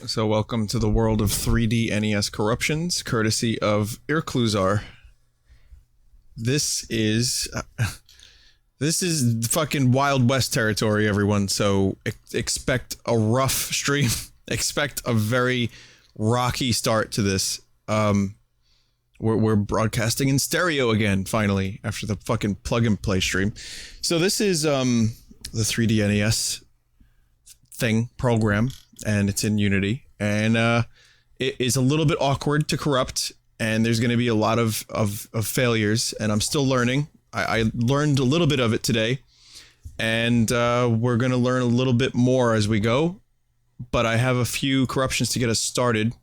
So welcome to the world of 3D NES corruptions, courtesy of Irkluzar. This is fucking Wild West territory, everyone, so expect a rough stream. Expect a very rocky start to this. We're broadcasting in stereo again, finally, after the fucking plug-and-play stream. So this is, the 3D NES program, and it's in Unity, and it is a little bit awkward to corrupt, and there's going to be a lot of failures, and I'm still learning. I learned a little bit of it today, and we're going to learn a little bit more as we go, but I have a few corruptions to get us started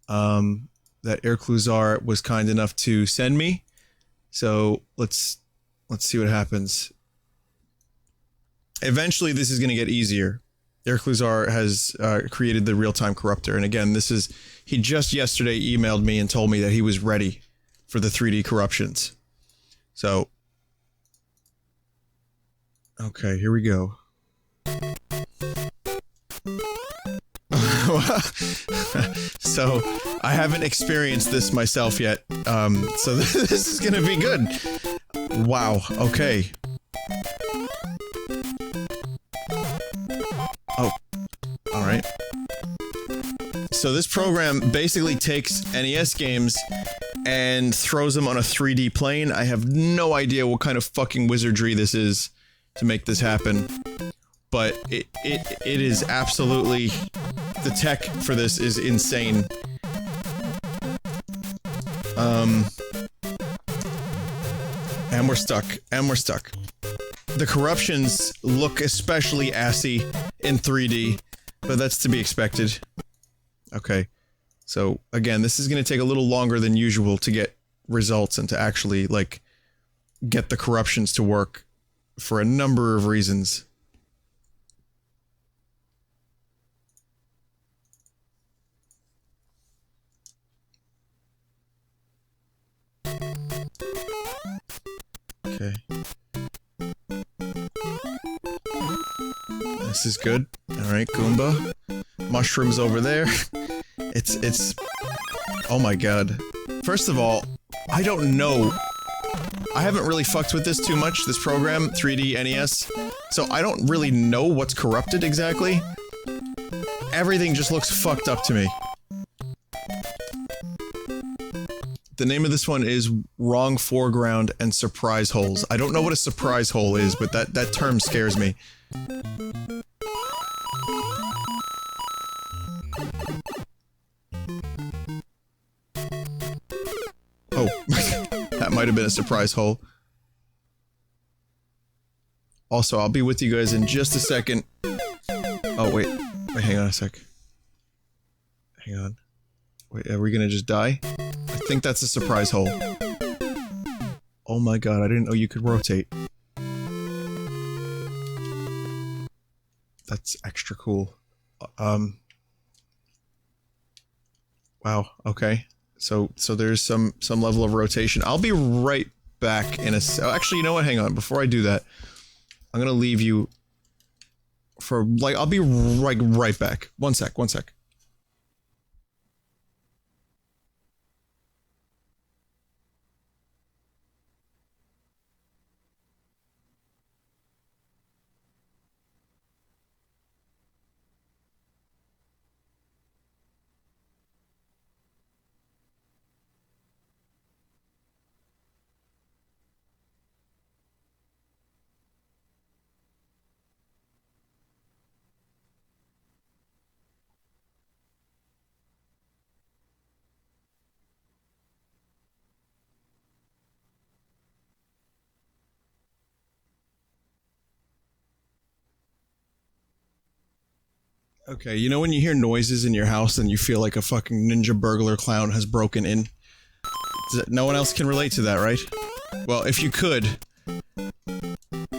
that Irkluzar was kind enough to send me, so let's see what happens. Eventually, this is going to get easier. Irkluzar has created the real-time corruptor, and again, he just yesterday emailed me and told me that he was ready for the 3D corruptions. So, okay, here we go. So, I haven't experienced this myself yet, so this is going to be good. Wow, okay. Oh, alright. So this program basically takes NES games and throws them on a 3D plane. I have no idea what kind of fucking wizardry this is to make this happen. But it is absolutely... The tech for this is insane. And we're stuck. The corruptions look especially assy in 3D, but that's to be expected. Okay, so again, this is going to take a little longer than usual to get results and to actually, like, get the corruptions to work for a number of reasons. Okay. This is good. Alright, Goomba. Mushrooms over there. It's... Oh my god. First of all, I don't know. I haven't really fucked with this too much, this program, 3D NES, so I don't really know what's corrupted exactly. Everything just looks fucked up to me. The name of this one is Wrong Foreground and Surprise Holes. I don't know what a surprise hole is, but that term scares me. Oh, that might have been a surprise hole. Also, I'll be with you guys in just a second. Oh, wait, hang on a sec. Hang on. Wait, are we gonna just die? I think that's a surprise hole. Oh my god, I didn't know you could rotate. That's extra cool. Wow, okay. So there's some level of rotation. I'll be right back in a actually, you know what? Hang on. Before I do that, I'm gonna leave you for, like, I'll be right back. One sec. Okay, you know when you hear noises in your house and you feel like a fucking ninja burglar clown has broken in? No one else can relate to that, right? Well, if you could,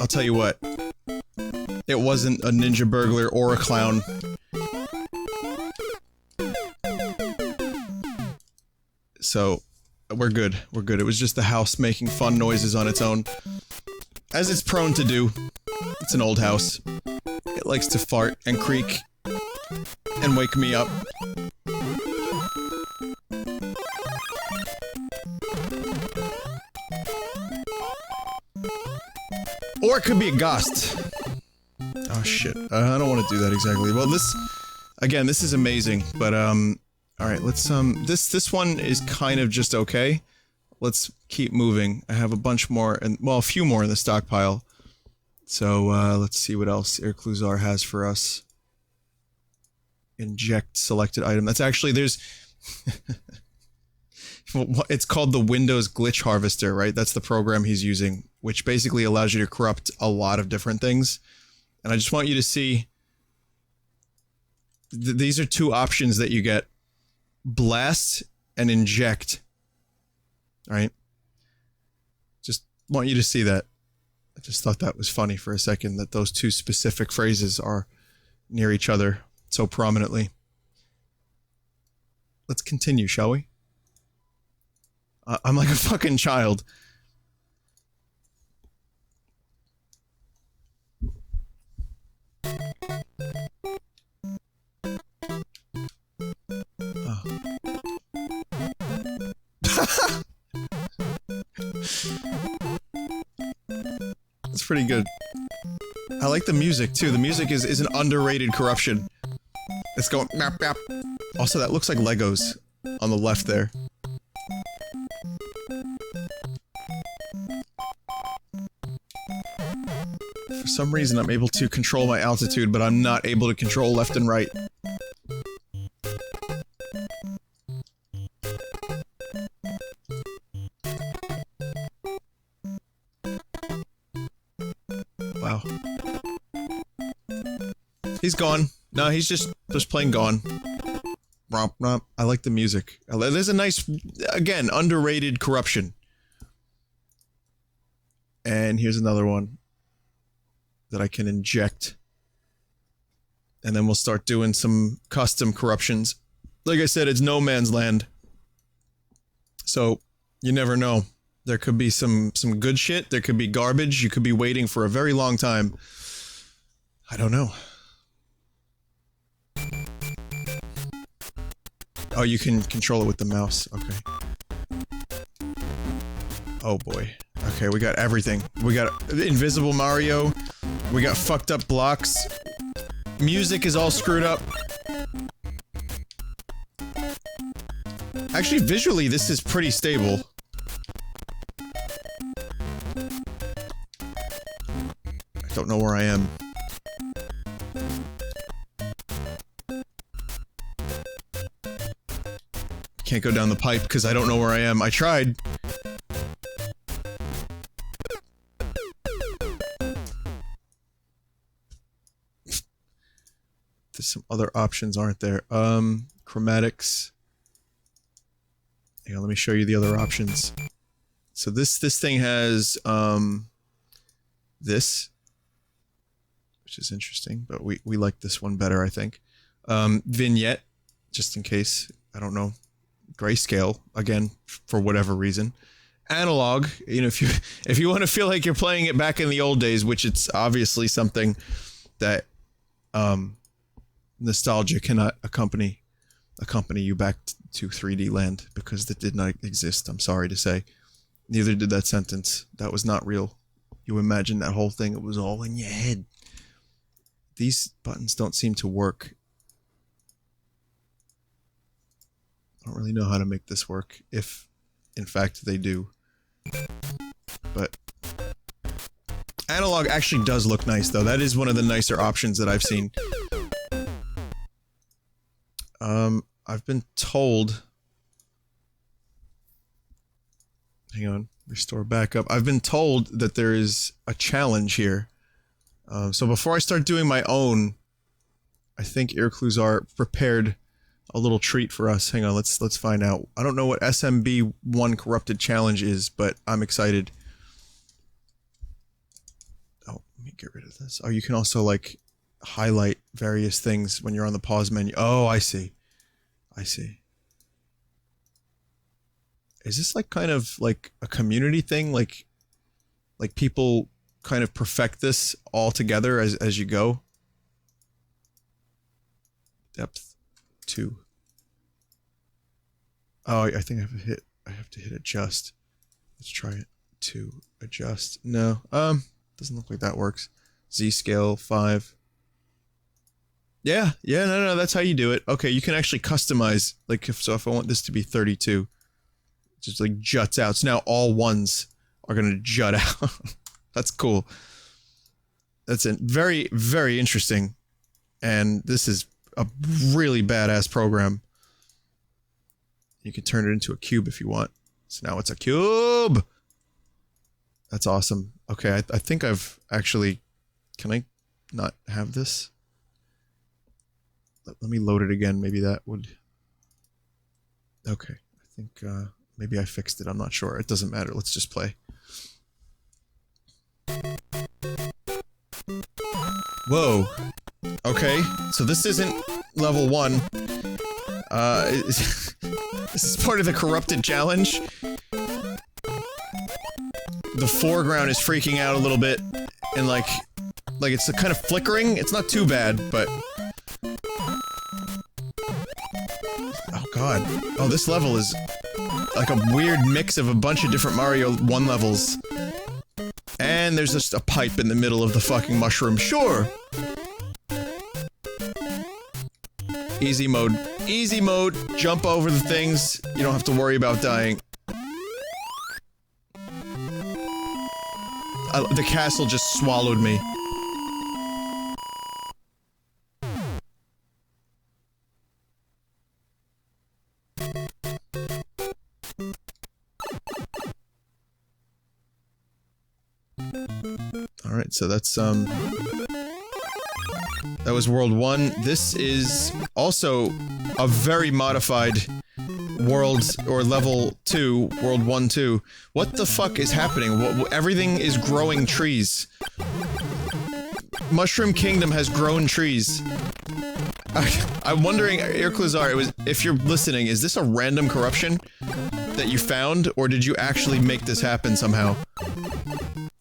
I'll tell you what. It wasn't a ninja burglar or a clown. So, we're good. It was just the house making fun noises on its own. As it's prone to do. It's an old house. It likes to fart and creak. and wake me up. Or it could be a ghost. Oh shit, I don't want to do that exactly. Well, this, again, this is amazing, but alright, let's this one is kind of just okay. Let's keep moving. I have a bunch more, and well, a few more in the stockpile. So, let's see what else Irkluzar has for us. Inject selected item. That's actually, there's... It's called the Windows Glitch Harvester, right? That's the program he's using, which basically allows you to corrupt a lot of different things. And I just want you to see... These are two options that you get. Blast and Inject. Alright? Just want you to see that. I just thought that was funny for a second, that those two specific phrases are near each other so prominently. Let's continue, shall we? I'm like a fucking child. Oh. That's pretty good. I like the music too. The music is an underrated corruption. It's going map map. Also, that looks like Legos on the left there. For some reason, I'm able to control my altitude, but I'm not able to control left and right. Wow. He's gone. No, he's just plain gone. Romp, romp. I like the music. There's a nice, again, underrated corruption. And here's another one that I can inject. And then we'll start doing some custom corruptions. Like I said, it's no man's land. So, you never know. There could be some good shit, there could be garbage, you could be waiting for a very long time. I don't know. Oh, you can control it with the mouse, okay. Oh boy. Okay, we got everything. We got Invisible Mario, we got fucked up blocks, music is all screwed up. Actually, visually, this is pretty stable. I don't know where I am. Can't go down the pipe because I don't know where I am. I tried. There's some other options, aren't there? Chromatics. Hang on, let me show you the other options. So this thing has, this, which is interesting, but we like this one better, I think. Vignette, just in case, I don't know. Grayscale, again, for whatever reason. Analog, you know, if you want to feel like you're playing it back in the old days, which it's obviously something that, nostalgia cannot accompany you back to 3D land, because that did not exist, I'm sorry to say. Neither did that sentence. That was not real. You imagine that whole thing, it was all in your head. These buttons don't seem to work. I don't really know how to make this work, if in fact they do. But analog actually does look nice, though. That is one of the nicer options that I've seen. I've been told... Hang on. Restore backup. I've been told that there is a challenge here. So before I start doing my own, I think Irkluzar prepared a little treat for us. Hang on, let's find out. I don't know what SMB1 Corrupted Challenge is, but I'm excited. Oh, let me get rid of this. Oh, you can also, like, highlight various things when you're on the pause menu. Oh, I see. I see. Is this like kind of like a community thing? Like people kind of perfect this all together as you go? Depth 2. Oh, I think I have to hit adjust. Let's try it. 2. Adjust. No. Doesn't look like that works. Z scale 5. Yeah, no, that's how you do it. Okay, you can actually customize, like, if I want this to be 32, it just, like, juts out. So now all ones are gonna jut out. That's cool. That's very, very interesting. And this is a really badass program. You can turn it into a cube if you want. So now it's a cube! That's awesome. Okay, I think I've actually... Can I not have this? Let me load it again. Maybe that would... Okay. I think, maybe I fixed it. I'm not sure. It doesn't matter. Let's just play. Whoa. Okay. So this isn't level 1. This is part of the corrupted challenge. The foreground is freaking out a little bit. And like it's kind of flickering. It's not too bad, but... Oh god. Oh, this level is like a weird mix of a bunch of different Mario 1 levels. And there's just a pipe in the middle of the fucking mushroom. Sure! Easy mode. Easy mode. Jump over the things. You don't have to worry about dying. The castle just swallowed me. Alright, so that's, that was World 1. This is also a very modified World, or Level 2, World 1-2. What the fuck is happening? Everything is growing trees. Mushroom Kingdom has grown trees. I'm wondering, Irklazar, if you're listening, is this a random corruption that you found, or did you actually make this happen somehow?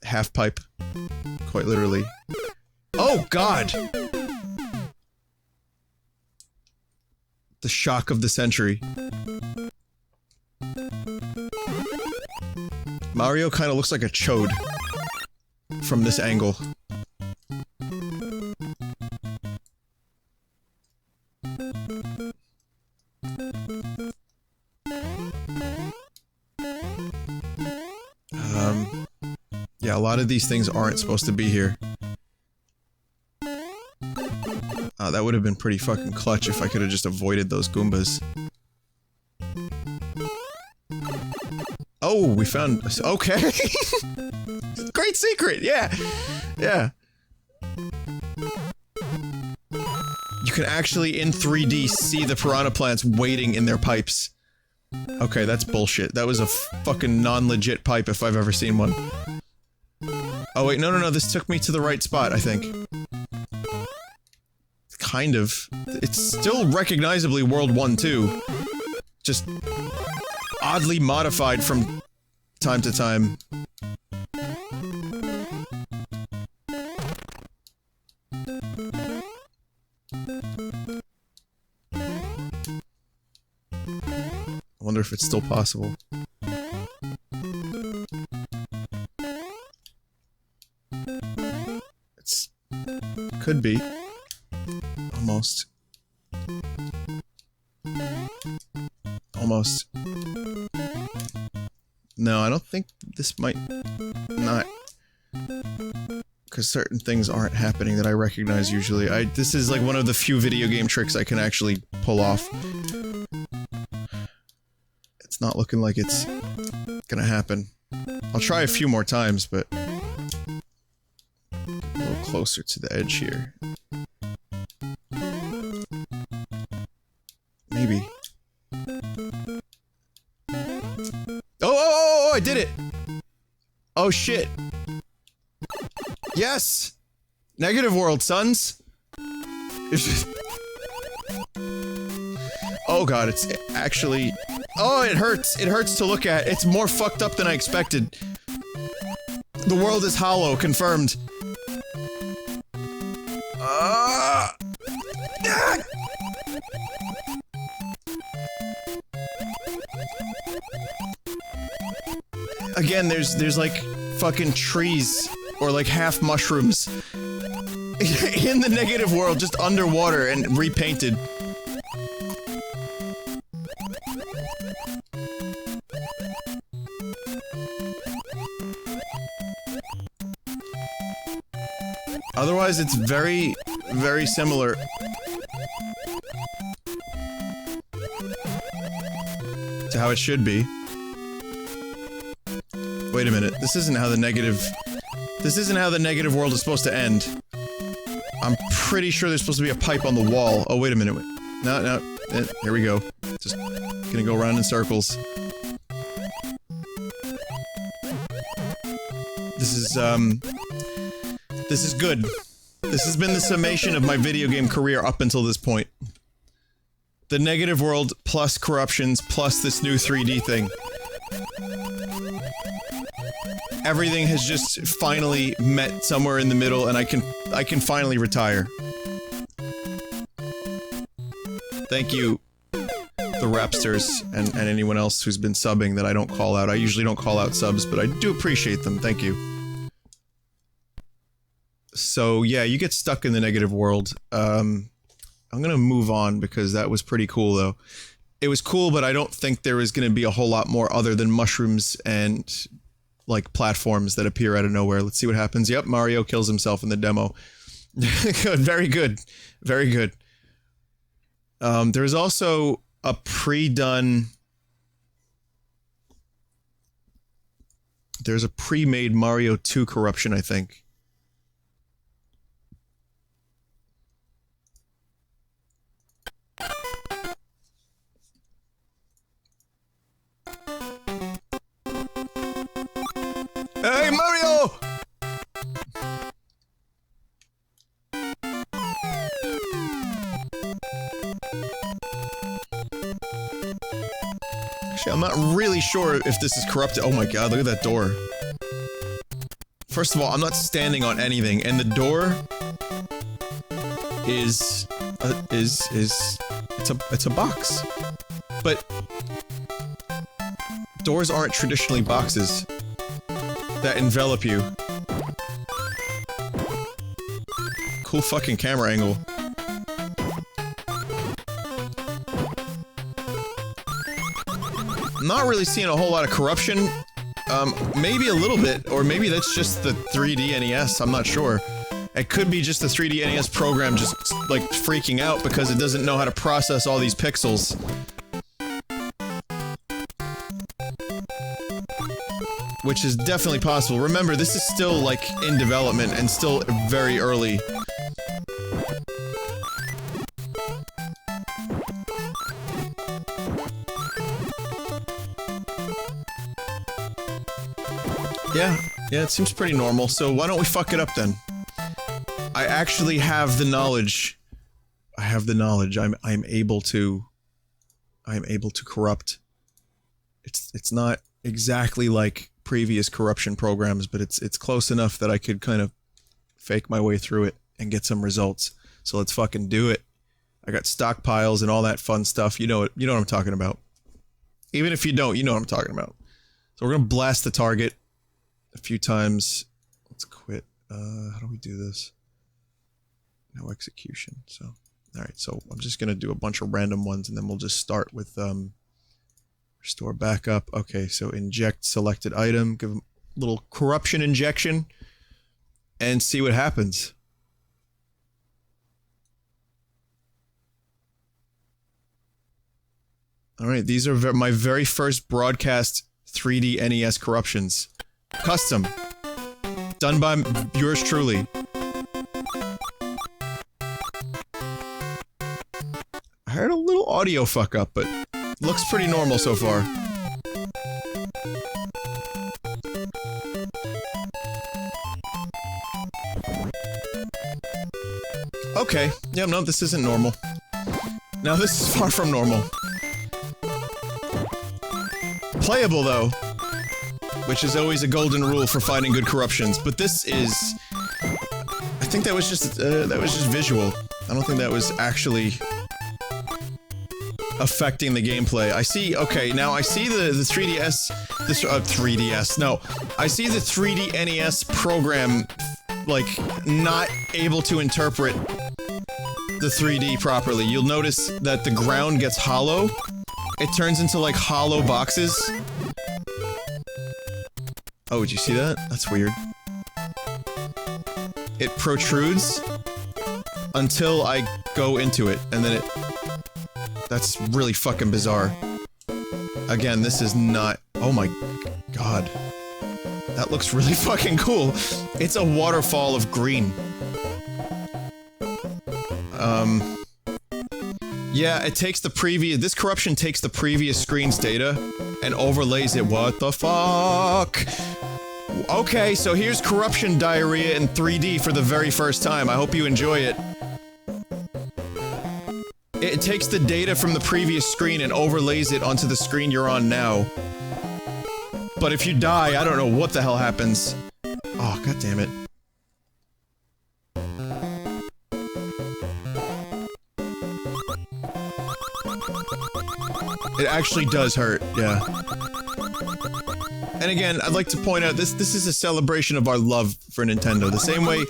Half pipe. Quite literally. Oh god! The shock of the century. Mario kind of looks like a chode from this angle. Yeah, a lot of these things aren't supposed to be here. That would have been pretty fucking clutch if I could have just avoided those Goombas. Oh, we found... Okay! Great secret! Yeah! Yeah. You can actually, in 3D, see the piranha plants waiting in their pipes. Okay, that's bullshit. That was a fucking non-legit pipe if I've ever seen one. Oh wait, no, this took me to the right spot, I think. Kind of. It's still recognizably World 1-2. Just... oddly modified from time to time. I wonder if it's still possible. It's... could be. Almost. Almost. No, I don't think this might not, because certain things aren't happening that I recognize usually. This is like one of the few video game tricks I can actually pull off. It's not looking like it's gonna happen. I'll try a few more times, but a little closer to the edge here. Maybe. Oh, I did it! Oh shit. Yes! Negative world, sons! Oh god, it's actually... Oh, it hurts! It hurts to look at. It's more fucked up than I expected. The world is hollow, confirmed. Again, there's like fucking trees or like half mushrooms in the negative world, just underwater and repainted. Otherwise, it's very, very similar. To how it should be. Wait a minute, this isn't how the negative world is supposed to end. I'm pretty sure there's supposed to be a pipe on the wall. Oh, wait a minute. No, here we go. Just gonna go around in circles. This is good. This has been the summation of my video game career up until this point. The negative world, plus corruptions, plus this new 3D thing. Everything has just finally met somewhere in the middle, and I can finally retire. Thank you, the Rapsters, and anyone else who's been subbing that I don't call out. I usually don't call out subs, but I do appreciate them. Thank you. So, yeah, you get stuck in the negative world. I'm gonna move on because that was pretty cool, though. It was cool, but I don't think there was gonna be a whole lot more other than mushrooms and, like, platforms that appear out of nowhere. Let's see what happens. Yep, Mario kills himself in the demo. Good, very good. Very good. There's also a pre-done... There's a pre-made Mario 2 corruption, I think. Hey, Mario! Actually, I'm not really sure if this is corrupted. Oh my god, look at that door. First of all, I'm not standing on anything, and the door is it's a box. But doors aren't traditionally boxes that envelop you. Cool fucking camera angle. I'm not really seeing a whole lot of corruption. Maybe a little bit, or maybe that's just the 3D NES, I'm not sure. It could be just the 3D NES program just, like, freaking out because it doesn't know how to process all these pixels. Which is definitely possible. Remember, this is still, like, in development and still very early. Yeah, it seems pretty normal, so why don't we fuck it up then? I actually have the knowledge. I have the knowledge. I'm able to corrupt. It's not exactly like previous corruption programs, but it's close enough that I could kind of fake my way through it and get some results. So let's fucking do it. I got stockpiles and all that fun stuff. You know what I'm talking about. Even if you don't, you know what I'm talking about. So we're gonna blast the target a few times. Let's quit. How do we do this? No execution. So, alright, so I'm just gonna do a bunch of random ones and then we'll just start with, restore backup. Okay, so inject selected item, give a little corruption injection, and see what happens. Alright, these are my very first broadcast 3D NES corruptions. Custom. Done by yours truly. I heard a little audio fuck up, but looks pretty normal so far. Okay. Yeah, no, this isn't normal. No, this is far from normal. Playable, though. Which is always a golden rule for finding good corruptions, but this is... I think that was just visual. I don't think that was actually... affecting the gameplay. I see, okay, now I see the 3DS, 3DS, no. I see the 3D NES program, like, not able to interpret the 3D properly. You'll notice that the ground gets hollow. It turns into, like, hollow boxes. Oh, did you see that? That's weird. It protrudes until I go into it, and then it... That's really fucking bizarre. Again, this is not... Oh my god. That looks really fucking cool. It's a waterfall of green. Yeah, it takes the previous- this corruption takes the previous screen's data and overlays it. What the fuck? Okay, so here's corruption diarrhea in 3D for the very first time. I hope you enjoy it. It takes the data from the previous screen and overlays it onto the screen you're on now. But if you die, I don't know what the hell happens. Oh, god damn it. It actually does hurt, yeah. And again, I'd like to point out, this is a celebration of our love for Nintendo. The same way,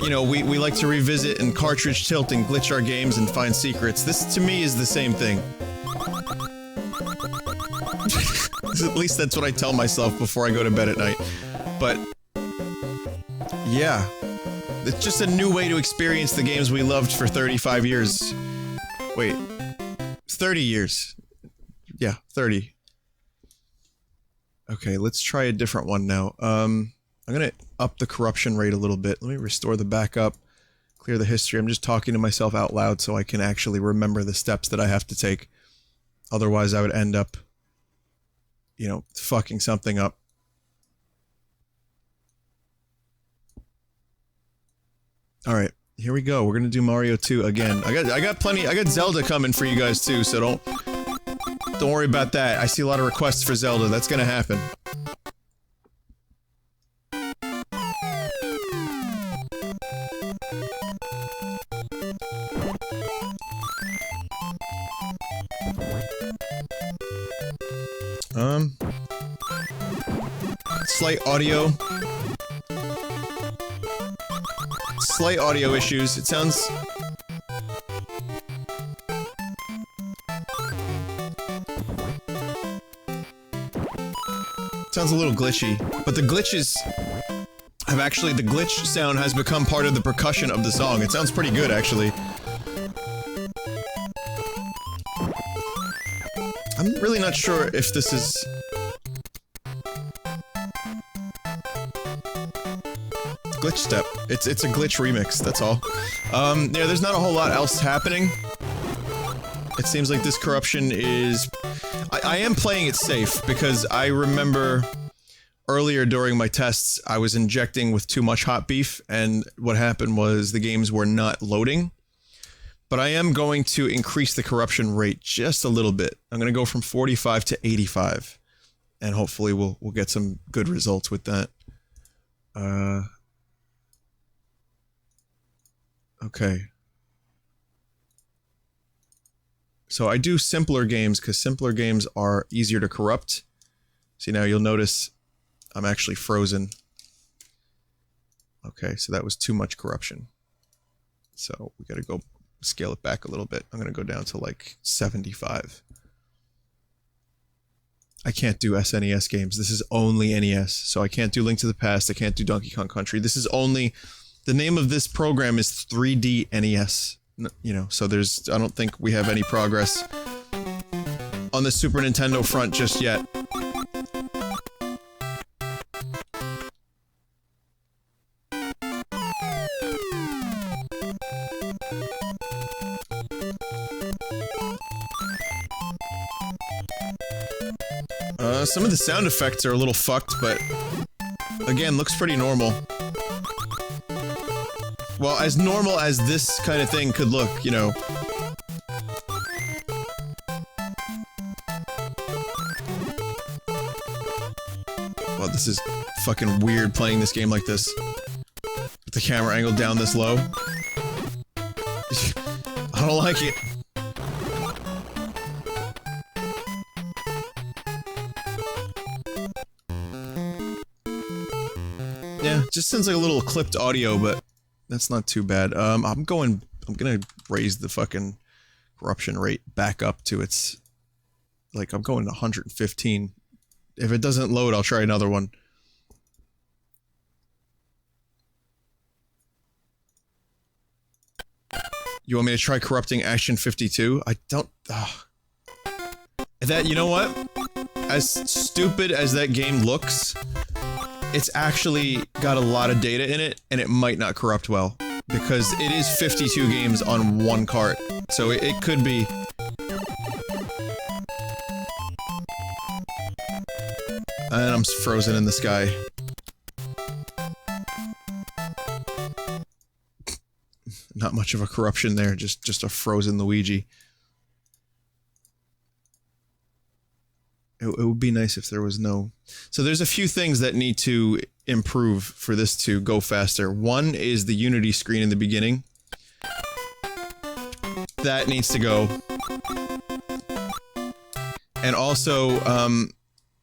you know, we like to revisit and cartridge tilt and glitch our games and find secrets. This, to me, is the same thing. At least that's what I tell myself before I go to bed at night. But... yeah. It's just a new way to experience the games we loved for 35 years. Wait. 30 years. Yeah, 30. Okay, let's try a different one now. I'm gonna up the corruption rate a little bit. Let me restore the backup, clear the history. I'm just talking to myself out loud so I can actually remember the steps that I have to take. Otherwise, I would end up, you know, fucking something up. Alright, here we go. We're gonna do Mario 2 again. I got Zelda coming for you guys too, so don't worry about that. I see a lot of requests for Zelda. That's gonna happen. Slight audio issues. It sounds... sounds a little glitchy, but the glitches have actually- the glitch sound has become part of the percussion of the song. It sounds pretty good, actually. I'm really not sure if this is... glitch step. It's a glitch remix, that's all. Yeah, there's not a whole lot else happening. It seems like this corruption is... I am playing it safe, because I remember earlier during my tests, I was injecting with too much hot beef, and what happened was the games were not loading. But I am going to increase the corruption rate just a little bit. I'm gonna go from 45 to 85. And hopefully we'll get some good results with that. Okay. So I do simpler games, because simpler games are easier to corrupt. See, now you'll notice I'm actually frozen. Okay, so that was too much corruption. So we gotta go scale it back a little bit. I'm gonna go down to like 75. I can't do SNES games. This is only NES. So I can't do Link to the Past, I can't do Donkey Kong Country. This is only... the name of this program is 3D NES. You know, so there's... I don't think we have any progress on the Super Nintendo front just yet. Some of the sound effects are a little fucked, but again, looks pretty normal. Well, as normal as this kind of thing could look, you know. Well, this is fucking weird playing this game like this. With the camera angle down this low. I don't like it. just sounds like a little clipped audio, but that's not too bad. I'm gonna raise the fucking corruption rate back up to its, like, I'm going to 115. If it doesn't load, I'll try another one. You want me to try corrupting Action 52? I don't... That, you know what? As stupid as that game looks, it's actually got a lot of data in it, and it might not corrupt well. Because it is 52 games on one cart, so it could be... And I'm frozen in the sky. Not much of a corruption there, just a frozen Luigi. It would be nice if there was no... So there's a few things that need to improve for this to go faster. One is the Unity screen in the beginning. That needs to go. And also,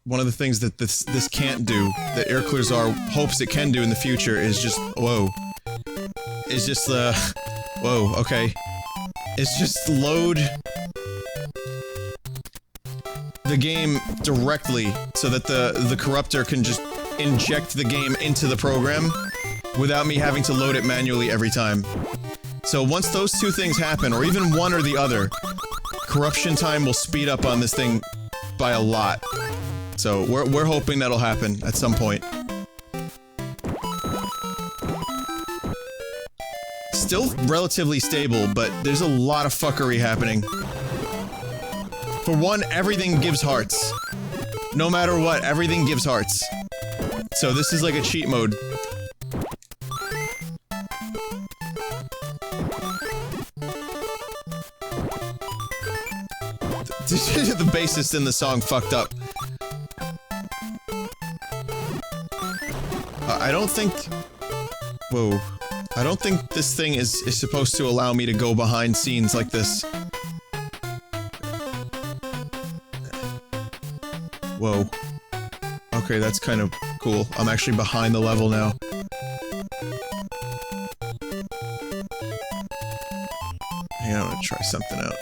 one of the things that this can't do, that Air Clears R hopes it can do in the future, is just... Whoa. Is just, whoa, okay. It's just load... the game directly so that the corruptor can just inject the game into the program without me having to load it manually every time. So once those two things happen, or even one or the other, corruption time will speed up on this thing by a lot. So we're hoping that'll happen at some point. Still relatively stable, but there's a lot of fuckery happening. For one, everything gives hearts. No matter what, everything gives hearts. So this is like a cheat mode. The bassist in the song fucked up. I don't think... Whoa. I don't think this thing is supposed to allow me to go behind scenes like this. Whoa. Okay, that's kind of cool. I'm actually behind the level now. Hang on, I'm gonna try something out.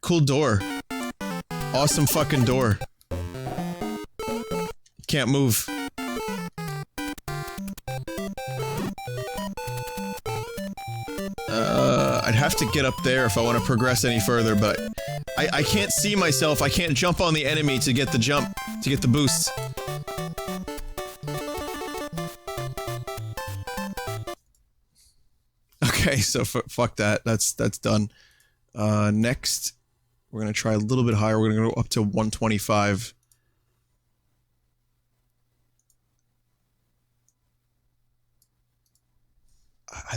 Cool door. Awesome fucking door. Can't move. I'd have to get up there if I want to progress any further, but I can't see myself. I can't jump on the enemy to get the jump, to get the boost. Okay, so fuck that. That's done. Next, we're gonna try a little bit higher. We're gonna go up to 125.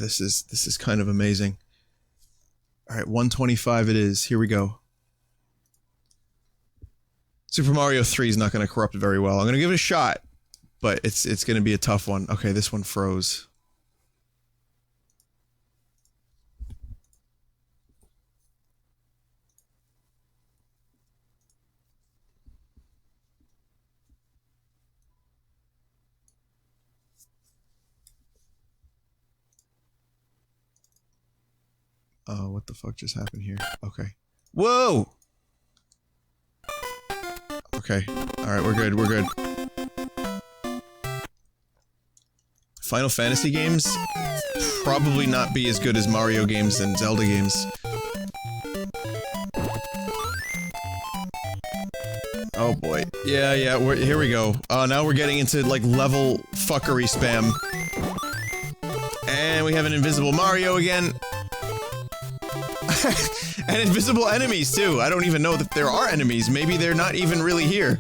This is kind of amazing. Alright, 125 it is. Here we go. Super Mario 3 is not going to corrupt very well. I'm going to give it a shot, but it's going to be a tough one. Okay, this one froze. What the fuck just happened here? Okay. Whoa! Okay. Alright, we're good, we're good. Final Fantasy games? Probably not be as good as Mario games and Zelda games. Oh boy. Yeah, here we go. Now we're getting into, like, level fuckery spam. And we have an invisible Mario again. And invisible enemies, too. I don't even know that there are enemies. Maybe they're not even really here.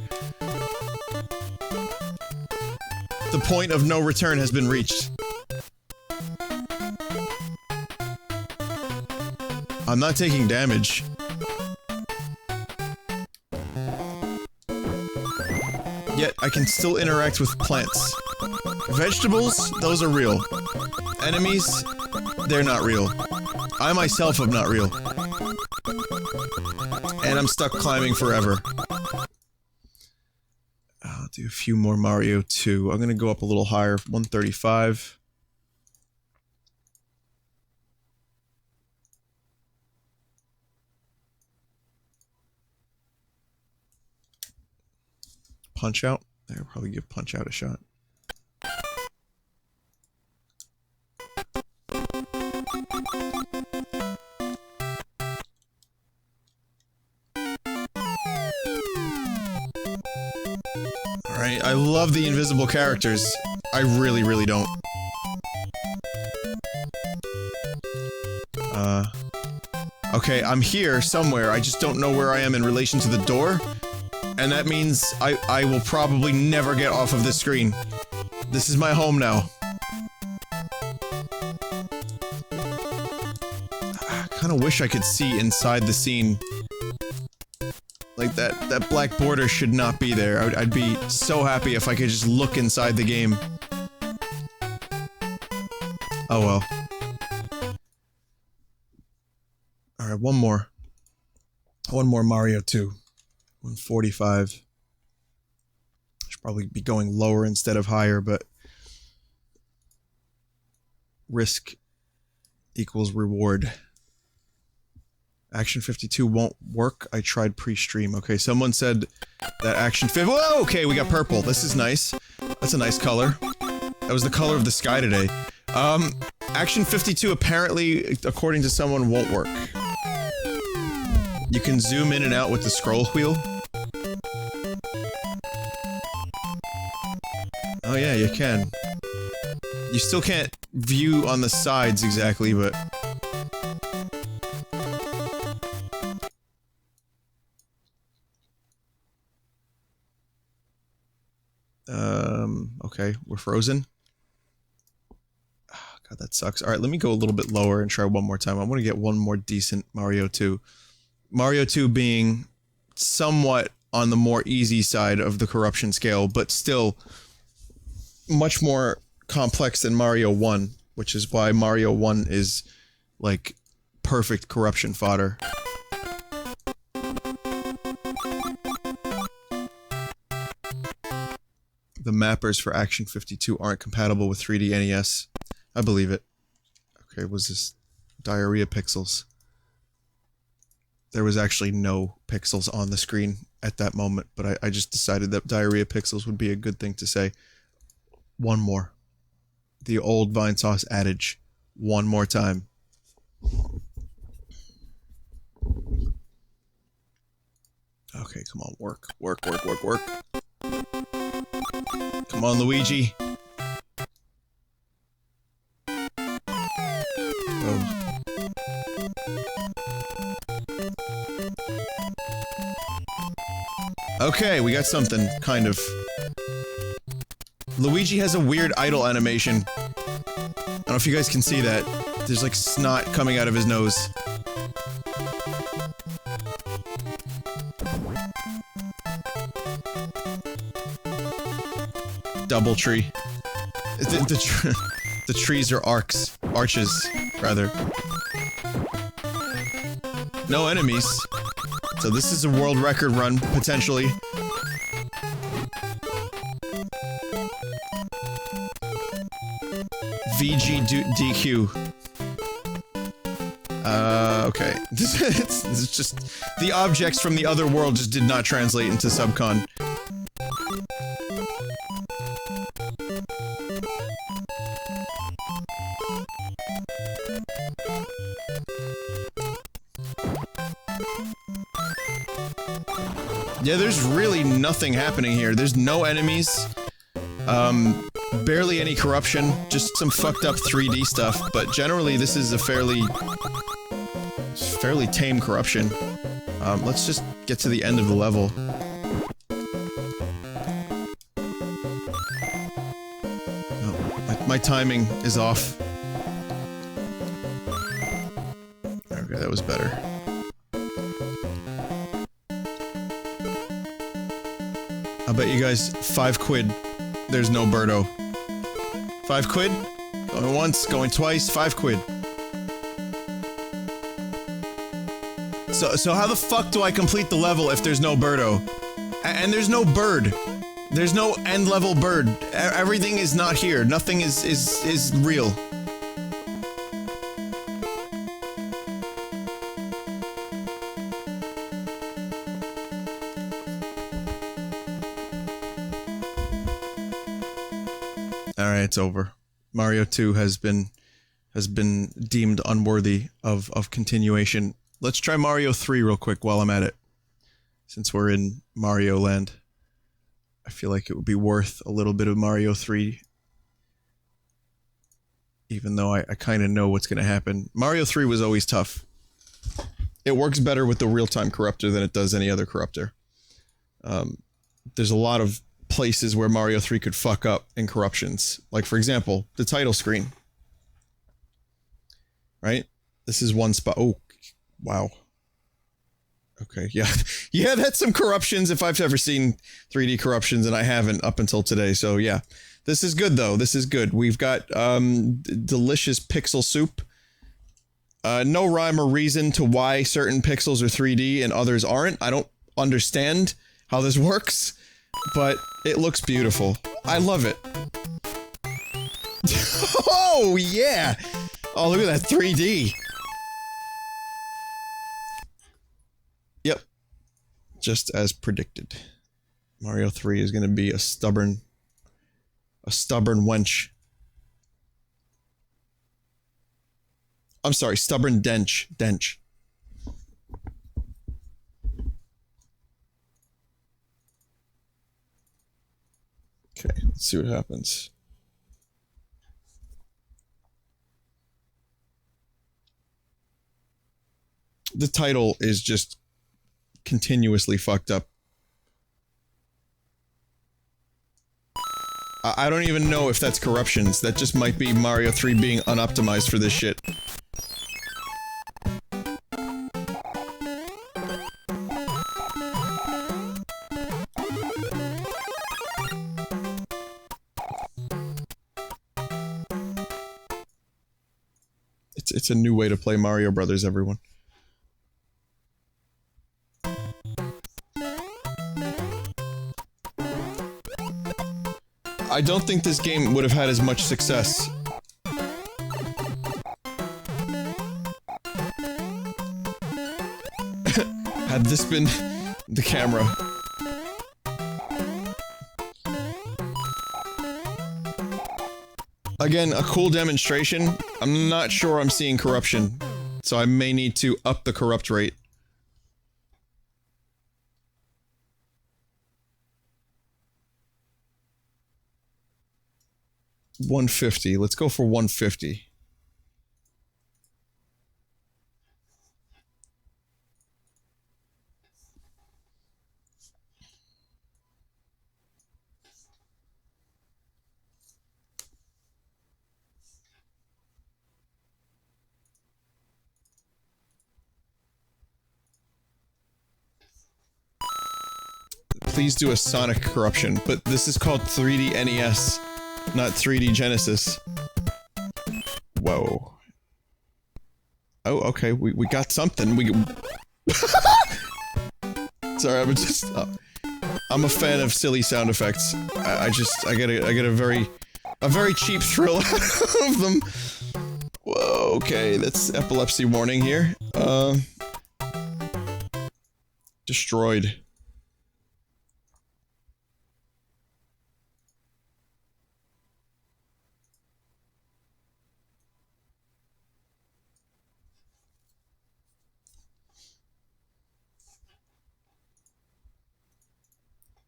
The point of no return has been reached. I'm not taking damage. Yet, I can still interact with plants. Vegetables, those are real. Enemies, they're not real. I myself am not real. And I'm stuck climbing forever. do a few more Mario 2. I'm gonna go up a little higher, 135. Punch Out. I'll probably give Punch Out a shot. Alright, I love the invisible characters. I really, really don't. Okay, I'm here somewhere, I just don't know where I am in relation to the door. And that means I will probably never get off of this screen. This is my home now. I kinda wish I could see inside the scene. Like, that black border should not be there. I'd be so happy if I could just look inside the game. Oh well. Alright, one more. One more Mario 2. 145. Should probably be going lower instead of higher, but... risk equals reward. Action 52 won't work. I tried pre-stream. Okay, someone said that Action 50- Whoa! Okay, we got purple. This is nice. That's a nice color. That was the color of the sky today. Action 52 apparently, according to someone, won't work. You can zoom in and out with the scroll wheel. Oh yeah, you can. You still can't view on the sides exactly, but... okay, we're frozen. Oh, God, that sucks. Alright, let me go a little bit lower and try one more time. I want to get one more decent Mario 2. Mario 2 being somewhat on the more easy side of the corruption scale, but still much more complex than Mario 1, which is why Mario 1 is, like, perfect corruption fodder. The mappers for Action 52 aren't compatible with 3D NES. I believe it. Okay, was this diarrhea pixels? There was actually no pixels on the screen at that moment, but I just decided that diarrhea pixels would be a good thing to say. One more. The old Vinesauce adage. One more time. Okay, come on, work. Work, work, work, work. Come on, Luigi. Oh. Okay, we got something, kind of. Luigi has a weird idle animation. I don't know if you guys can see that. There's like snot coming out of his nose. Double tree. The trees are arches, rather. No enemies. So this is a world record run, potentially. VGDQ. Okay. It's just... the objects from the other world just did not translate into Subcon. Yeah, there's really nothing happening here. There's no enemies. Barely any corruption. Just some fucked up 3D stuff. But generally, this is a fairly tame corruption. Let's just get to the end of the level. Oh, my timing is off. Okay, that was better. I'll bet you guys 5 quid. There's no Birdo. 5 quid? Going once, going twice, 5 quid. So how the fuck do I complete the level if there's no Birdo? And there's no bird. There's no end level bird. Everything is not here. Nothing is real. Alright, it's over. Mario 2 has been deemed unworthy of continuation. Let's try Mario 3 real quick while I'm at it. Since we're in Mario Land. I feel like it would be worth a little bit of Mario 3. Even though I kind of know what's going to happen. Mario 3 was always tough. It works better with the real-time corruptor than it does any other corruptor. There's a lot of places where Mario 3 could fuck up in corruptions. Like, for example, the title screen. Right? This is one spot. Oh, wow. Okay, yeah. Yeah, that's some corruptions if I've ever seen 3D corruptions, and I haven't up until today, so yeah. This is good, though. This is good. We've got, delicious pixel soup. No rhyme or reason to why certain pixels are 3D and others aren't. I don't understand how this works, but it looks beautiful. I love it. Oh, yeah! Oh, look at that 3D. Yep. Just as predicted. Mario 3 is gonna be a stubborn wench. I'm sorry, stubborn dench. Okay, let's see what happens. The title is just continuously fucked up. I don't even know if that's corruptions. That just might be Mario 3 being unoptimized for this shit. It's a new way to play Mario Brothers, everyone. I don't think this game would have had as much success. Had this been the camera. Again, a cool demonstration. I'm not sure I'm seeing corruption, so I may need to up the corrupt rate. $150. Let's go for $150. Please do a Sonic corruption, but this is called 3D NES, not 3D Genesis. Whoa. Oh, okay, we got something. Sorry, I'm just... I'm a fan of silly sound effects. I get a very cheap thrill out of them. Whoa, okay, that's epilepsy warning here. Destroyed.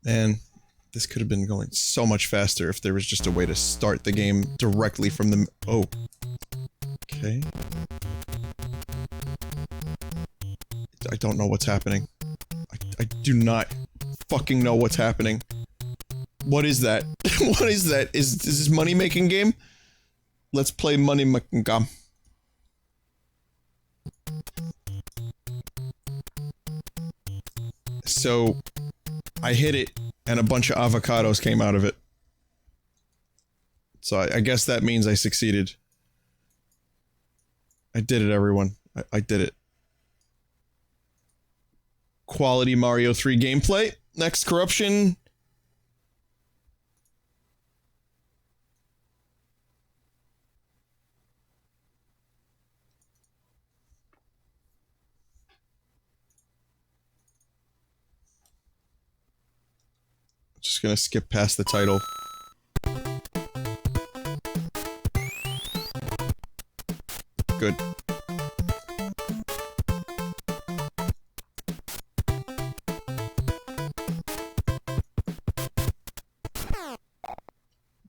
Man, this could have been going so much faster if there was just a way to start the game directly from the... Oh. Okay. I don't know what's happening. I do not fucking know what's happening. What is that? What is that? Is this money-making game? Let's play money-making game. So... I hit it, and a bunch of avocados came out of it. So I guess that means I succeeded. I did it, everyone. I did it. Quality Mario 3 gameplay. Next corruption. Just gonna skip past the title. Good.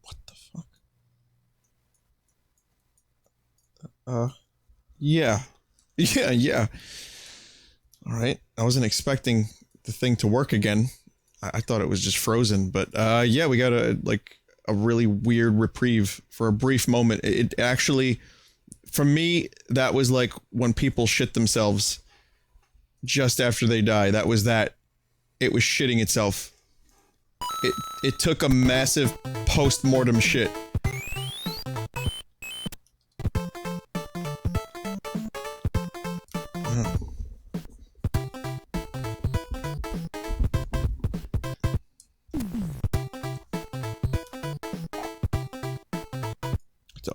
What the fuck? Yeah. Yeah. Alright. I wasn't expecting the thing to work again. I thought it was just frozen, but, yeah, we got a really weird reprieve for a brief moment. It actually, for me, that was like when people shit themselves just after they die. That was that. It was shitting itself. It took a massive post-mortem shit.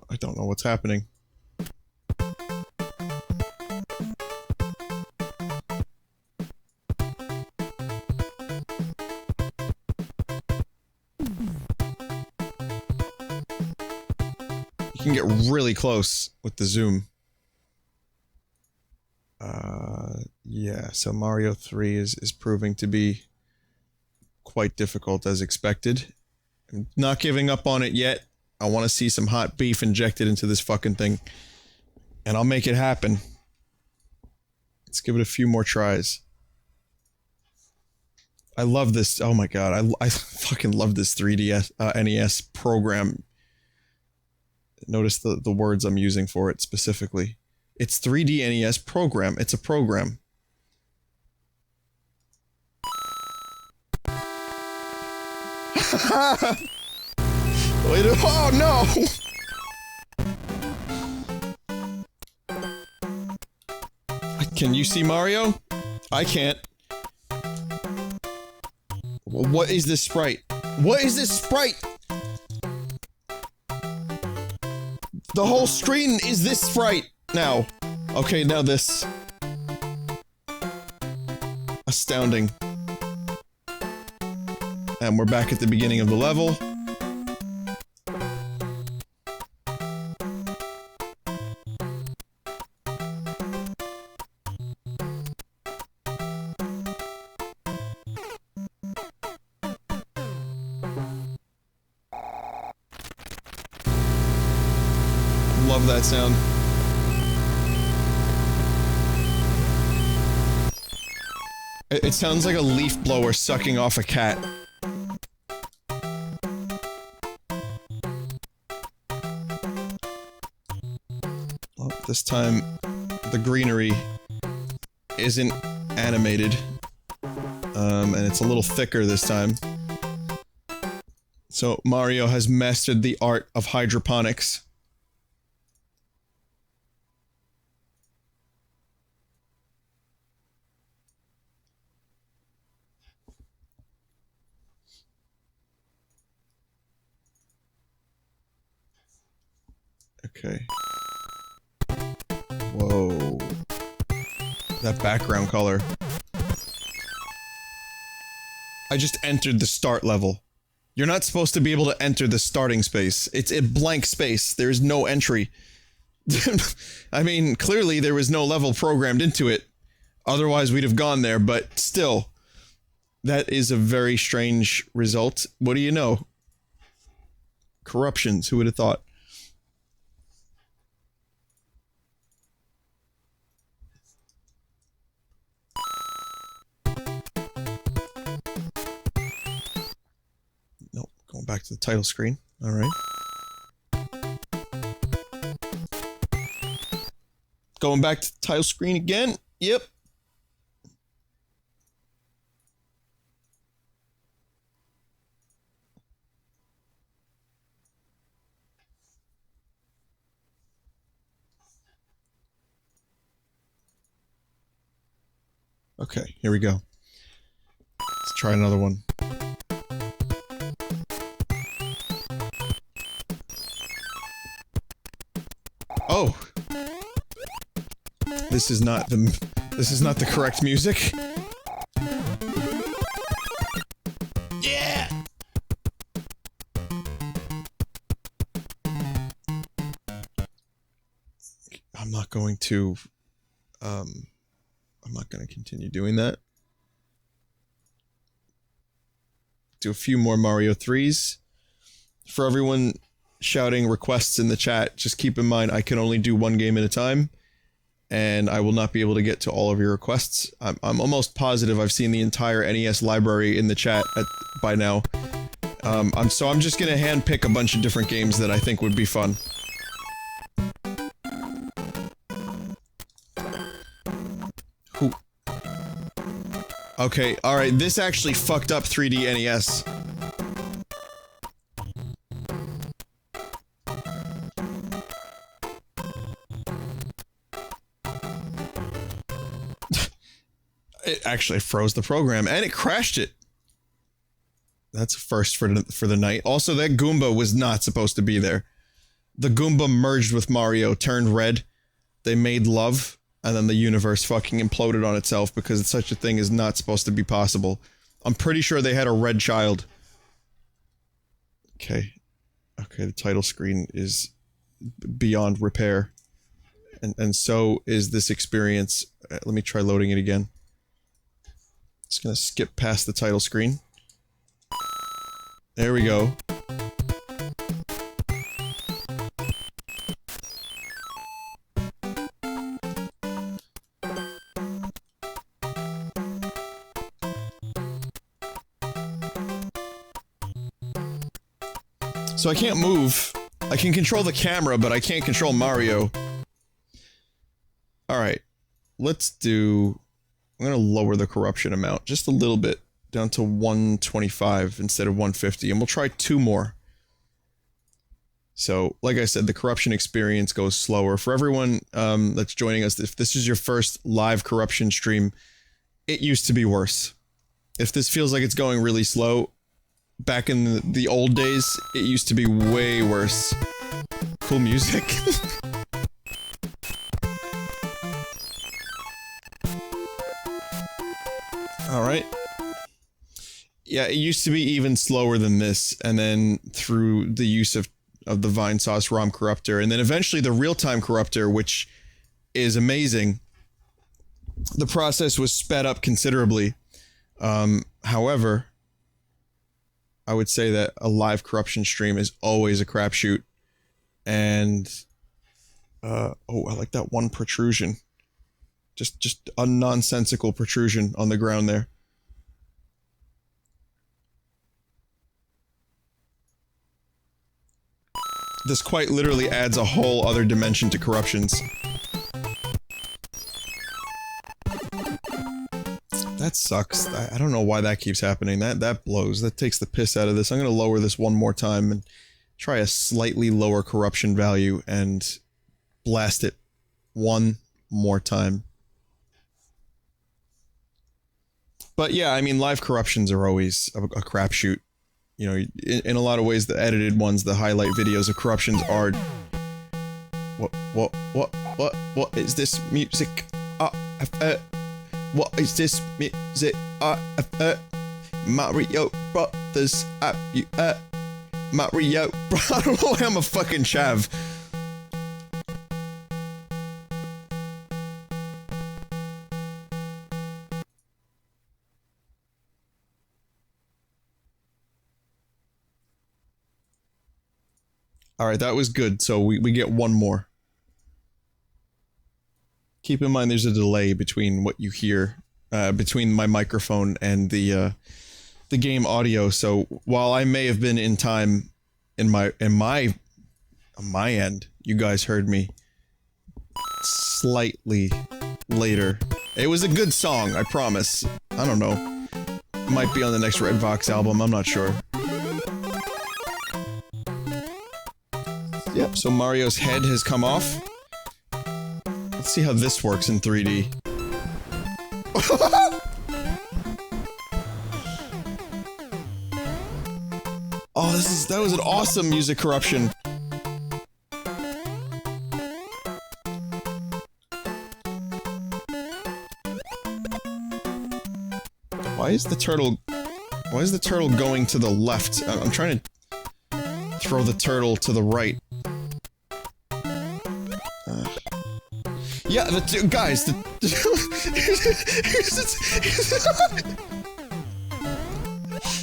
I don't know what's happening. You can get really close with the zoom. Yeah, so Mario 3 is proving to be quite difficult as expected. I'm not giving up on it yet. I want to see some hot beef injected into this fucking thing. And I'll make it happen. Let's give it a few more tries. I love this. Oh my god, I fucking love this 3DS NES program. Notice the words I'm using for it specifically. It's 3D NES program. It's a program. Wait, oh no! Can you see Mario? I can't. What is this sprite? What is this sprite? The whole screen is this sprite now. Okay, now this. Astounding. And we're back at the beginning of the level. Love that sound. It sounds like a leaf blower sucking off a cat. Well, this time, the greenery isn't animated. And it's a little thicker this time. So Mario has mastered the art of hydroponics. Okay. Whoa. That background color. I just entered the start level. You're not supposed to be able to enter the starting space. It's a blank space. There's no entry. I mean, clearly there was no level programmed into it. Otherwise we'd have gone there, but still. That is a very strange result. What do you know? Corruptions, who would have thought? Going back to the title screen. Alright. Going back to the title screen again. Yep. Okay, here we go. Let's try another one. Oh! This is not the correct music. Yeah! I'm not going to continue doing that. Do a few more Mario 3s. For everyone shouting requests in the chat, just keep in mind I can only do one game at a time, and I will not be able to get to all of your requests. I'm almost positive I've seen the entire NES library in the chat by now. I'm just gonna handpick a bunch of different games that I think would be fun. Who? Okay, alright, this actually fucked up 3D NES. It actually froze the program, and it crashed it. That's a first for the night. Also, that Goomba was not supposed to be there. The Goomba merged with Mario, turned red, they made love, and then the universe fucking imploded on itself because such a thing is not supposed to be possible. I'm pretty sure they had a red child. Okay. Okay, the title screen is beyond repair. And so is this experience. Let me try loading it again. Just gonna skip past the title screen. There we go. So I can't move. I can control the camera, but I can't control Mario. Alright. Let's do... I'm gonna lower the corruption amount just a little bit, down to 125 instead of 150, and we'll try 2 more. So, like I said, the corruption experience goes slower. For everyone that's joining us, if this is your first live corruption stream, it used to be worse. If this feels like it's going really slow, back in the old days, it used to be way worse. Cool music. Alright. Yeah, it used to be even slower than this, and then through the use of the Vinesauce ROM corruptor, and then eventually the real-time corruptor, which is amazing. The process was sped up considerably. However, I would say that a live corruption stream is always a crapshoot, and oh, I like that one protrusion. Just a nonsensical protrusion on the ground there. This quite literally adds a whole other dimension to corruptions. That sucks. I don't know why that keeps happening. That blows. That takes the piss out of this. I'm gonna lower this one more time and try a slightly lower corruption value and blast it one more time. But yeah, I mean, live corruptions are always a crapshoot. You know, in a lot of ways, the edited ones, the highlight videos of corruptions are... What is this music? What is this music? Mario Brothers, Mario I don't know why I'm a fucking chav. Alright, that was good, so we get one more. Keep in mind there's a delay between what you hear, between my microphone and the game audio, so while I may have been in time on my end, you guys heard me slightly later. It was a good song, I promise. I don't know. It might be on the next Red Vox album, I'm not sure. Yep, so Mario's head has come off. Let's see how this works in 3D. Oh, that was an awesome music corruption. Why is the turtle going to the left? I'm trying to throw the turtle to the right. Yeah, the two guys,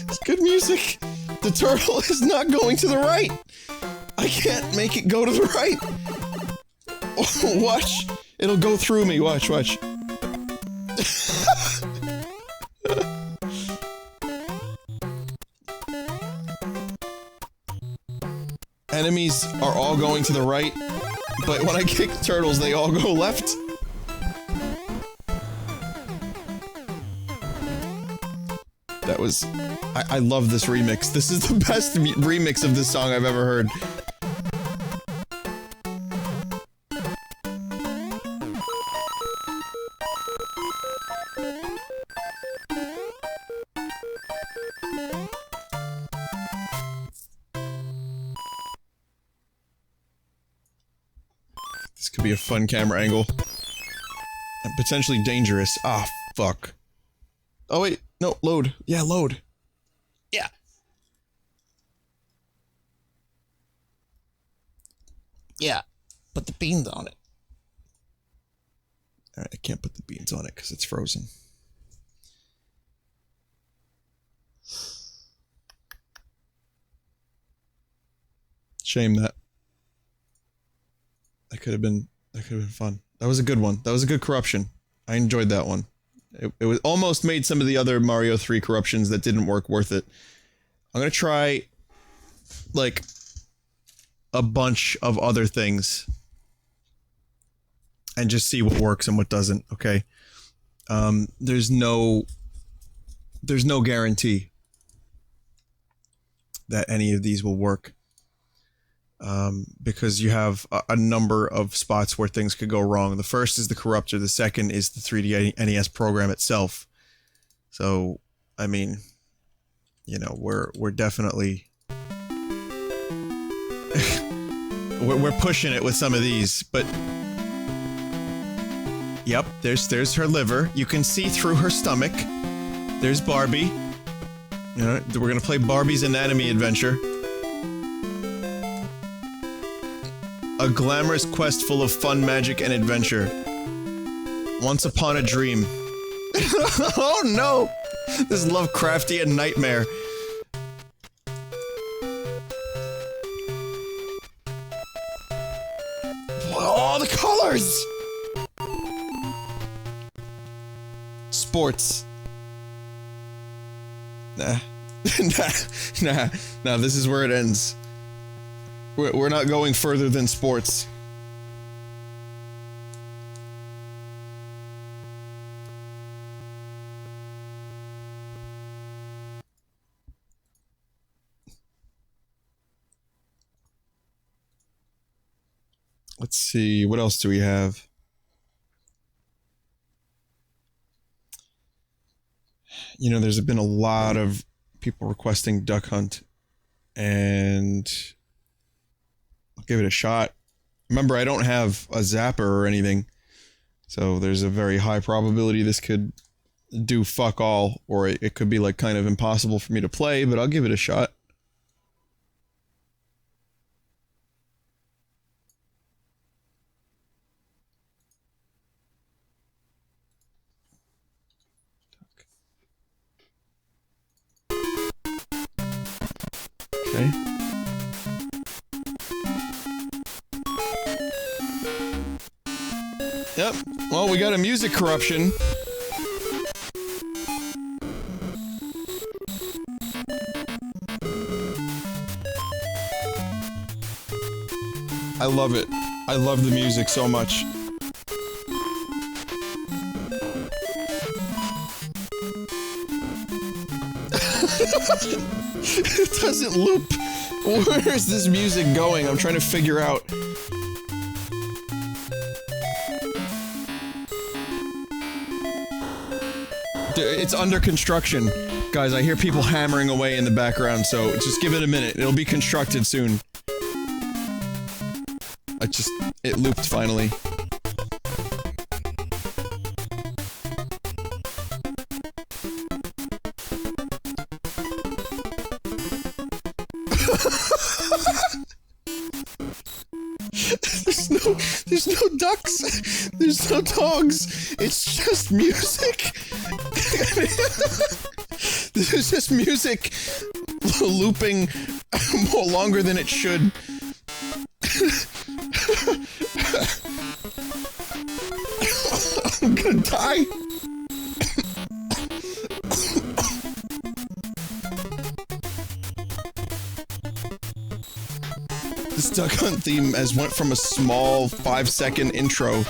it's good music. The turtle is not going to the right. I can't make it go to the right. Oh, watch. It'll go through me. Watch, watch. Enemies are all going to the right, but when I kick turtles, they all go left. That was... I love this remix. This is the best remix of this song I've ever heard. This could be a fun camera angle. And potentially dangerous. Ah, fuck. Oh wait, no, load. Yeah, load. Yeah. Yeah. Put the beans on it. Alright, I can't put the beans on it because it's frozen. Shame that. That could have been fun. That was a good one. That was a good corruption. I enjoyed that one. It was almost made some of the other Mario 3 corruptions that didn't work worth it. I'm gonna try, like, a bunch of other things. And just see what works and what doesn't, okay? There's no guarantee that any of these will work. Because you have a number of spots where things could go wrong. The first is the corruptor, the second is the 3D NES program itself. So, I mean, you know, we're definitely... we're pushing it with some of these, but... Yep, there's her liver. You can see through her stomach. There's Barbie. You know, we're gonna play Barbie's Anatomy Adventure. A glamorous quest full of fun, magic, and adventure. Once upon a dream. Oh no! This Lovecraftian nightmare. Oh, the colors! Sports. Nah. Nah, this is where it ends. We're not going further than sports. Let's see, what else do we have? You know, there's been a lot of people requesting Duck Hunt, and I'll give it a shot. Remember, I don't have a zapper or anything, so there's a very high probability this could do fuck all, or it could be like kind of impossible for me to play, but I'll give it a shot. Okay. Yep. Well, we got a music corruption. I love it. I love the music so much. It doesn't loop. Where is this music going? I'm trying to figure out. It's under construction. Guys, I hear people hammering away in the background, so just give it a minute. It'll be constructed soon. It looped finally. There's no There's no ducks. There's no dogs. It's just music. There's just music looping more longer than it should. I'm gonna die. This Duck Hunt theme has went from a small 5-second intro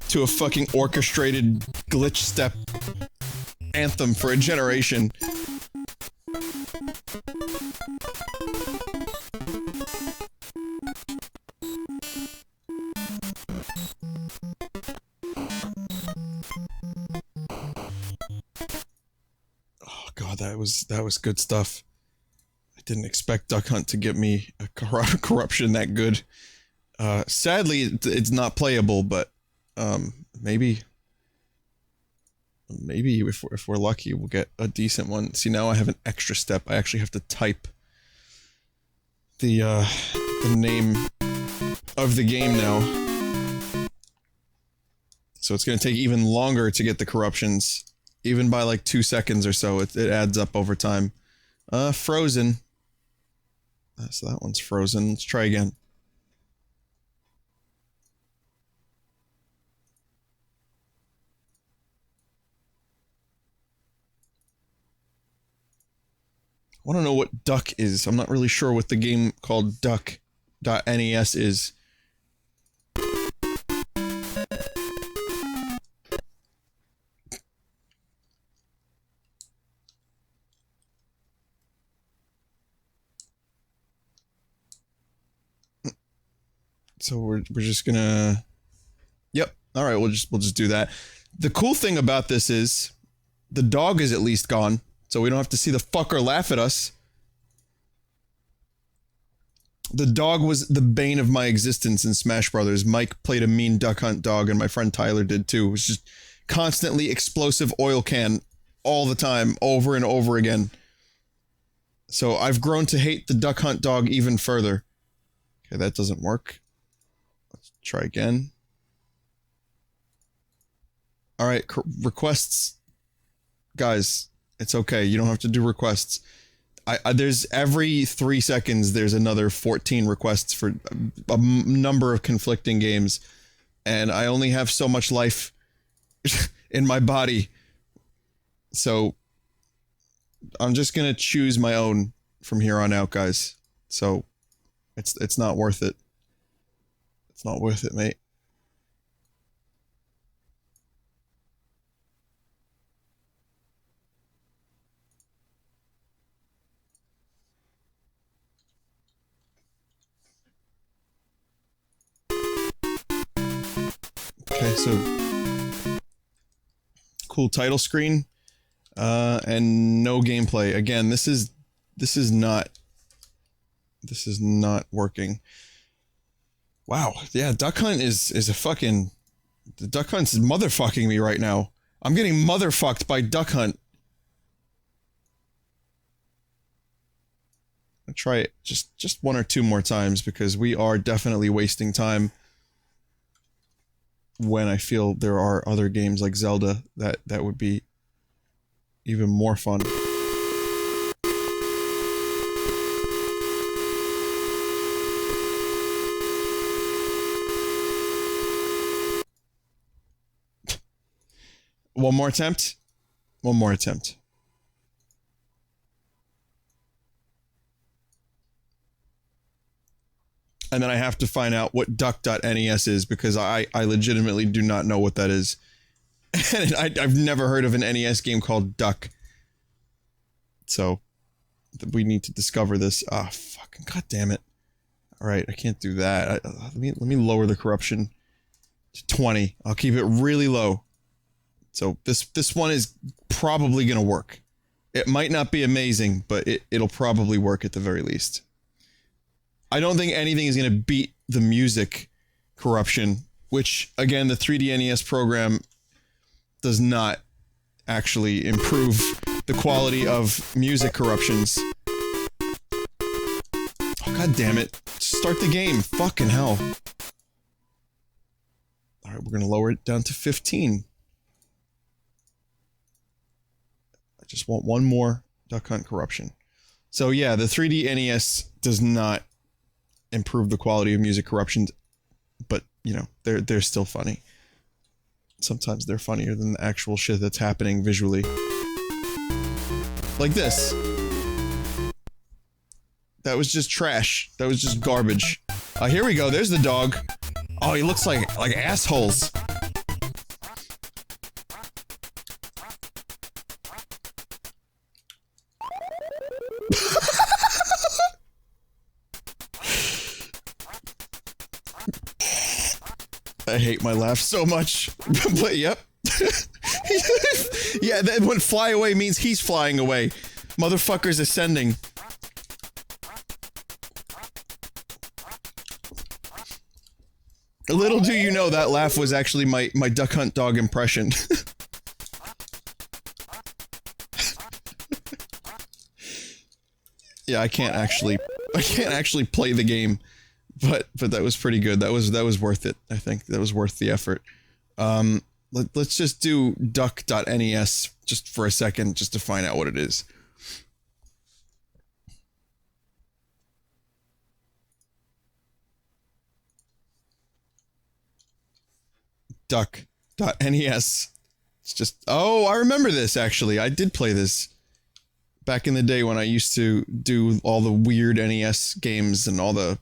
to a fucking orchestrated glitch step anthem for a generation. Oh god, that was good stuff. I didn't expect Duck Hunt to get me a corruption that good. Sadly, it's not playable, but maybe if we're lucky, we'll get a decent one. See, now I have an extra step. I actually have to type the name of the game now. So it's gonna take even longer to get the corruptions. Even by like 2 seconds or so, it adds up over time. Frozen. So that one's frozen. Let's try again. I want to know what Duck is. I'm not really sure what the game called Duck.NES is. So we're just gonna... Yep. Alright, we'll just do that. The cool thing about this is the dog is at least gone, so we don't have to see the fucker laugh at us. The dog was the bane of my existence in Smash Brothers. Mike played a mean Duck Hunt dog, and my friend Tyler did too. It was just constantly explosive oil can all the time, over and over again. So I've grown to hate the Duck Hunt dog even further. Okay, that doesn't work. Try again. Alright, requests. Guys, it's okay. You don't have to do requests. There's every 3 seconds there's another 14 requests for a number of conflicting games. And I only have so much life in my body. So I'm just gonna choose my own from here on out, guys. So it's not worth it. It's not worth it, mate. Okay, so cool title screen, and no gameplay. Again, this is not working. Wow, yeah, Duck Hunt is a fucking... The Duck Hunt's motherfucking me right now. I'm getting motherfucked by Duck Hunt. I'll try it just 1 or 2 more times, because we are definitely wasting time when I feel there are other games like Zelda that would be even more fun. One more attempt? One more attempt. And then I have to find out what Duck.NES is, because I legitimately do not know what that is. And I've never heard of an NES game called Duck. So, we need to discover this. Ah, fucking goddamn it. Alright, I can't do that. Let me lower the corruption to 20. I'll keep it really low. So this one is probably gonna work. It might not be amazing, but it'll probably work at the very least. I don't think anything is gonna beat the music corruption, which, again, the 3D NES program does not actually improve the quality of music corruptions. Oh, god damn it. Start the game. Fucking hell. We're gonna lower it down to 15. I just want one more Duck Hunt corruption. So yeah, the 3D NES does not improve the quality of music corruptions, but you know, they're still funny. Sometimes they're funnier than the actual shit that's happening visually. Like this. That was just trash. That was just garbage. Here we go. There's the dog. Oh, he looks like assholes. I hate my laugh so much. But yep. Yeah, then when fly away means he's flying away. Motherfucker's ascending. Little do you know that laugh was actually my Duck Hunt dog impression. Yeah, I can't actually play the game, but that was pretty good. That was worth it. I think that was worth the effort. Let's just do duck.nes just for a second, just to find out what it is. Duck.nes. It's just, oh, I remember this actually. I did play this back in the day when I used to do all the weird NES games and all the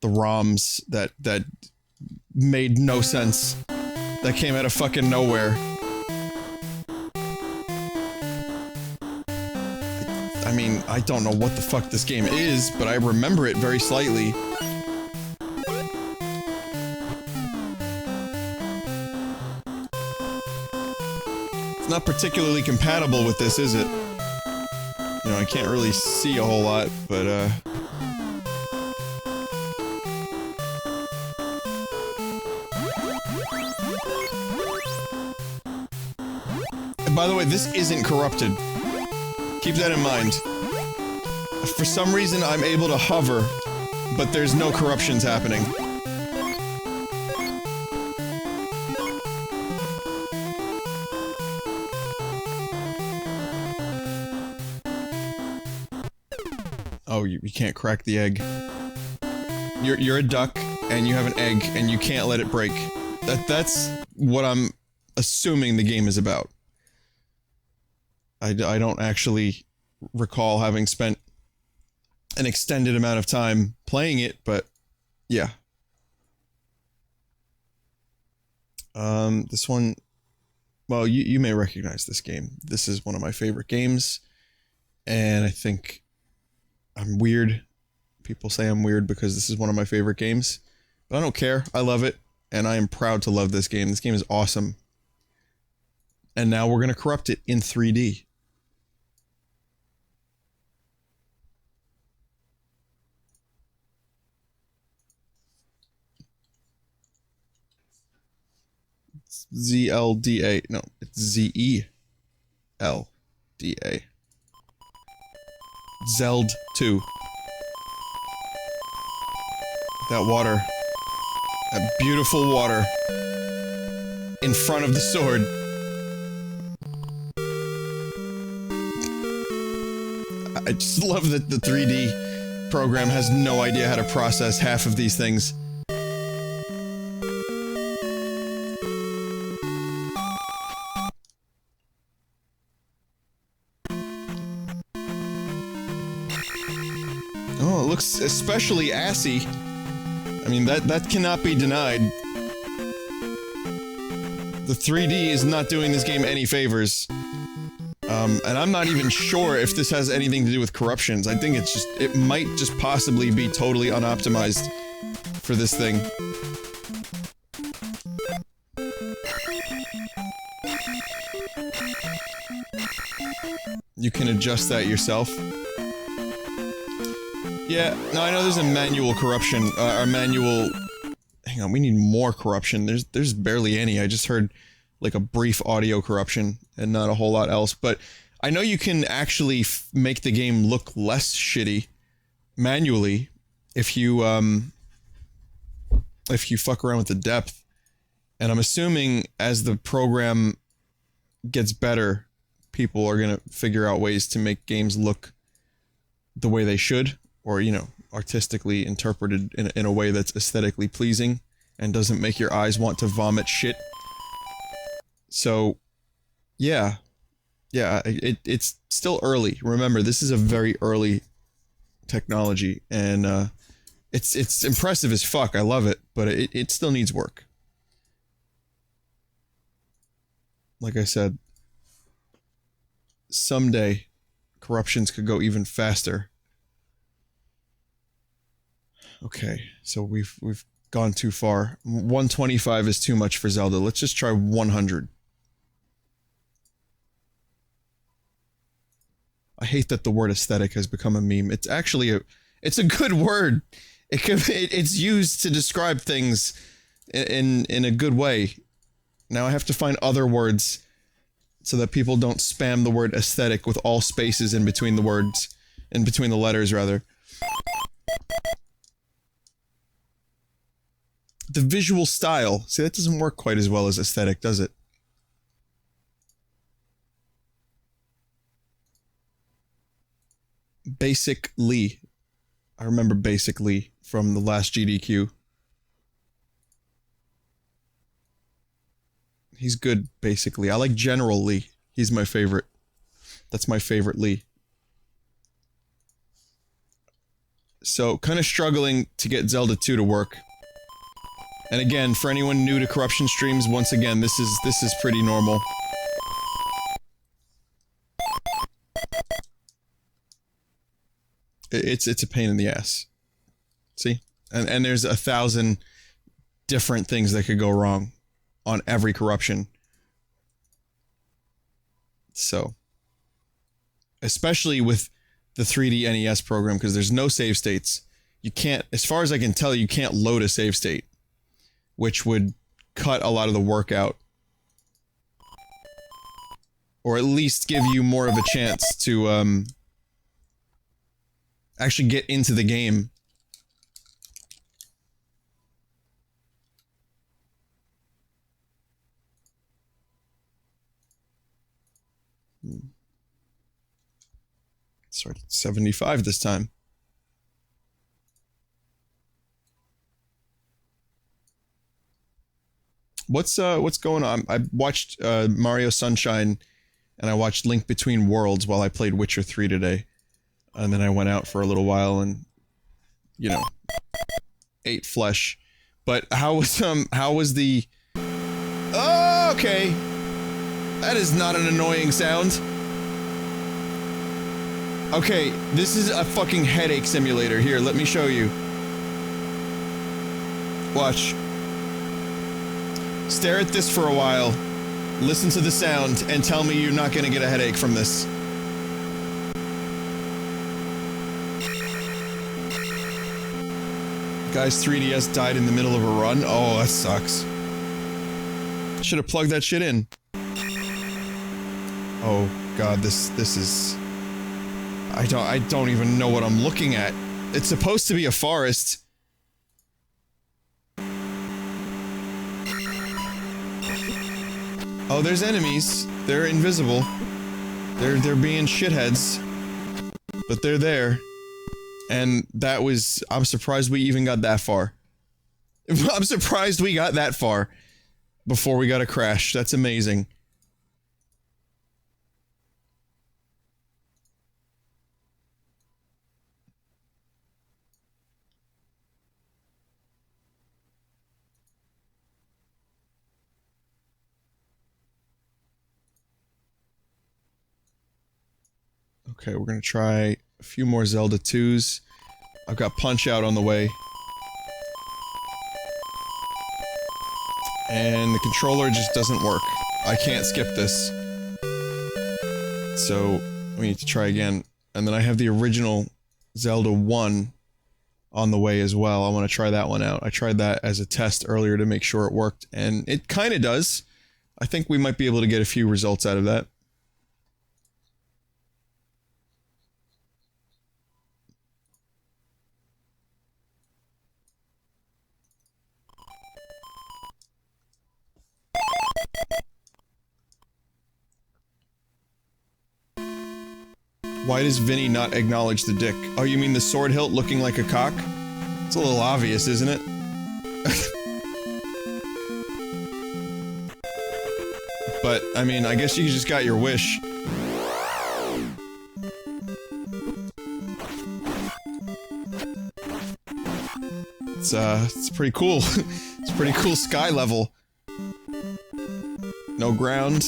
ROMs that made no sense. That came out of fucking nowhere. I mean, I don't know what the fuck this game is, but I remember it very slightly. It's not particularly compatible with this, is it? You know, I can't really see a whole lot, but, And by the way, this isn't corrupted. Keep that in mind. For some reason, I'm able to hover, but there's no corruptions happening. Oh, you can't crack the egg. You're a duck, and you have an egg, and you can't let it break. That's what I'm assuming the game is about. I don't actually recall having spent an extended amount of time playing it, but yeah. This one, well, you may recognize this game. This is one of my favorite games, and I think I'm weird. People say I'm weird because this is one of my favorite games, but I don't care. I love it, and I am proud to love this game. This game is awesome. And now we're gonna corrupt it in 3D. ZLDA. No, it's ZELDA. Zeld 2. That water. That beautiful water. In front of the sword. I just love that the 3D program has no idea how to process half of these things. Oh, it looks especially assy. I mean, that cannot be denied. The 3D is not doing this game any favors. And I'm not even sure if this has anything to do with corruptions. I think it's just, it might just possibly be totally unoptimized for this thing. You can adjust that yourself. Yeah, no, I know there's a manual corruption, or manual... Hang on, we need more corruption. There's barely any. I just heard, like, a brief audio corruption, and not a whole lot else. But I know you can actually make the game look less shitty manually if you fuck around with the depth. And I'm assuming as the program gets better, people are going to figure out ways to make games look the way they should, or, you know, artistically interpreted in a way that's aesthetically pleasing and doesn't make your eyes want to vomit shit. So, yeah. Yeah, it's still early. Remember, this is a very early technology, and it's impressive as fuck. I love it, but it still needs work. Like I said, someday corruptions could go even faster. Okay, so we've gone too far. 125 is too much for Zelda. Let's just try 100. I hate that the word aesthetic has become a meme. It's actually it's a good word. It's used to describe things in a good way. Now I have to find other words so that people don't spam the word aesthetic with all spaces in between the words, in between the letters rather. The visual style. See, that doesn't work quite as well as aesthetic, does it? Basic Lee. I remember Basic Lee from the last GDQ. He's good, basically. I like General Lee. He's my favorite. That's my favorite Lee. So, kind of struggling to get Zelda 2 to work. And again, for anyone new to corruption streams, once again, this is pretty normal. It's a pain in the ass. See? And there's 1,000 different things that could go wrong on every corruption. So, especially with the 3D NES program, because there's no save states. You can't, as far as I can tell, you can't load a save state, which would cut a lot of the work out. Or at least give you more of a chance to, actually get into the game. Sorry, 75 this time. What's going on? I watched Mario Sunshine, and I watched Link Between Worlds while I played Witcher 3 today. And then I went out for a little while and, you know, ate flesh. But how was the... Oh, okay. That is not an annoying sound. Okay, this is a fucking headache simulator. Here, let me show you. Watch. Stare at this for a while. Listen to the sound and tell me you're not gonna get a headache from this. Guy's 3DS died in the middle of a run? Oh, that sucks. Should have plugged that shit in. Oh god, this is... I don't even know what I'm looking at. It's supposed to be a forest. Oh, there's enemies. They're invisible. They're being shitheads. But they're there. And that was... I'm surprised we even got that far. I'm surprised we got that far before we got a crash. That's amazing. Okay, we're gonna try a few more Zelda 2s. I've got Punch-Out on the way. And the controller just doesn't work. I can't skip this. So, we need to try again. And then I have the original Zelda 1 on the way as well. I want to try that one out. I tried that as a test earlier to make sure it worked, and it kinda does. I think we might be able to get a few results out of that. Why does Vinny not acknowledge the dick? Oh, you mean the sword hilt looking like a cock? It's a little obvious, isn't it? But, I mean, I guess you just got your wish. It's pretty cool. It's a pretty cool sky level. No ground.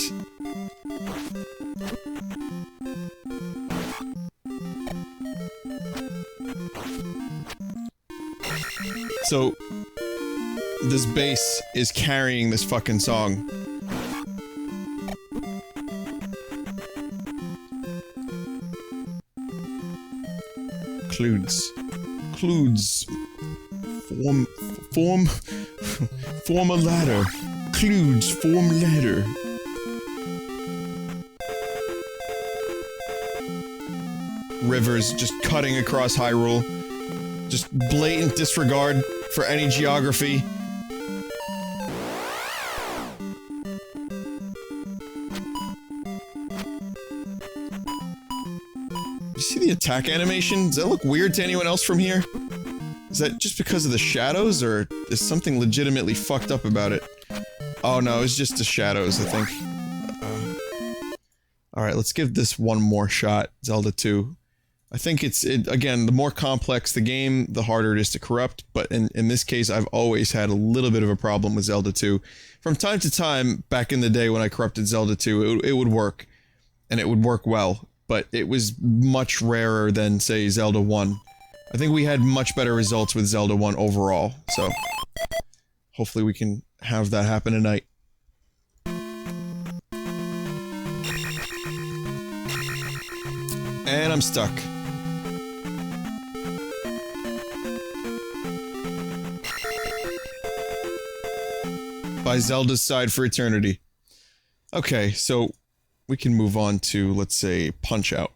So, this bass is carrying this fucking song. Clues. Form a ladder. Clues, form ladder. Rivers just cutting across Hyrule. Just blatant disregard for any geography. You see the attack animation? Does that look weird to anyone else from here? Is that just because of the shadows, or is something legitimately fucked up about it? Oh no, it's just the shadows, I think. Alright, let's give this one more shot, Zelda 2. I think again, the more complex the game, the harder it is to corrupt, but in this case, I've always had a little bit of a problem with Zelda 2. From time to time, back in the day when I corrupted Zelda 2, it would work. And it would work well, but it was much rarer than, say, Zelda 1. I think we had much better results with Zelda 1 overall, so hopefully we can have that happen tonight. And I'm stuck. By Zelda's side for eternity. Okay, so we can move on to, let's say, Punch-Out.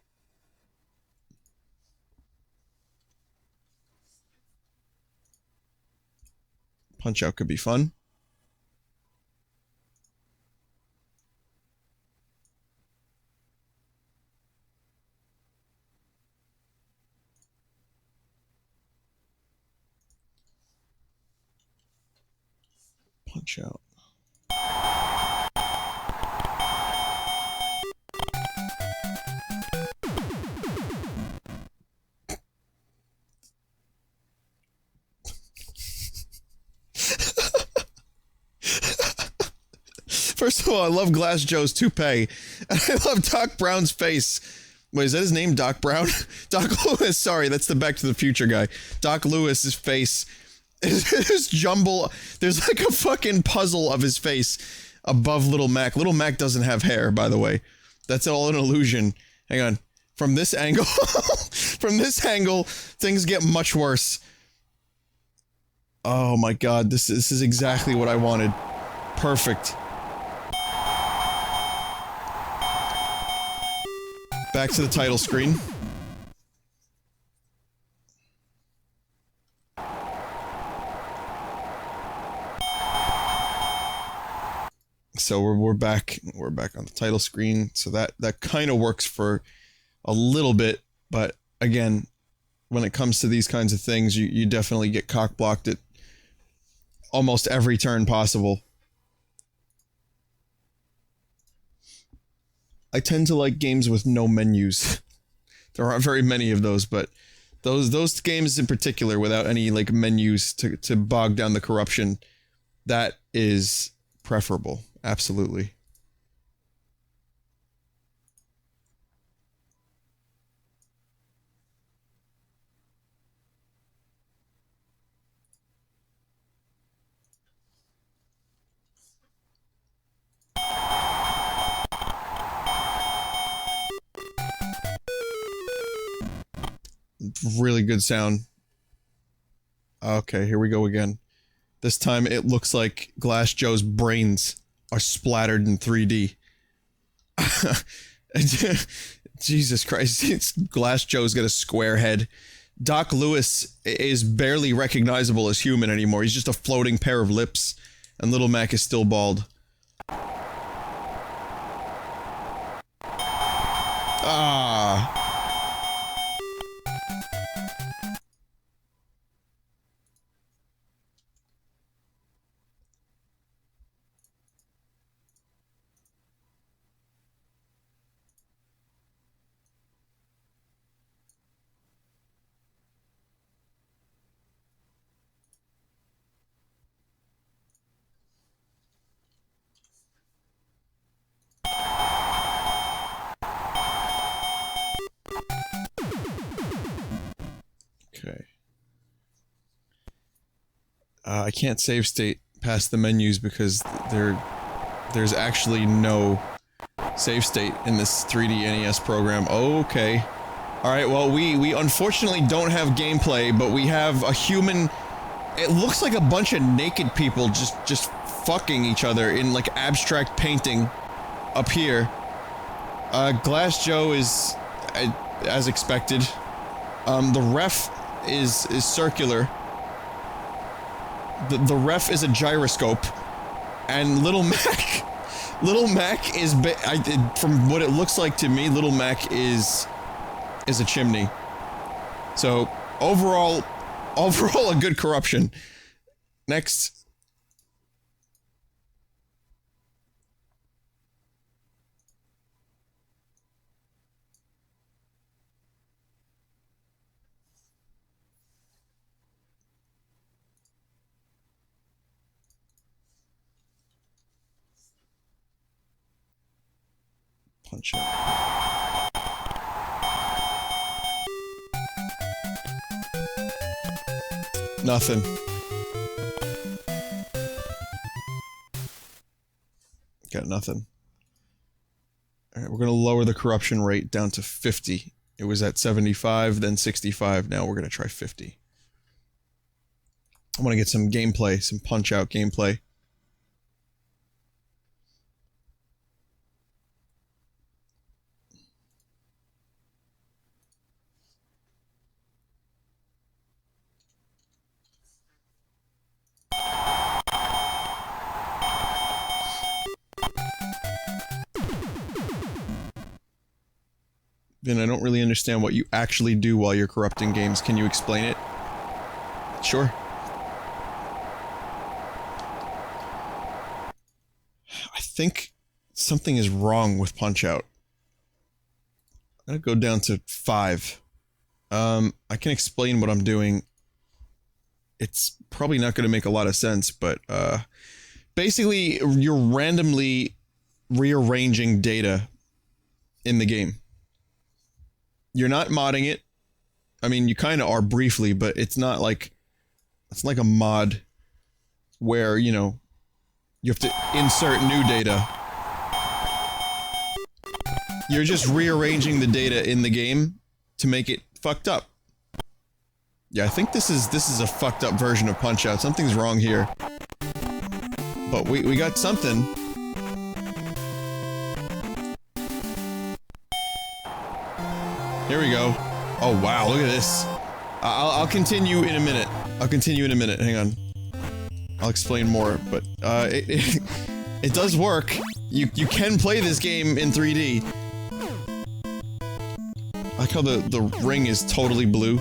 Punch-Out could be fun. Punch-Out. First of all, I love Glass Joe's toupee, and I love Doc Brown's face. Wait, is that his name, Doc Brown? Doc Lewis, sorry, that's the Back to the Future guy. Doc Lewis's face is jumble. There's like a fucking puzzle of his face above Little Mac. Little Mac doesn't have hair, by the way. That's all an illusion. Hang on. From this angle, things get much worse. Oh my god, this is exactly what I wanted. Perfect. Back to the title screen. So we're back on the title screen, so that kind of works for a little bit, but again, when it comes to these kinds of things, you definitely get cock-blocked at almost every turn possible. I tend to like games with no menus. There aren't very many of those, but those games in particular without any like menus to bog down the corruption, that is preferable. Absolutely. Really good sound. Okay, here we go again. This time it looks like Glass Joe's brains are splattered in 3D. Jesus Christ, Glass Joe's got a square head. Doc Lewis is barely recognizable as human anymore. He's just a floating pair of lips. And Little Mac is still bald. Ah. I can't save state past the menus because there's actually no save state in this 3D NES program. Okay. Alright, well, we unfortunately don't have gameplay, but we have a human... It looks like a bunch of naked people just fucking each other in, like, abstract painting up here. Glass Joe is, as expected. The ref is circular. The ref is a gyroscope. And Little Mac is, from what it looks like to me, Little Mac is a chimney. So, overall a good corruption. Next. Punch it. Nothing. Got nothing. Alright, we're gonna lower the corruption rate down to 50. It was at 75, then 65, now we're gonna try 50. I wanna get some gameplay, some punch-out gameplay. Vin, I don't really understand what you actually do while you're corrupting games. Can you explain it? Sure. I think something is wrong with Punch-Out. I'm gonna go down to 5. I can explain what I'm doing. It's probably not gonna make a lot of sense, but, basically, you're randomly rearranging data in the game. You're not modding it. I mean, you kind of are briefly, but it's not like... It's like a mod where, you know, you have to insert new data. You're just rearranging the data in the game to make it fucked up. Yeah, I think this is a fucked up version of Punch-Out. Something's wrong here. But we got something. Here we go. Oh wow, look at this. I'll continue in a minute. I'll continue in a minute, hang on. I'll explain more, but, it does work. You can play this game in 3D. I like how the ring is totally blue.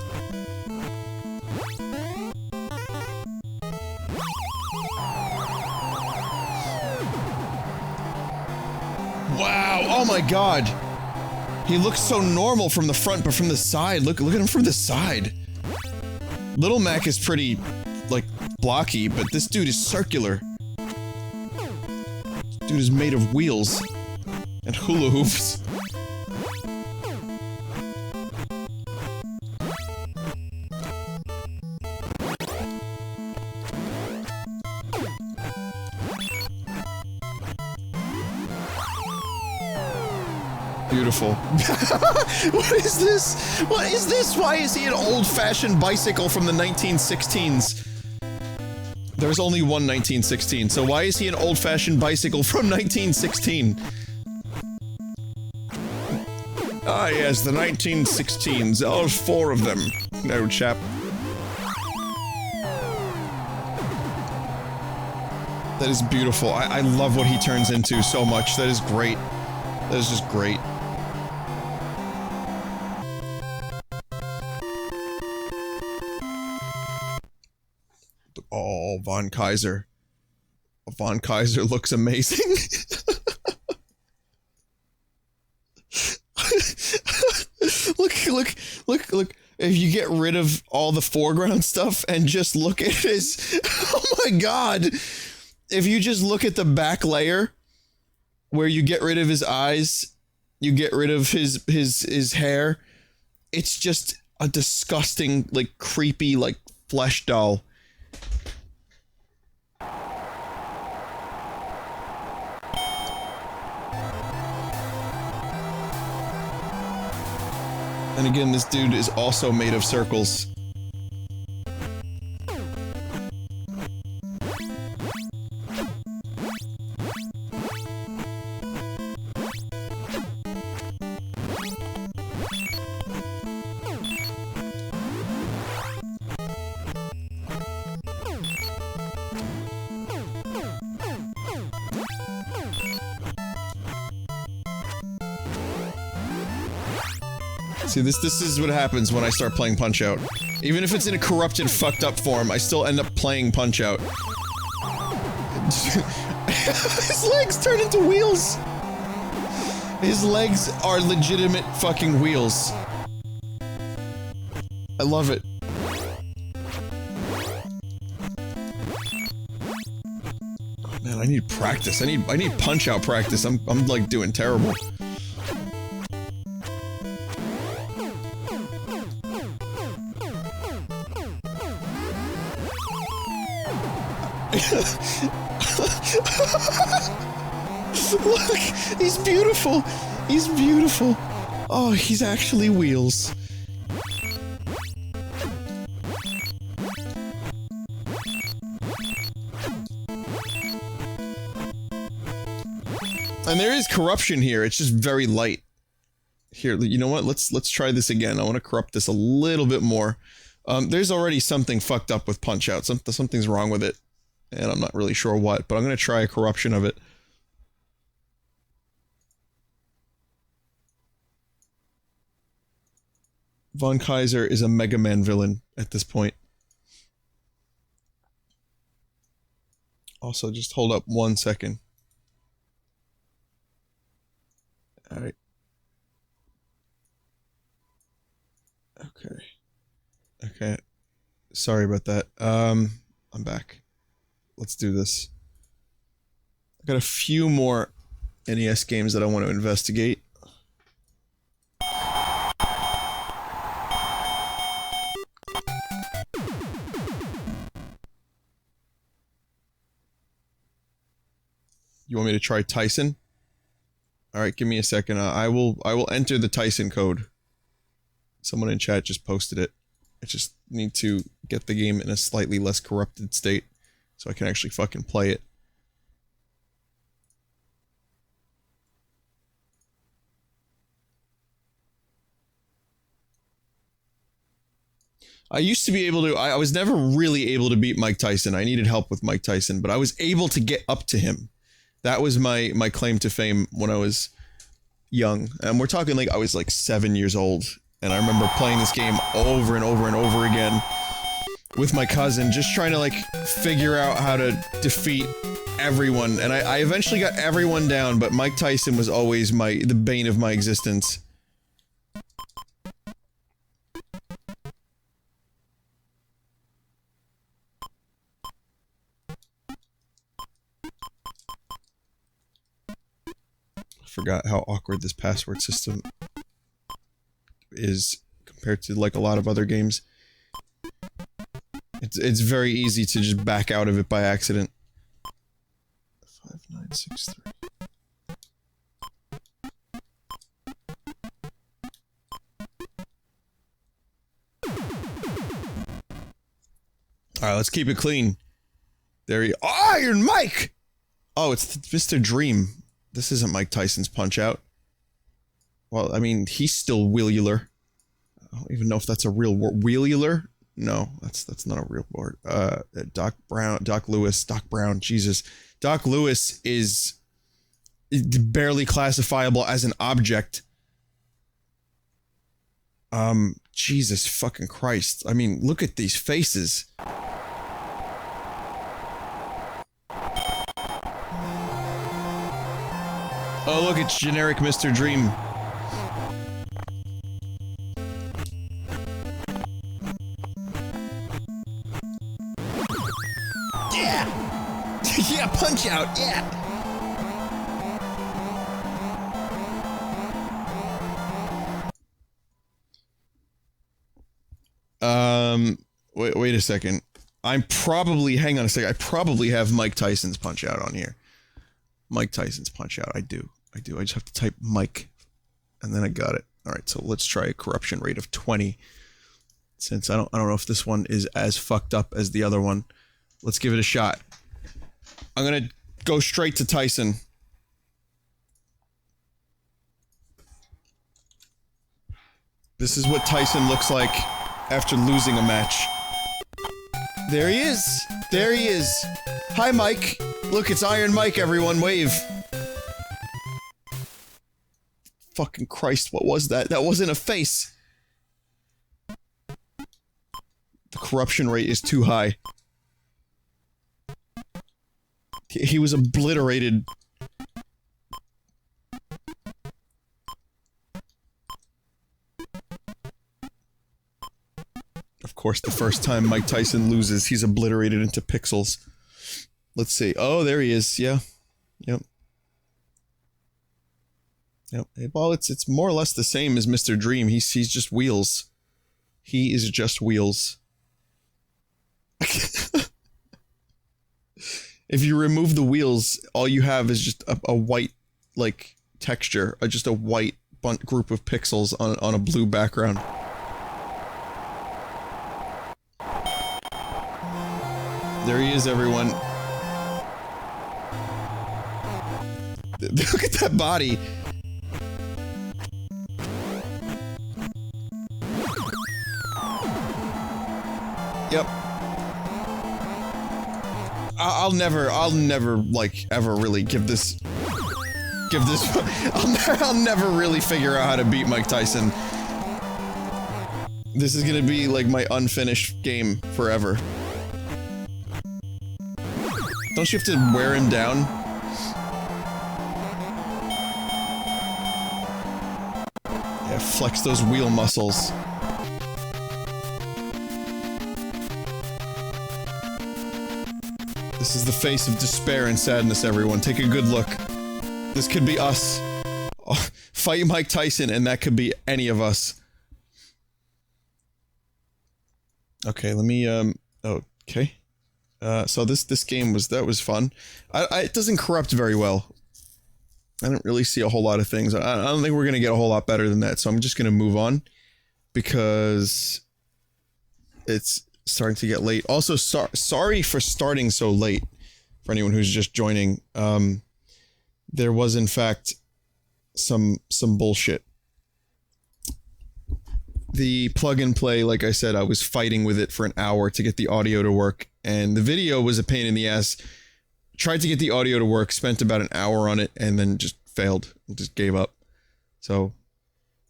Wow, oh my god! He looks so normal from the front, but from the side, look at him from the side. Little Mac is pretty, like, blocky, but this dude is circular. This dude is made of wheels. And hula hoops. Beautiful. What is this? What is this? Why is he an old-fashioned bicycle from the 1916s? There's only one 1916, so why is he an old-fashioned bicycle from 1916? Ah yes, the 1916s. All 4 of them. No, chap. That is beautiful. I love what he turns into so much. That is great. That is just great. Oh, Von Kaiser. Von Kaiser looks amazing. Look. If you get rid of all the foreground stuff and just look at his... Oh my god! If you just look at the back layer, where you get rid of his eyes, you get rid of his hair, it's just a disgusting, like, creepy, like, flesh doll. And again, this dude is also made of circles. See, this is what happens when I start playing Punch-Out. Even if it's in a corrupted, fucked up form, I still end up playing Punch-Out. His legs turn into wheels! His legs are legitimate fucking wheels. I love it. Oh, man, I need practice. I need Punch-Out practice. I'm like doing terrible. Look, he's beautiful. He's beautiful. Oh, he's actually wheels. And there is corruption here. It's just very light. Here, you know what? Let's try this again. I want to corrupt this a little bit more. There's already something fucked up with Punch-Out. Something's wrong with it. And I'm not really sure what, but I'm gonna try a corruption of it. Von Kaiser is a Mega Man villain at this point. Also, just hold up 1 second. Alright. Okay. Okay. Sorry about that. I'm back. Let's do this. I got a few more NES games that I want to investigate. You want me to try Tyson? Alright, give me a second. I will enter the Tyson code. Someone in chat just posted it. I just need to get the game in a slightly less corrupted state. So I can actually fucking play it. I used to be able to- I was never really able to beat Mike Tyson. I needed help with Mike Tyson, but I was able to get up to him. That was my claim to fame when I was young. And we're talking like I was like 7 years old. And I remember playing this game over and over and over again. With my cousin, just trying to, like, figure out how to defeat everyone, and I eventually got everyone down, but Mike Tyson was always the bane of my existence. I forgot how awkward this password system is compared to, like, a lot of other games. It's very easy to just back out of it by accident. 5963. Alright, let's keep it clean. There you- Iron Mike! Oh, it's Mr. Dream. This isn't Mike Tyson's Punch-Out. Well, I mean, he's still Wheelular. I don't even know if that's a real word. Wheelular? No, that's not a real word. Doc Brown, Jesus. Doc Lewis is barely classifiable as an object. Jesus fucking Christ. I mean, look at these faces. Oh, look, it's generic Mr. Dream. Yeah, Punch-Out, yeah! Wait a second. Hang on a second, I probably have Mike Tyson's Punch-Out on here. Mike Tyson's Punch-Out, I do. I just have to type Mike, and then I got it. Alright, so let's try a corruption rate of 20. Since I don't know if this one is as fucked up as the other one. Let's give it a shot. I'm gonna go straight to Tyson. This is what Tyson looks like after losing a match. There he is! There he is! Hi, Mike! Look, it's Iron Mike, everyone, wave! Fucking Christ, what was that? That wasn't a face! The corruption rate is too high. He was obliterated. Of course, the first time Mike Tyson loses, he's obliterated into pixels. Let's see. Oh, there he is. Yeah. Yep. Yep. Well, it's more or less the same as Mr. Dream. He's just wheels. He is just wheels. If you remove the wheels, all you have is just a white, like, texture. Just a white group of pixels on a blue background. There he is, everyone. Look at that body. Yep. I'll never, like, ever really give this, I'll never really figure out how to beat Mike Tyson. This is gonna be, like, my unfinished game forever. Don't you have to wear him down? Yeah, flex those wheel muscles. This is the face of despair and sadness, everyone. Take a good look. This could be us. Oh, fight Mike Tyson, and that could be any of us. Okay, let me, okay. So this game was fun. It doesn't corrupt very well. I don't really see a whole lot of things. I don't think we're gonna get a whole lot better than that, so I'm just gonna move on. Because it's starting to get late. Also, sorry for starting so late, for anyone who's just joining. There was, in fact, some bullshit. The plug and play, like I said, I was fighting with it for an hour to get the audio to work, and the video was a pain in the ass. Tried to get the audio to work, spent about an hour on it, and then just failed, and just gave up. So,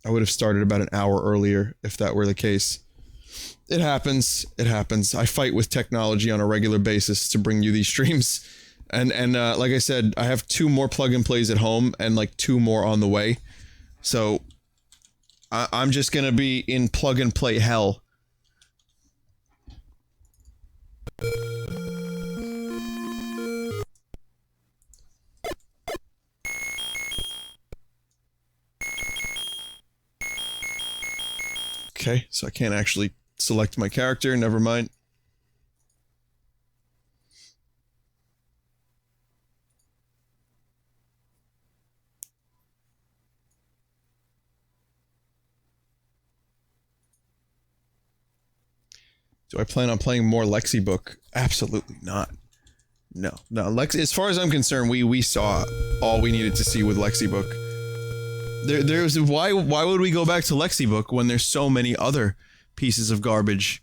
I would have started about an hour earlier if that were the case. It happens. It happens. I fight with technology on a regular basis to bring you these streams. And like I said, I have 2 more plug and plays at home and like 2 more on the way. So I'm just gonna be in plug and play hell. Okay, so I can't actually select my character, never mind. Do I plan on playing more Lexibook? Absolutely not. No, as far as I'm concerned, we saw all we needed to see with Lexibook. There's why would we go back to Lexibook when there's so many other pieces of garbage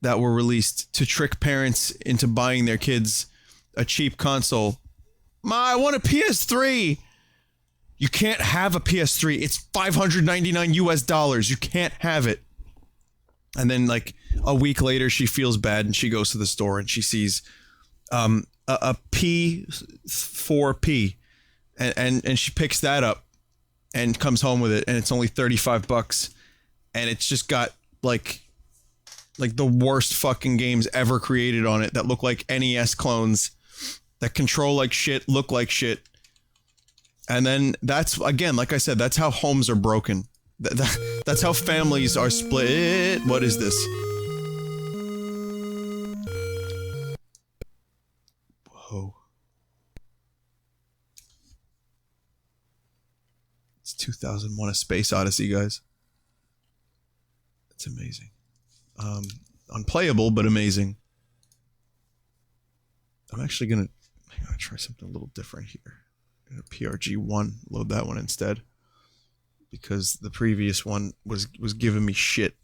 that were released to trick parents into buying their kids a cheap console? Ma, I want a PS3! You can't have a PS3. It's $599 US. You can't have it. And then, like, a week later, she feels bad and she goes to the store and she sees a P4P and she picks that up and comes home with it, and it's only $35, and it's just got like the worst fucking games ever created on it that look like NES clones, that control like shit, look like shit. And then that's, again, like I said, that's how homes are broken. That's how families are split. What is this? Whoa. It's 2001: A Space Odyssey, guys. It's amazing. Unplayable, but amazing. I'm actually gonna try something a little different here. PRG1, load that one instead, because the previous one was giving me shit.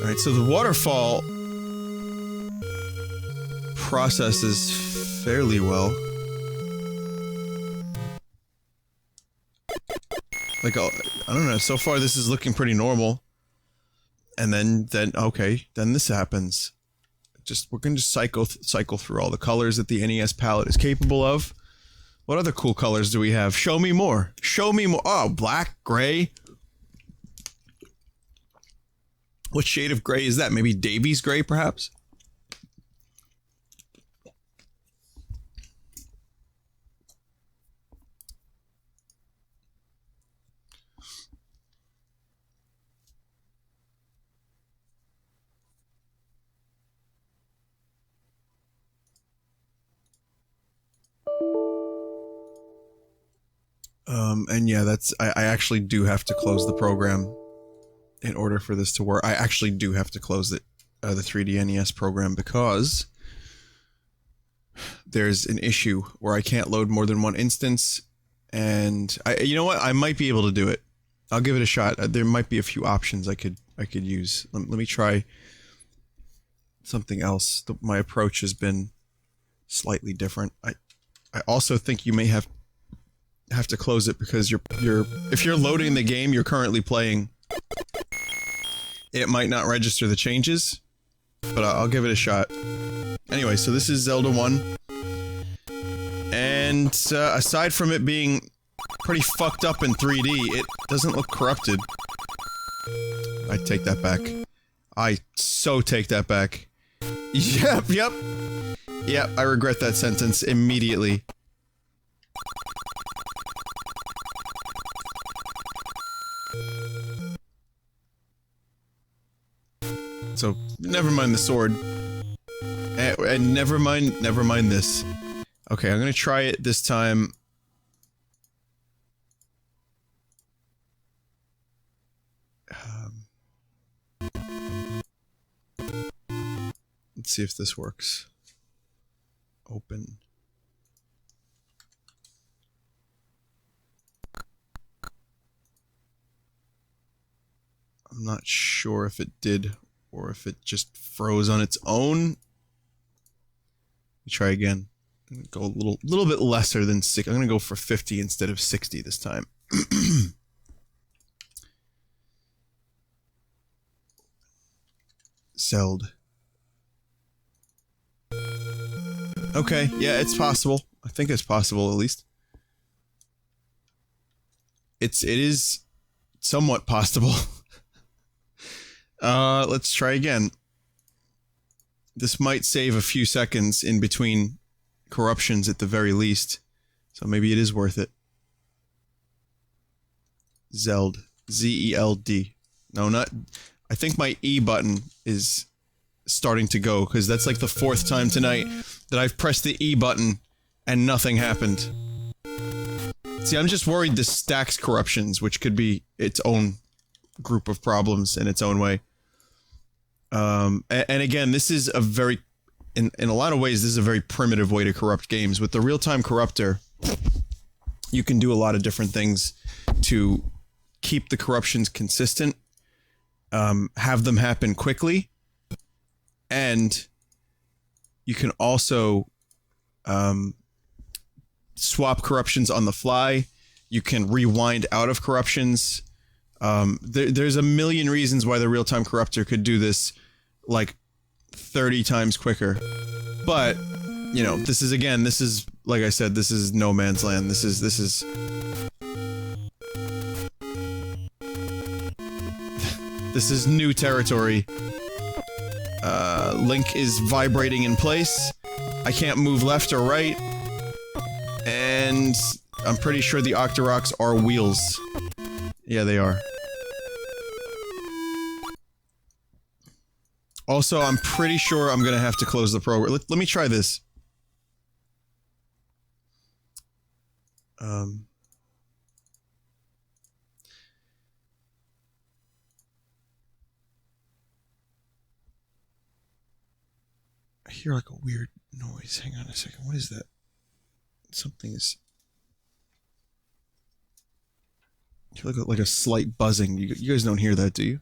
Alright, so the waterfall processes fairly well. Like, I don't know, so far this is looking pretty normal. And then okay, then this happens. We're gonna just cycle through all the colors that the NES palette is capable of. What other cool colors do we have? Show me more. Show me more. Oh, black, gray. What shade of gray is that? Maybe Davies gray, perhaps? And yeah, I actually do have to close the program in order for this to work. I actually do have to close the 3D NES program because there's an issue where I can't load more than one instance, and you know what? I might be able to do it. I'll give it a shot. There might be a few options I could use. Let me try something else. My approach has been slightly different. I also think you may have to close it because if you're loading the game you're currently playing, it might not register the changes, but I'll give it a shot. Anyway, so this is Zelda 1. And aside from it being pretty fucked up in 3D, it doesn't look corrupted. I take that back. I so take that back. Yep, I regret that sentence immediately. So, never mind the sword. And never mind this. Okay, I'm gonna try it this time. Let's see if this works. Open. I'm not sure if it did or if it just froze on its own. Let me try again. I'm gonna go a little bit lesser than 60. I'm gonna go for 50 instead of 60 this time. Zeld. Okay, yeah, it's possible. I think it's possible, at least. It is somewhat possible. Let's try again. This might save a few seconds in between corruptions at the very least. So maybe it is worth it. Zeld. Z-E-L-D. No, not... I think my E button is starting to go, because that's like the 4th time tonight that I've pressed the E button and nothing happened. See, I'm just worried this stacks corruptions, which could be its own group of problems in its own way. And again, this is a very... In a lot of ways, this is a very primitive way to corrupt games. With the real-time corruptor, you can do a lot of different things to keep the corruptions consistent, have them happen quickly, and you can also swap corruptions on the fly. You can rewind out of corruptions. There's a million reasons why the real-time corruptor could do this like 30 times quicker. But, you know, this is, like I said, this is no man's land. This is new territory. Link is vibrating in place. I can't move left or right. And and I'm pretty sure the Octoroks are wheels. Yeah, they are. Also, I'm pretty sure I'm gonna have to close the program. Let me try this. I hear like a weird noise. Hang on a second. What is that? Something is... I hear like a slight buzzing. You guys don't hear that, do you?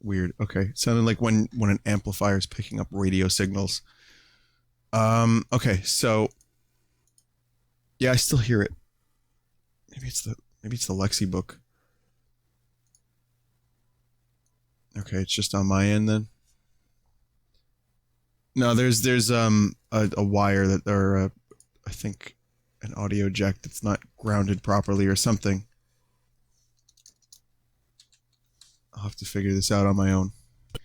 Weird. Okay. It sounded like when an amplifier is picking up radio signals. Okay, so... Yeah, I still hear it. Maybe it's the Lexi book. Okay, it's just on my end then. No, there's a wire that, or I think an audio jack that's not grounded properly or something. I'll have to figure this out on my own.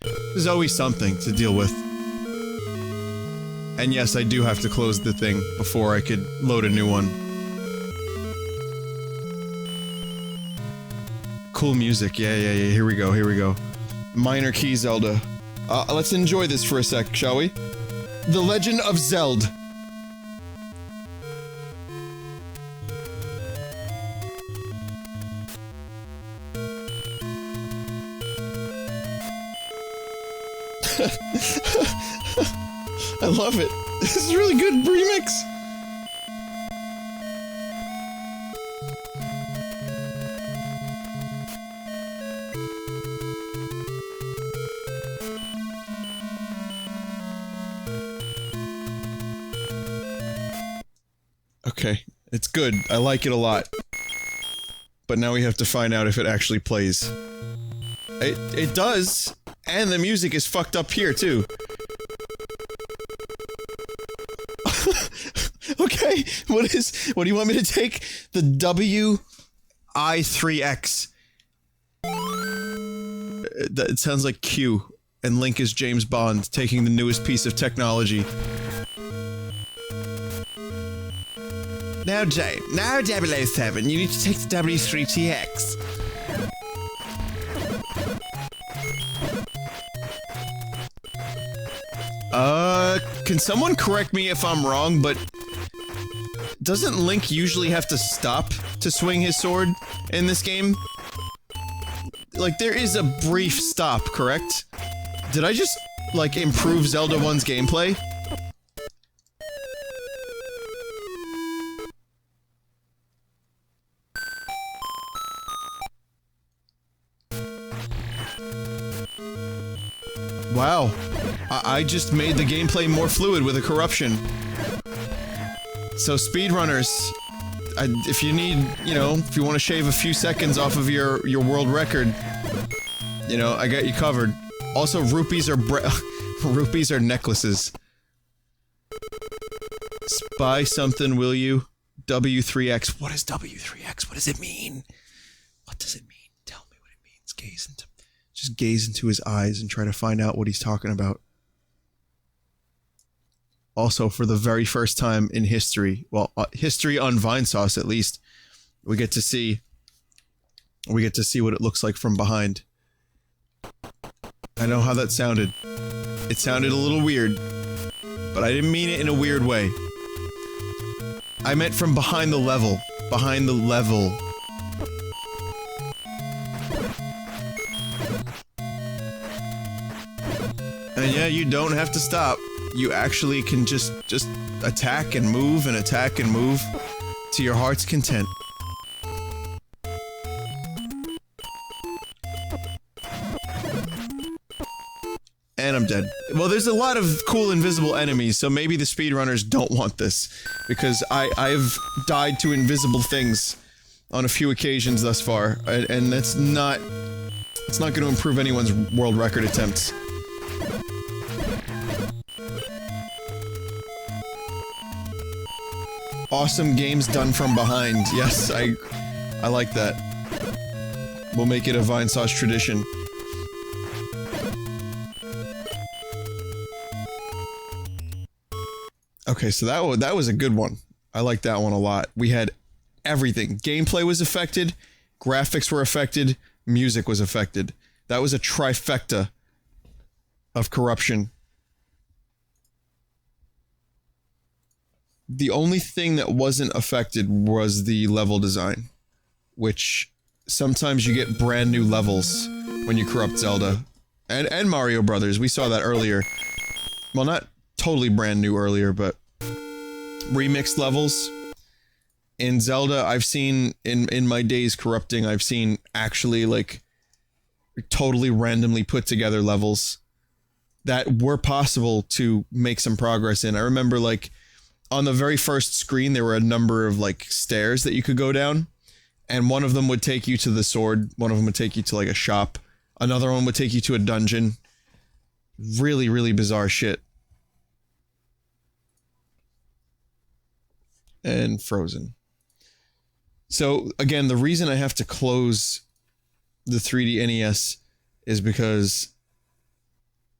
There's always something to deal with. And yes, I do have to close the thing before I could load a new one. Cool music, yeah, here we go. Minor Key Zelda. Let's enjoy this for a sec, shall we? The Legend of Zelda. I love it. This is a really good remix. Okay, it's good. I like it a lot. But now we have to find out if it actually plays. It does, and the music is fucked up here too. Okay, what do you want me to take? The WI3X. It sounds like Q, and Link is James Bond, taking the newest piece of technology. Now 007, you need to take the W3TX. Can someone correct me if I'm wrong, but doesn't Link usually have to stop to swing his sword in this game? Like, there is a brief stop, correct? Did I just, like, improve Zelda 1's gameplay? Wow. I just made the gameplay more fluid with a corruption. So speedrunners, if you need, you know, if you want to shave a few seconds off of your world record, you know, I got you covered. Also, rupees are rupees are necklaces. Buy something, will you? W3X. What is W3X? What does it mean? What does it mean? Tell me what it means. Just gaze into his eyes and try to find out what he's talking about. Also, for the very first time in history, well, history on Vinesauce at least, we get to see what it looks like from behind. I know how that sounded. It sounded a little weird, but I didn't mean it in a weird way. I meant from behind the level. Behind the level. And yeah, you don't have to stop. You actually can just attack and move to your heart's content. And I'm dead. Well, there's a lot of cool invisible enemies, so maybe the speedrunners don't want this. Because I've died to invisible things on a few occasions thus far, and that's not... it's not going to improve anyone's world record attempts. Awesome games done from behind. Yes, I like that. We'll make it a Vinesauce tradition. Okay, so that was a good one. I like that one a lot. We had everything. Gameplay was affected, graphics were affected, music was affected. That was a trifecta of corruption. The only thing that wasn't affected was the level design, which sometimes you get brand new levels when you corrupt Zelda. And Mario Brothers, we saw that earlier. Well, not totally brand new earlier, but remixed levels. In Zelda, I've seen, in my days corrupting, I've seen actually, like, totally randomly put together levels that were possible to make some progress in. I remember, like, on the very first screen, there were a number of, like, stairs that you could go down, and one of them would take you to the sword, one of them would take you to, like, a shop, another one would take you to a dungeon. Really, really bizarre shit. And Frozen. So, again, the reason I have to close the 3D NES is because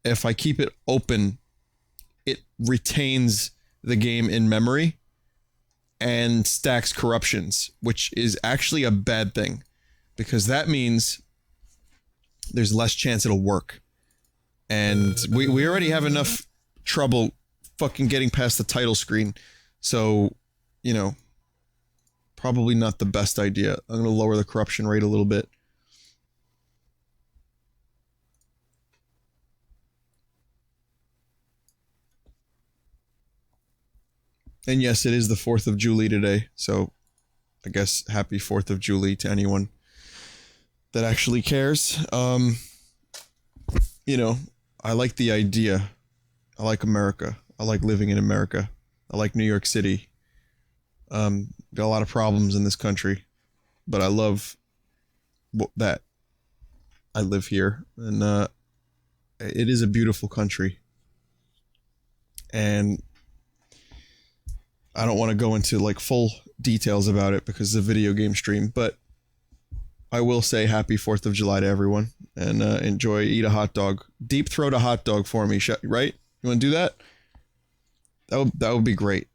if I keep it open, it retains the game in memory and stacks corruptions, which is actually a bad thing, because that means there's less chance it'll work. And we already have enough trouble fucking getting past the title screen, so, you know, probably not the best idea. I'm going to lower the corruption rate a little bit. And yes, it is the 4th of July today, so I guess happy 4th of July to anyone that actually cares. You know, I like the idea. I like America. I like living in America. I like New York City. Got a lot of problems in this country, but I love that I live here, and it is a beautiful country. And I don't want to go into like full details about it because it's a video game stream, but I will say happy 4th of July to everyone, and enjoy, eat a hot dog. Deep throat a hot dog for me, right? You want to do that? That would be great.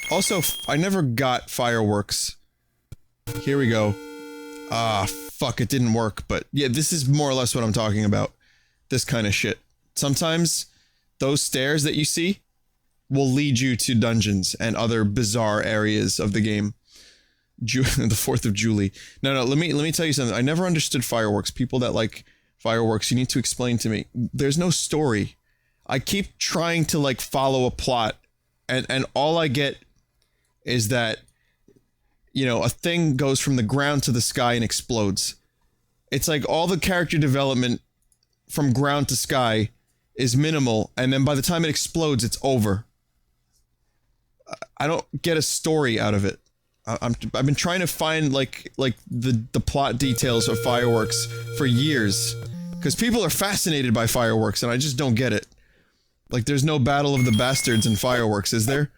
Also, I never got fireworks. Here we go. Ah, fuck, it didn't work, but yeah, this is more or less what I'm talking about. This kind of shit. Sometimes those stairs that you see will lead you to dungeons and other bizarre areas of the game. The 4th of July. No, let me tell you something. I never understood fireworks. People that like fireworks, you need to explain to me. There's no story. I keep trying to like follow a plot, and all I get is that, you know, a thing goes from the ground to the sky and explodes. It's like all the character development from ground to sky is minimal, and then by the time it explodes, it's over. I don't get a story out of it. I've been trying to find like the plot details of fireworks for years, because people are fascinated by fireworks, and I just don't get it. Like, there's no Battle of the Bastards in fireworks, is there?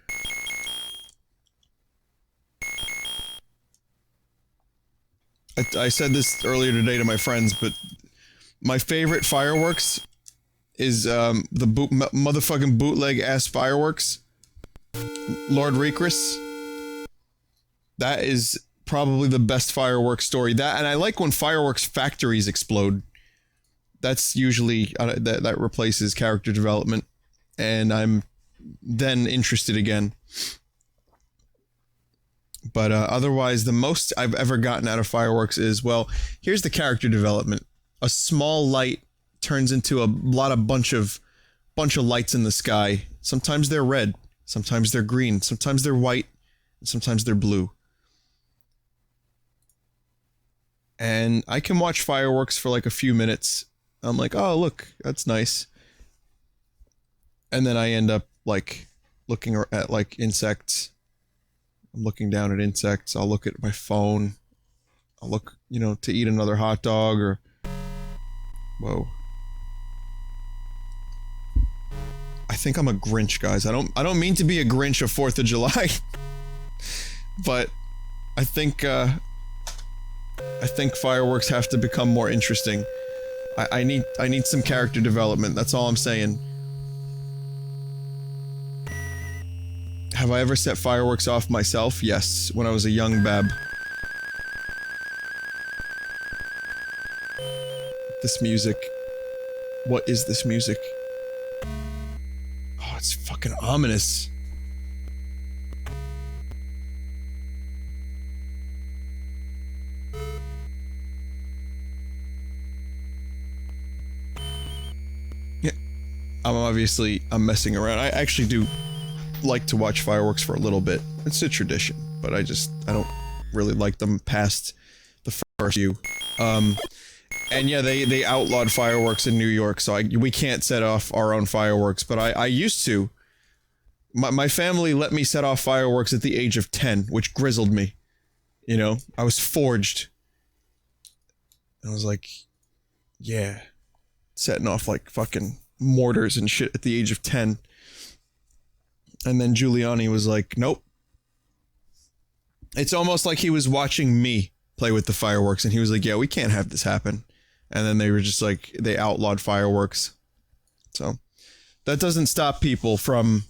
I said this earlier today to my friends, but my favorite fireworks is the motherfucking bootleg ass fireworks. Lord Recris. That is probably the best fireworks story. That, and I like when fireworks factories explode. That's usually that replaces character development, and I'm then interested again. But otherwise, the most I've ever gotten out of fireworks is, well, here's the character development. A small light turns into a bunch of lights in the sky. Sometimes they're red, sometimes they're green, sometimes they're white, and sometimes they're blue. And I can watch fireworks for like a few minutes. I'm like, oh, look, that's nice. And then I end up like looking at like insects. I'm looking down at insects. I'll look at my phone. I'll look, you know, to eat another hot dog or... Whoa. I think I'm a Grinch, guys. I don't mean to be a Grinch of 4th of July. But I think fireworks have to become more interesting. I need some character development, that's all I'm saying. Have I ever set fireworks off myself? Yes, when I was a young bab. This music. What is this music? Oh, it's fucking ominous. Yeah. I'm messing around. I actually do like to watch fireworks for a little bit. It's a tradition, but I don't really like them past the first few. And yeah, they outlawed fireworks in New York, so we can't set off our own fireworks, but I used to. My family let me set off fireworks at the age of 10, which grizzled me. You know, I was forged. I was like, yeah, setting off like fucking mortars and shit at the age of 10. And then Giuliani was like, nope. It's almost like he was watching me play with the fireworks, and he was like, yeah, we can't have this happen. And then they were just like, they outlawed fireworks. So, that doesn't stop people from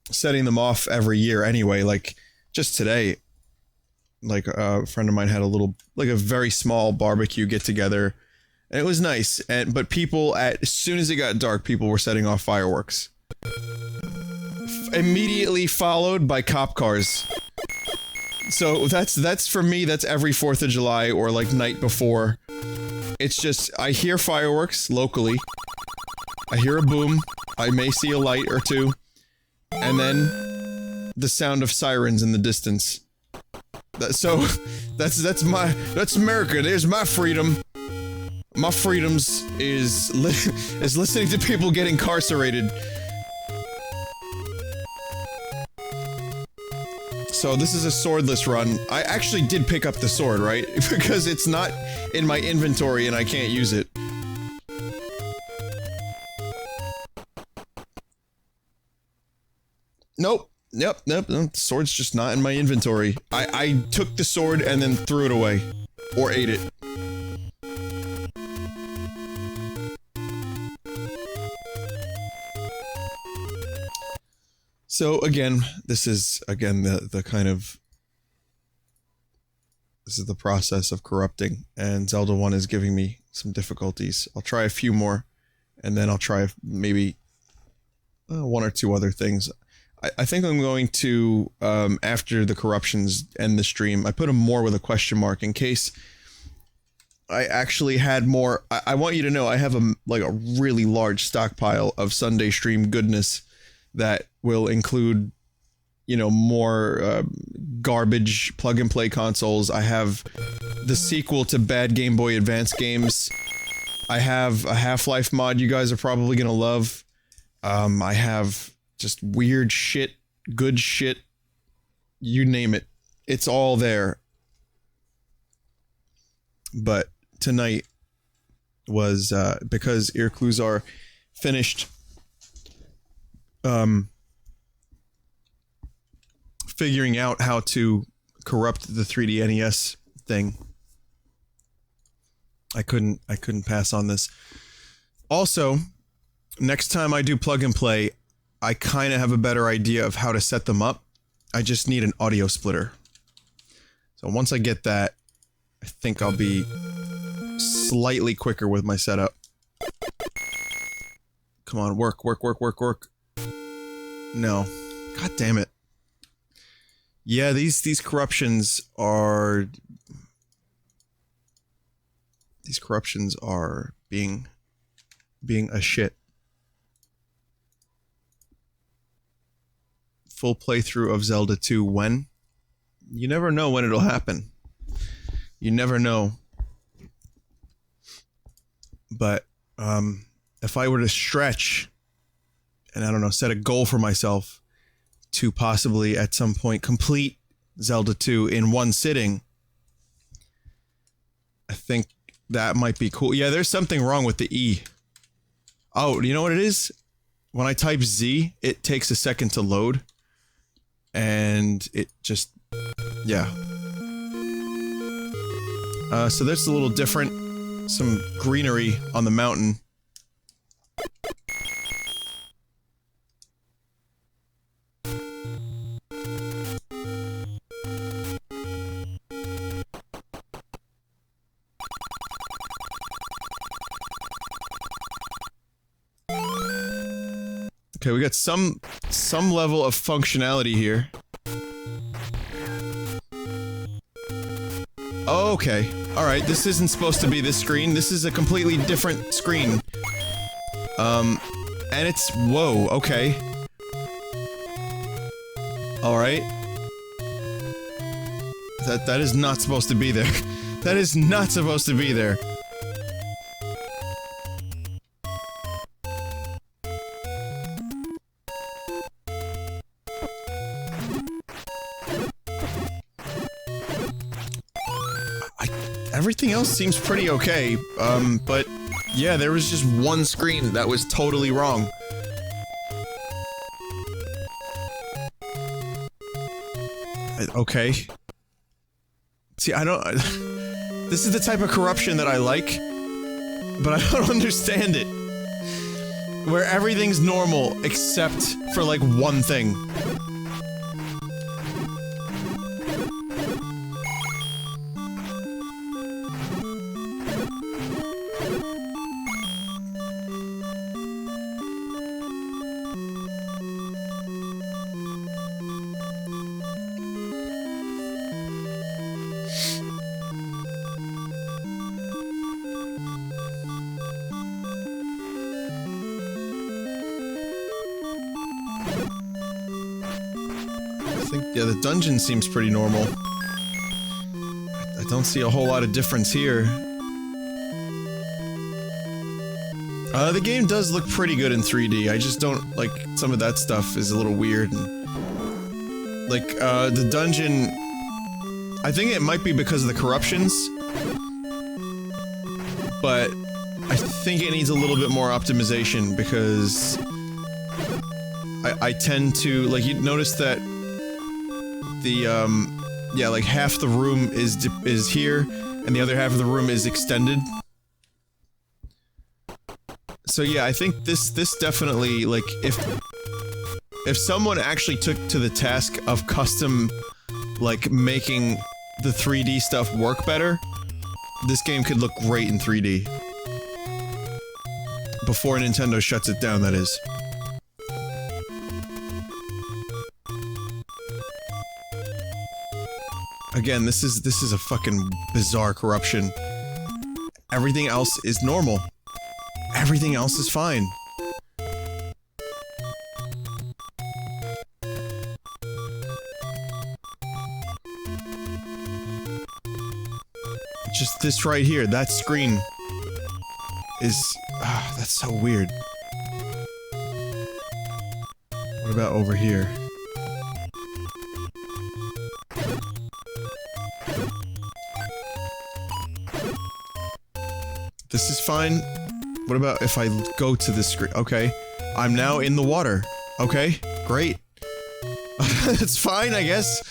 setting them off every year anyway. Like, just today, like, a friend of mine had a very small barbecue get-together. And it was nice. But people, as soon as it got dark, people were setting off fireworks. Immediately followed by cop cars. So that's for me, that's every 4th of July or like night before. It's just, I hear fireworks locally. I hear a boom. I may see a light or two. And then the sound of sirens in the distance. That's America. There's my freedom. My freedoms is listening to people get incarcerated. So this is a swordless run. I actually did pick up the sword, right? Because it's not in my inventory and I can't use it. Nope. Nope. The sword's just not in my inventory. I took the sword and then threw it away. Or ate it. So again, this is the kind of, this is the process of corrupting, and Zelda 1 is giving me some difficulties. I'll try a few more, and then I'll try maybe one or two other things. I think I'm going to, after the corruptions end the stream, I put them more with a question mark in case I actually had more. I want you to know I have a really large stockpile of Sunday stream goodness that will include, you know, more garbage plug-and-play consoles. I have the sequel to bad Game Boy Advance games. I have a Half-Life mod you guys are probably gonna love. I have just weird shit, good shit, you name it. It's all there. But tonight was, because Earclues are finished figuring out how to corrupt the 3D NES thing. I couldn't pass on this. Also, next time I do plug and play, I kind of have a better idea of how to set them up. I just need an audio splitter. So once I get that, I think I'll be slightly quicker with my setup. Come on, work. No. God damn it. Yeah, these corruptions are... These corruptions are being a shit. Full playthrough of Zelda 2 when? You never know when it'll happen. You never know. But, if I were to stretch, and I don't know, set a goal for myself to possibly at some point complete Zelda 2 in one sitting, I think that might be cool. Yeah, there's something wrong with the E. Oh, you know what it is? When I type Z, it takes a second to load. And it just... yeah. So that's a little different. some greenery on the mountain. Okay, we got some level of functionality here. Okay. Alright, this isn't supposed to be this screen. This is a completely different screen. And it's... whoa, okay. Alright. That is not supposed to be there. That is not supposed to be there. Everything else seems pretty okay, but yeah, there was just one screen that was totally wrong. Okay. See, I don't... this is the type of corruption that I like, but I don't understand it. Where everything's normal, except for, like, one thing. Yeah, the dungeon seems pretty normal. I don't see a whole lot of difference here. The game does look pretty good in 3D, I just don't, like, some of that stuff is a little weird. And, like, the dungeon... I think it might be because of the corruptions. But I think it needs a little bit more optimization, because... I tend to, like, you notice that the, yeah, like half the room is here, and the other half of the room is extended. So yeah, I think this definitely, like, if someone actually took to the task of custom, like, making the 3D stuff work better, this game could look great in 3D. Before Nintendo shuts it down, that is. Again, this is a fucking bizarre corruption. Everything else is normal. Everything else is fine. Just this right here, that screen is... that's so weird. What about over here? This is fine. What about if I go to this screen? Okay. I'm now in the water. Okay, great. That's fine, I guess.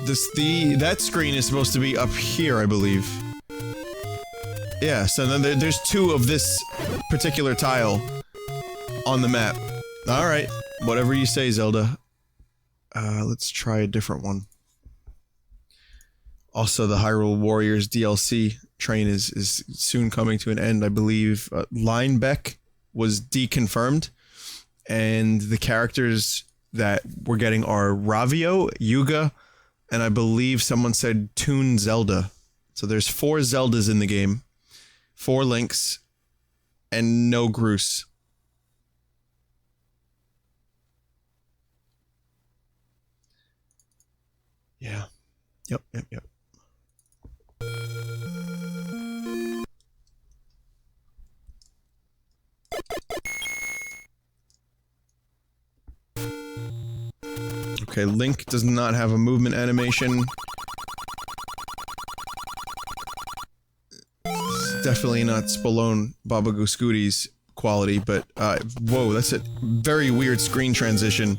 That screen is supposed to be up here, I believe. Yeah, so then there's two of this particular tile on the map. Alright, whatever you say, Zelda. Let's try a different one. Also, the Hyrule Warriors DLC train is soon coming to an end, I believe. Linebeck was deconfirmed, and the characters that we're getting are Ravio, Yuga, and I believe someone said Toon Zelda. So there's 4 Zeldas in the game, 4 Links, and no Groose. Yeah. Yep. Okay, Link does not have a movement animation. It's definitely not Spallone Baba Gooscooty's quality, but, whoa, that's a very weird screen transition.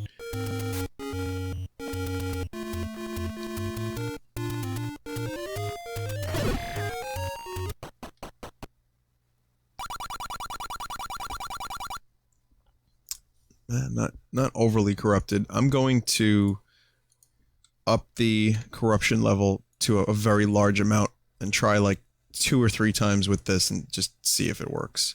not overly corrupted. I'm going to up the corruption level to a very large amount and try like 2 or 3 times with this and just see if it works.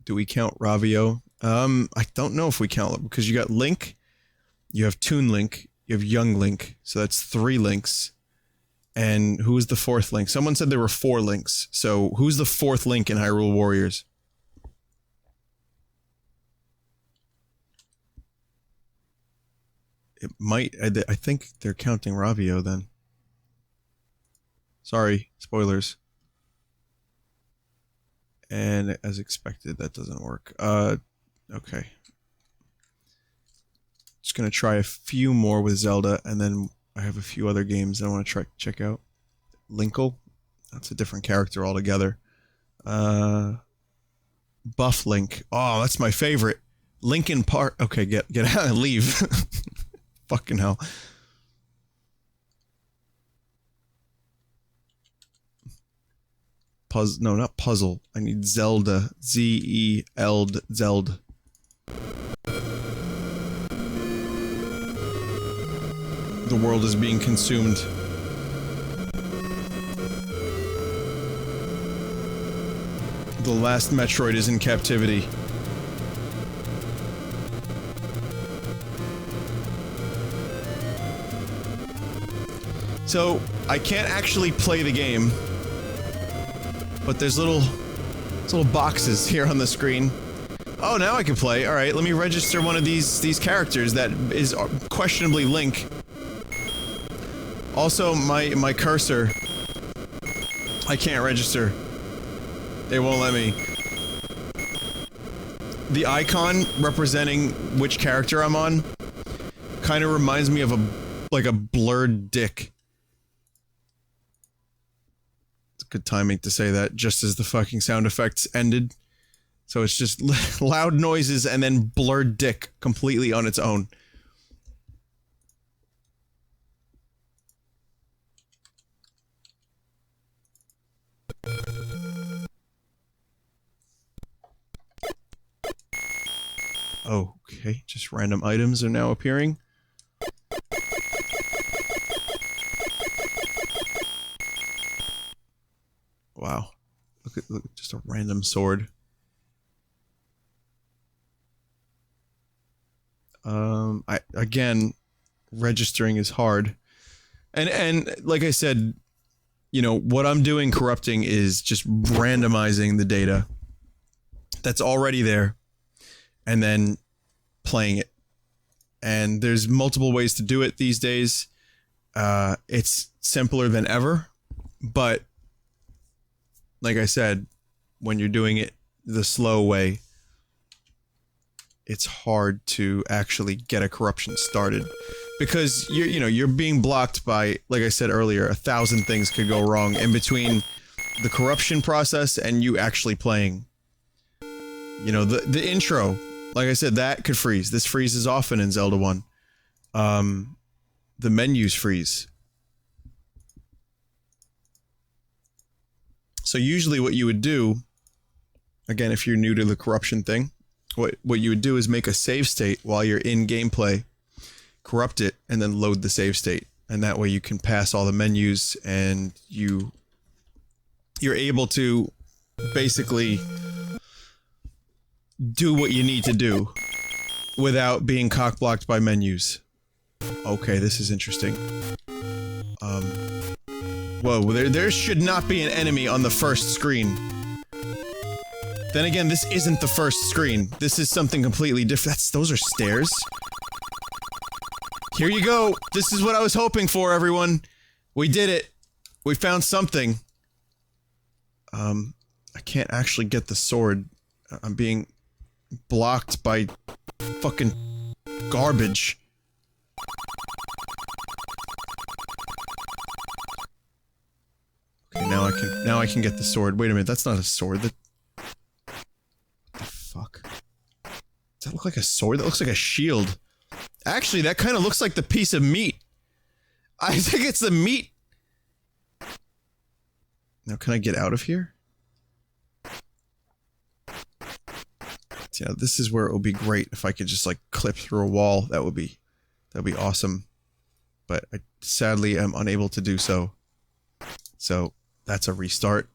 Do we count Ravio? I don't know if we count it because you got Link, you have Toon Link, you have Young Link, so that's 3 Links. And who was the 4th Link? Someone said there were 4 Links. So who's the 4th Link in Hyrule Warriors? It might. I think they're counting Ravio then. Sorry, spoilers. And as expected, that doesn't work. Okay. Just gonna try a few more with Zelda, and then I have a few other games I want to check out. Linkle? That's a different character altogether. Buff Link. Oh, that's my favorite. Linkin Park. Okay, get out and leave. Fucking hell. Puzzle. No, not puzzle. I need Zelda. Z-E-Ld. Zeld. The world is being consumed. The last Metroid is in captivity. So, I can't actually play the game, but there's little boxes here on the screen. Oh, now I can play. All right, let me register one of these characters that is questionably Link. Also, my cursor, I can't register. It won't let me. The icon representing which character I'm on kind of reminds me of like a blurred dick. It's good timing to say that just as the fucking sound effects ended. So it's just loud noises and then blurred dick completely on its own. Okay, just random items are now appearing. Wow. Look at just a random sword. Again, registering is hard. And like I said, you know, what I'm doing corrupting is just randomizing the data that's already there and then playing it. And there's multiple ways to do it these days. It's simpler than ever, but like I said, when you're doing it the slow way, it's hard to actually get a corruption started because you're being blocked by, like I said earlier, 1,000 things could go wrong in between the corruption process and you actually playing. You know, the intro, like I said, that could freeze. This freezes often in Zelda 1. The menus freeze. So usually what you would do, again, if you're new to the corruption thing, what you would do is make a save state while you're in gameplay, corrupt it, and then load the save state. And that way you can pass all the menus and you're able to basically do what you need to do without being cock-blocked by menus. Okay, this is interesting. Whoa, there should not be an enemy on the first screen. Then again, this isn't the first screen. This is something completely different. Those are stairs. Here you go. This is what I was hoping for, everyone. We did it. We found something. I can't actually get the sword. I'm being blocked by fucking garbage. Okay, now I can get the sword. Wait a minute, that's not a sword. What the fuck? Does that look like a sword? That looks like a shield. Actually, that kind of looks like the piece of meat. I think it's the meat. Now, can I get out of here? You know, this is where it would be great if I could just like clip through a wall. That'd be awesome. But I sadly am unable to do so. So that's a restart.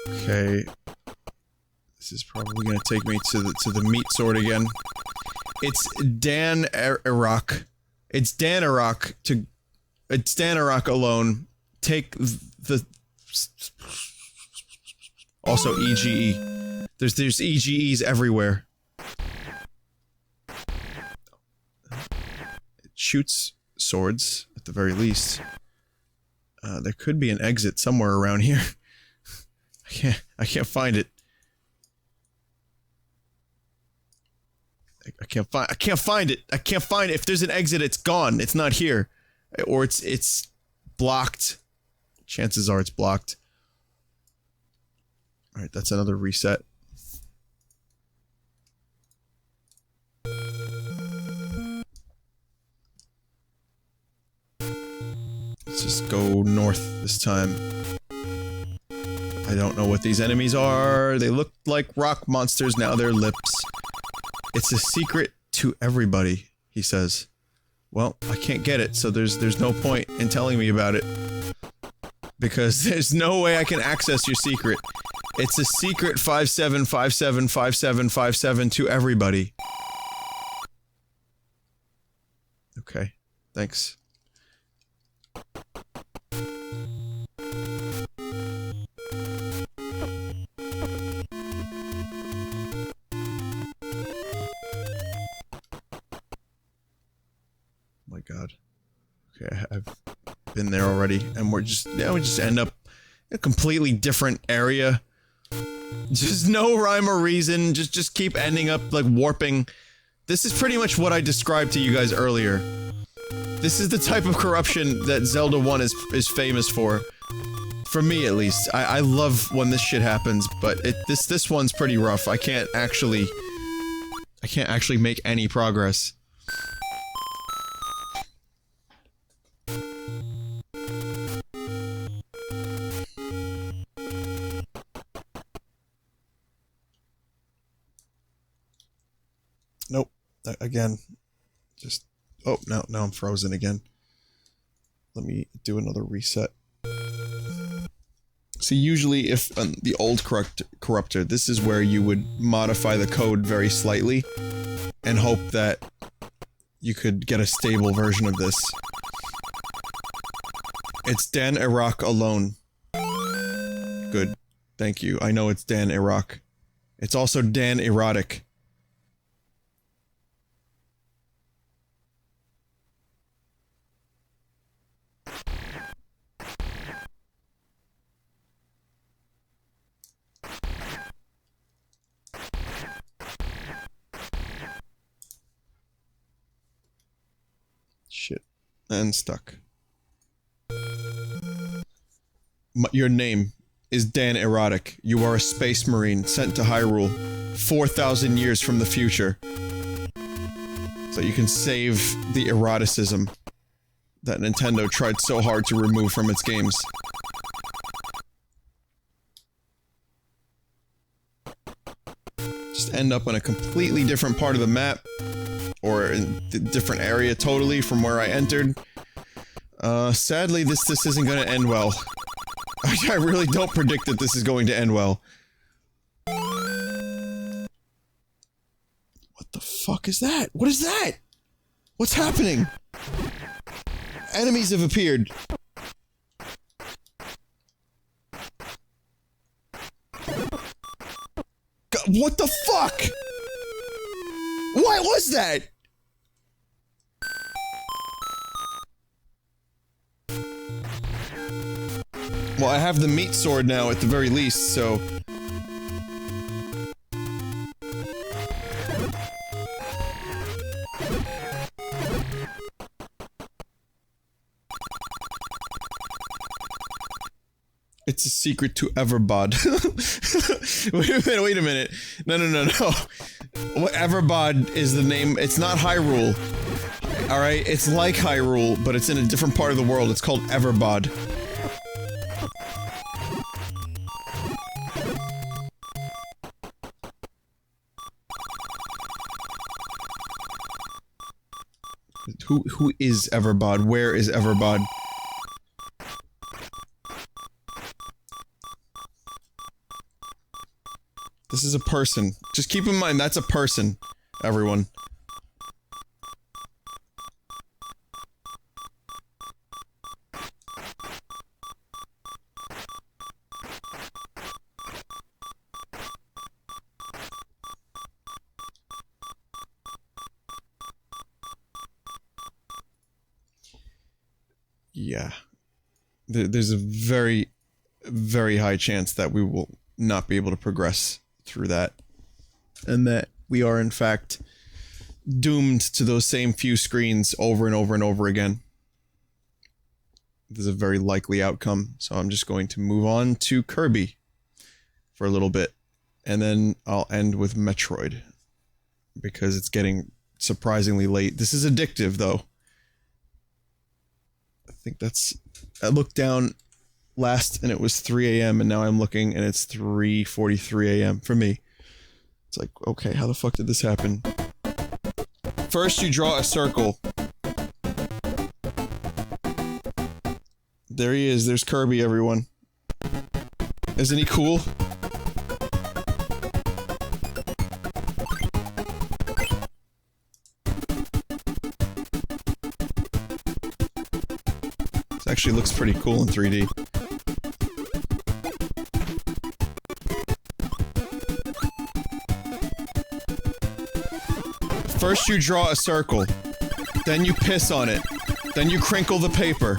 Okay. This is probably gonna take me to the meat sword again. It's Dan Iraq. It's Dan Iraq to... It's Dan Iraq alone. Take the... Also EGE. There's EGEs everywhere. It shoots swords, at the very least. There could be an exit somewhere around here. I can't find it. I can't find it. I can't find it. If there's an exit, it's gone. It's not here. Or it's blocked. Chances are it's blocked. Alright, that's another reset. Let's just go north this time. I don't know what these enemies are. They look like rock monsters, now they're lips. It's a secret to everybody, he says. Well, I can't get it, so there's no point in telling me about it. Because there's no way I can access your secret. It's a secret 57575757 to everybody. Okay, thanks. My god. Okay, I've been there already, and we just end up in a completely different area. Just no rhyme or reason, just keep ending up, like, warping. This is pretty much what I described to you guys earlier. This is the type of corruption that Zelda 1 is famous for. For me, at least. I love when this shit happens, but this one's pretty rough. I can't actually make any progress. Nope. Again. Just... Oh, now I'm frozen again. Let me do another reset. See, usually if the old corruptor, this is where you would modify the code very slightly and hope that you could get a stable version of this. It's Dan Iraq alone. Good. Thank you. I know it's Dan Iraq. It's also Dan Erotic. Shit. And stuck. Your name is Dan Erotic. You are a space marine sent to Hyrule 4,000 years from the future. So you can save the eroticism that Nintendo tried so hard to remove from its games. Just end up on a completely different part of the map. Or in a different area totally from where I entered. Sadly, this isn't gonna end well. I really don't predict that this is going to end well. What the fuck is that? What is that? What's happening? Enemies have appeared. God, what the fuck? What was that? Well, I have the meat sword now at the very least, so... It's a secret to Everbod. Wait a minute. No. What Everbod is the name? It's not Hyrule. Alright, it's like Hyrule, but it's in a different part of the world. It's called Everbod. Who is Everbod? Where is Everbod? This is a person. Just keep in mind, that's a person, everyone. Yeah. There's a very, very high chance that we will not be able to progress through that. And that we are, in fact, doomed to those same few screens over and over and over again. This is a very likely outcome, so I'm just going to move on to Kirby for a little bit. And then I'll end with Metroid. Because it's getting surprisingly late. This is addictive, though. I think that's... I looked down last and it was 3 AM and now I'm looking and it's 3:43 AM for me. It's like, okay, how the fuck did this happen? First you draw a circle. There he is, there's Kirby, everyone. Isn't he cool? This actually looks pretty cool in 3D. First you draw a circle, then you piss on it, then you crinkle the paper.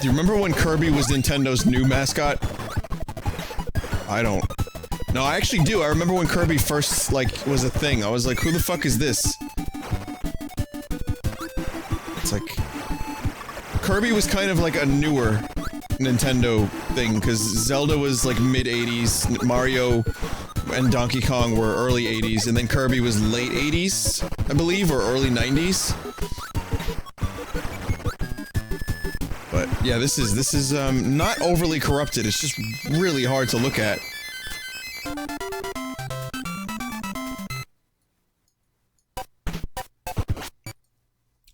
Do you remember when Kirby was Nintendo's new mascot? I don't. No, I actually do. I remember when Kirby first, like, was a thing. I was like, who the fuck is this? It's like... Kirby was kind of like a newer Nintendo thing, because Zelda was like mid-80s, Mario and Donkey Kong were early 80s, and then Kirby was late 80s, I believe, or early 90s. But yeah, this is not overly corrupted, it's just really hard to look at.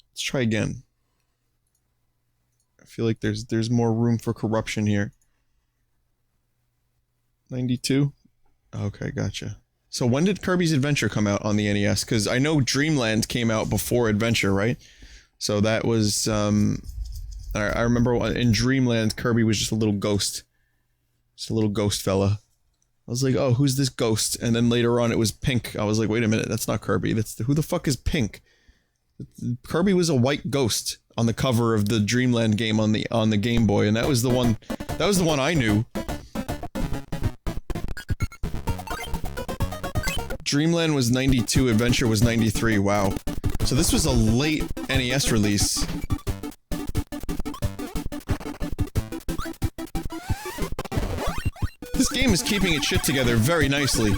Let's try again. I feel like there's more room for corruption here. 92? Okay, gotcha. So when did Kirby's Adventure come out on the NES? Because I know Dreamland came out before Adventure, right? So that was, I remember in Dreamland, Kirby was just a little ghost. Just a little ghost fella. I was like, oh, who's this ghost? And then later on it was Pink. I was like, wait a minute, that's not Kirby. Who the fuck is Pink? Kirby was a white ghost on the cover of the Dreamland game on the Game Boy, and that was the one I knew. Dreamland was 92, Adventure was 93, wow. So this was a late NES release. This game is keeping its shit together very nicely.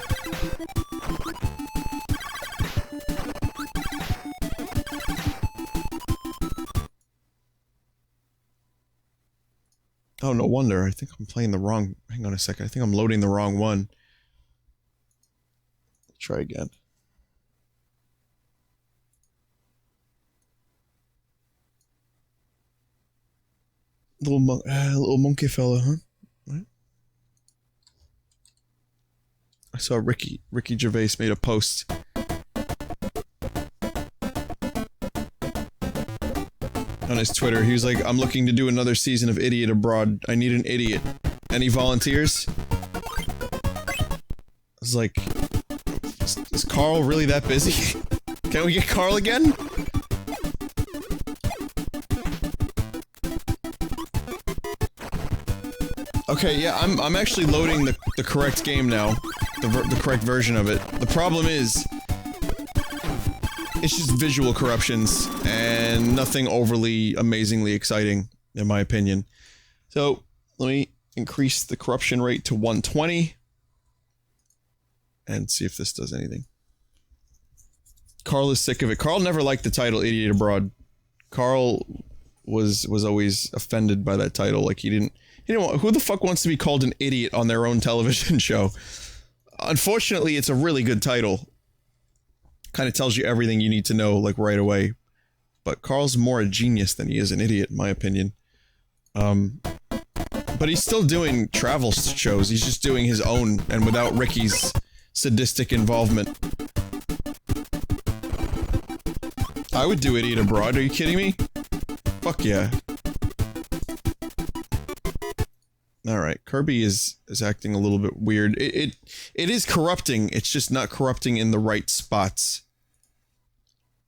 Oh, no wonder. I think I'm playing the wrong... Hang on a second. I think I'm loading the wrong one. Try again. Little monkey fella, huh? What? I saw Ricky Gervais made a post. On his Twitter, he was like, I'm looking to do another season of Idiot Abroad. I need an idiot. Any volunteers? I was like, Is Carl really that busy? Can we get Carl again? Okay, yeah, I'm actually loading the correct game now. The correct version of it. The problem is... it's just visual corruptions, and nothing overly amazingly exciting, in my opinion. So, let me increase the corruption rate to 120. And see if this does anything. Carl is sick of it. Carl never liked the title Idiot Abroad. Carl was always offended by that title. Like, he didn't want, who the fuck wants to be called an idiot on their own television show? Unfortunately, it's a really good title. Kind of tells you everything you need to know, like, right away. But Carl's more a genius than he is an idiot, in my opinion. But he's still doing travel shows. He's just doing his own, and without Ricky's sadistic involvement. I would do Idiot Abroad, are you kidding me? Fuck yeah. Alright, Kirby is acting a little bit weird. It is corrupting, it's just not corrupting in the right spots.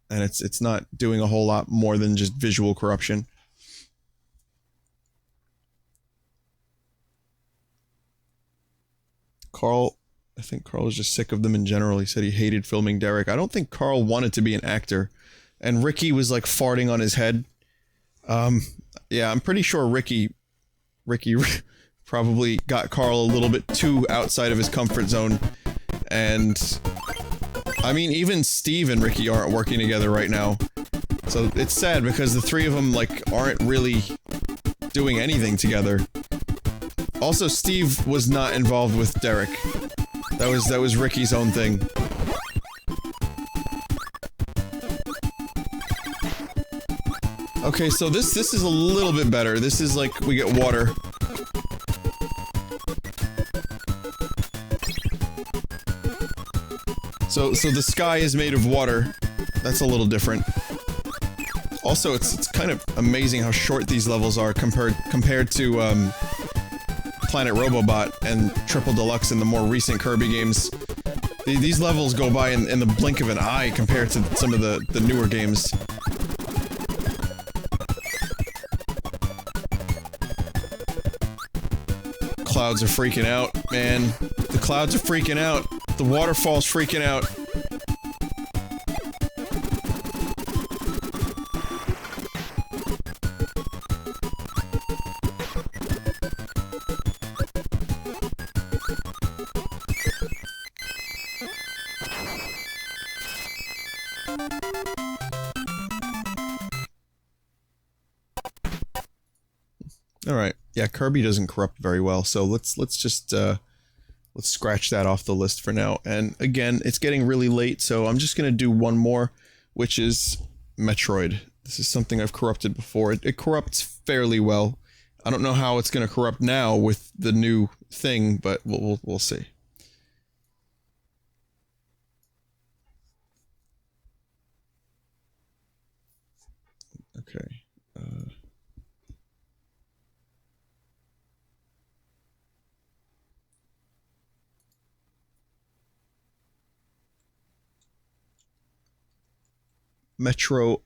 And it's not doing a whole lot more than just visual corruption. Carl, I think Carl was just sick of them in general. He said he hated filming Derek. I don't think Carl wanted to be an actor. And Ricky was like farting on his head. Yeah, I'm pretty sure Ricky probably got Carl a little bit too outside of his comfort zone. And I mean, even Steve and Ricky aren't working together right now. So it's sad because the three of them like aren't really doing anything together. Also, Steve was not involved with Derek. That was Ricky's own thing. Okay, so this is a little bit better. This is like, we get water. So the sky is made of water. That's a little different. Also, it's kind of amazing how short these levels are compared to, Planet Robobot and Triple Deluxe in the more recent Kirby games. These levels go by in the blink of an eye compared to some of the newer games. Clouds are freaking out, man. The clouds are freaking out. The waterfall's freaking out. Alright, yeah, Kirby doesn't corrupt very well, so let's just, let's scratch that off the list for now. And again, it's getting really late, so I'm just gonna do one more, which is Metroid. This is something I've corrupted before. It corrupts fairly well. I don't know how it's gonna corrupt now with the new thing, but we'll see. Okay, Metro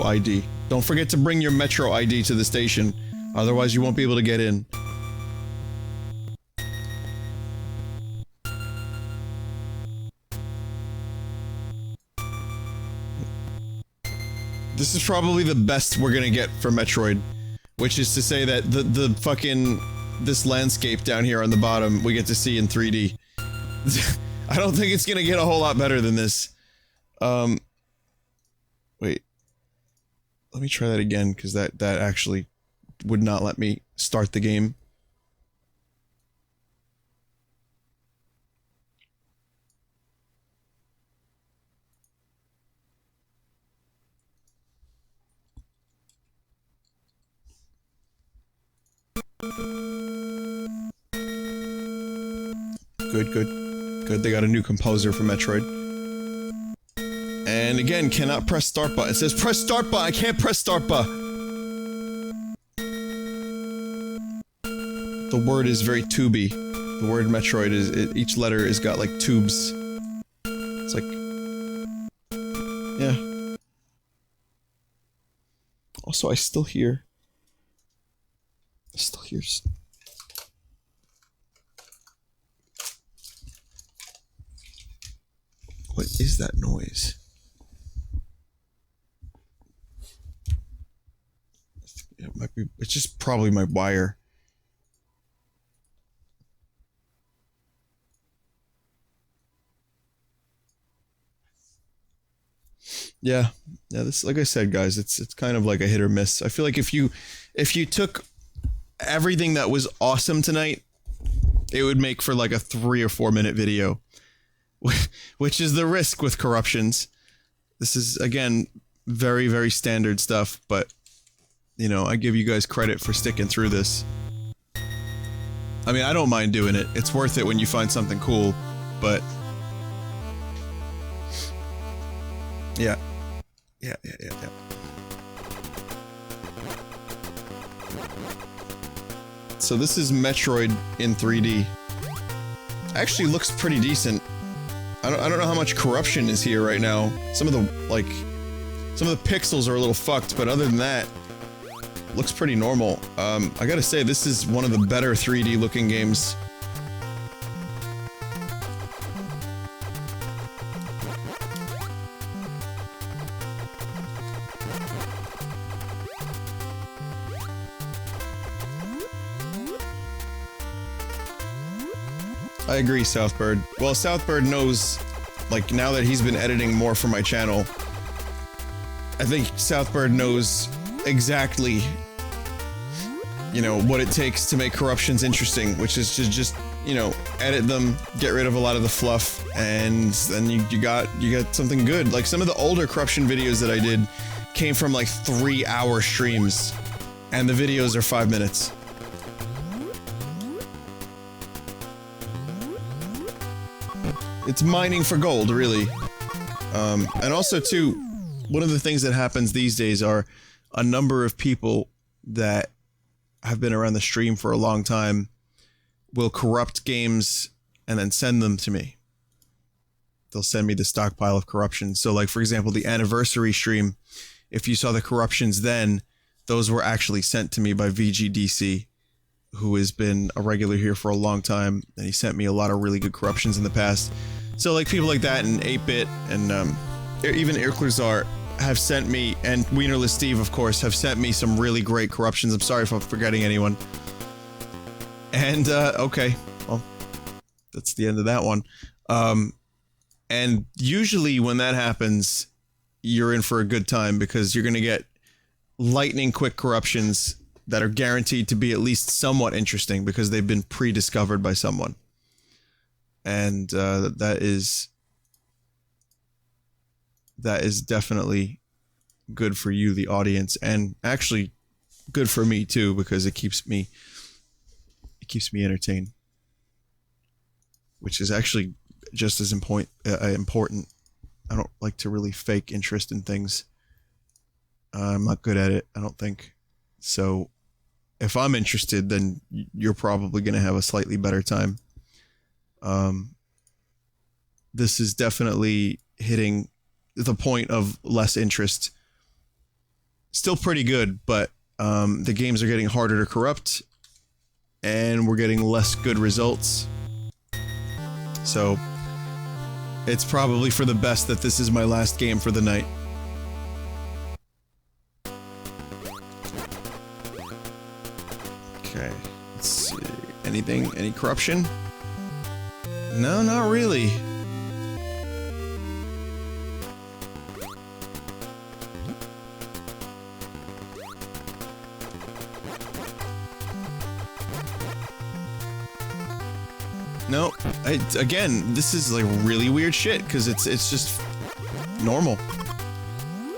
ID. Don't forget to bring your Metro ID to the station, otherwise you won't be able to get in. This is probably the best we're gonna get for Metroid, which is to say that the fucking, this landscape down here on the bottom we get to see in 3D. I don't think it's gonna get a whole lot better than this. Wait. Let me try that again, because that actually would not let me start the game. Good, they got a new composer for Metroid. And again, cannot press start button. It says press start button, I can't press start button. The word is very tubey. The word Metroid is, each letter has got like tubes. It's like, yeah. Also, I still hear what is that noise? It might be, it's just probably my wire. Yeah, this, like I said, guys, it's kind of like a hit or miss. I feel like if you took everything that was awesome tonight, it would make for like a 3 or 4 minute video, which is the risk with corruptions. This is, again, very, very standard stuff, but, you know, I give you guys credit for sticking through this. I mean, I don't mind doing it. It's worth it when you find something cool, but... Yeah. Yeah. So this is Metroid in 3D. Actually looks pretty decent. I don't know how much corruption is here right now. Some of the pixels are a little fucked, but other than that, looks pretty normal. I gotta say, this is one of the better 3D looking games. I agree, Southbird. Well, Southbird knows, like, now that he's been editing more for my channel, I think Southbird knows exactly, you know, what it takes to make corruptions interesting, which is to just, you know, edit them, get rid of a lot of the fluff, and then you got something good. Like, some of the older corruption videos that I did came from, like, 3-hour streams, and the videos are 5 minutes. It's mining for gold, really. And also, too, one of the things that happens these days are a number of people that have been around the stream for a long time will corrupt games and then send them to me. They'll send me the stockpile of corruption. So, like, for example, the anniversary stream, if you saw the corruptions then, those were actually sent to me by VGDC, who has been a regular here for a long time, and he sent me a lot of really good corruptions in the past. So, like, people like that and 8-Bit and even Irklazar have sent me, and Wienerless Steve, of course, have sent me some really great corruptions. I'm sorry if I'm forgetting anyone. And, okay. Well, that's the end of that one. And usually when that happens, you're in for a good time, because you're gonna get lightning quick corruptions that are guaranteed to be at least somewhat interesting, because they've been pre-discovered by someone. And, that is definitely good for you, the audience, and actually good for me too, because it keeps me entertained, which is actually just as important. I don't like to really fake interest in things. I'm not good at it, I don't think. So if I'm interested, then you're probably going to have a slightly better time. This is definitely hitting the point of less interest. Still pretty good, but the games are getting harder to corrupt, and we're getting less good results. So it's probably for the best that this is my last game for the night. Okay, let's see. Anything? Any corruption? No, not really. No, again, this is like really weird shit, because it's just normal.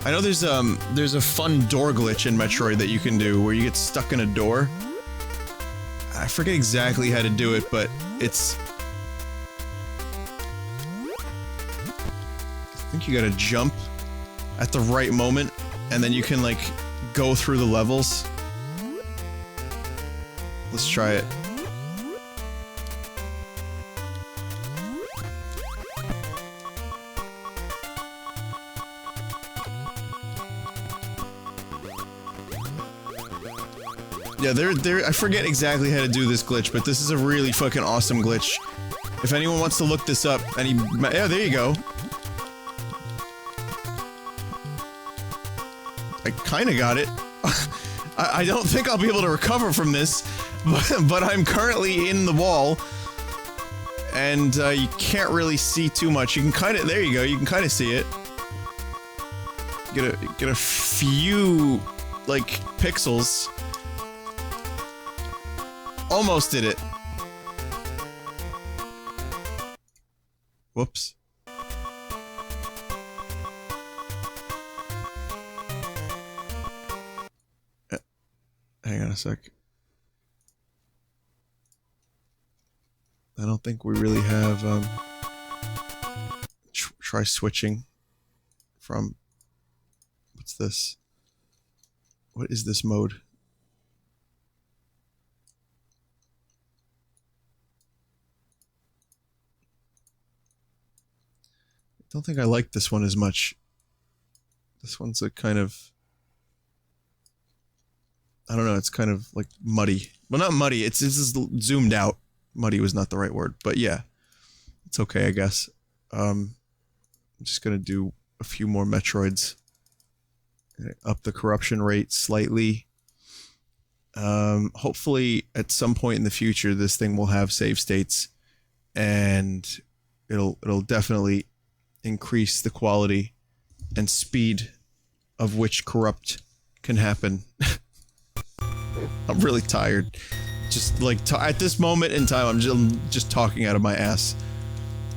I know there's a fun door glitch in Metroid that you can do where you get stuck in a door. I forget exactly how to do it, but it's... I think you gotta jump at the right moment, and then you can, like, go through the levels. Let's try it. Yeah, I forget exactly how to do this glitch, but this is a really fucking awesome glitch. If anyone wants to look this up, yeah, there you go. I kinda got it. I don't think I'll be able to recover from this, but I'm currently in the wall. And, you can't really see too much. You can kinda- there you go, you can kinda see it. Get a few, like, pixels. Almost did it. Whoops. Hang on a sec. I don't think we really have, try switching from... What's this? What is this mode? I don't think I like this one as much. This one's a kind of... I don't know, it's kind of, like, muddy. Well, not muddy, it's just zoomed out. Muddy was not the right word, but yeah. It's okay, I guess. I'm just gonna do a few more Metroids. Up the corruption rate slightly. Hopefully, at some point in the future, this thing will have save states. And it'll definitely increase the quality and speed of which corrupt can happen. I'm really tired. Just like at this moment in time, I'm just talking out of my ass.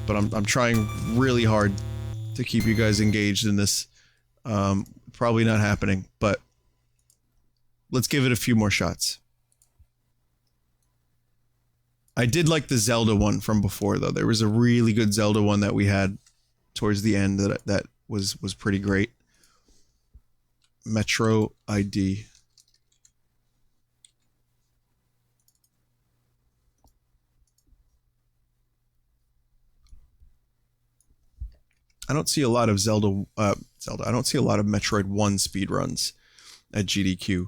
But I'm trying really hard to keep you guys engaged in this. Probably not happening, but let's give it a few more shots. I did like the Zelda one from before, though. There was a really good Zelda one that we had towards the end that was pretty great. Metro ID. I don't see a lot of Zelda. I don't see a lot of Metroid 1 speedruns at GDQ.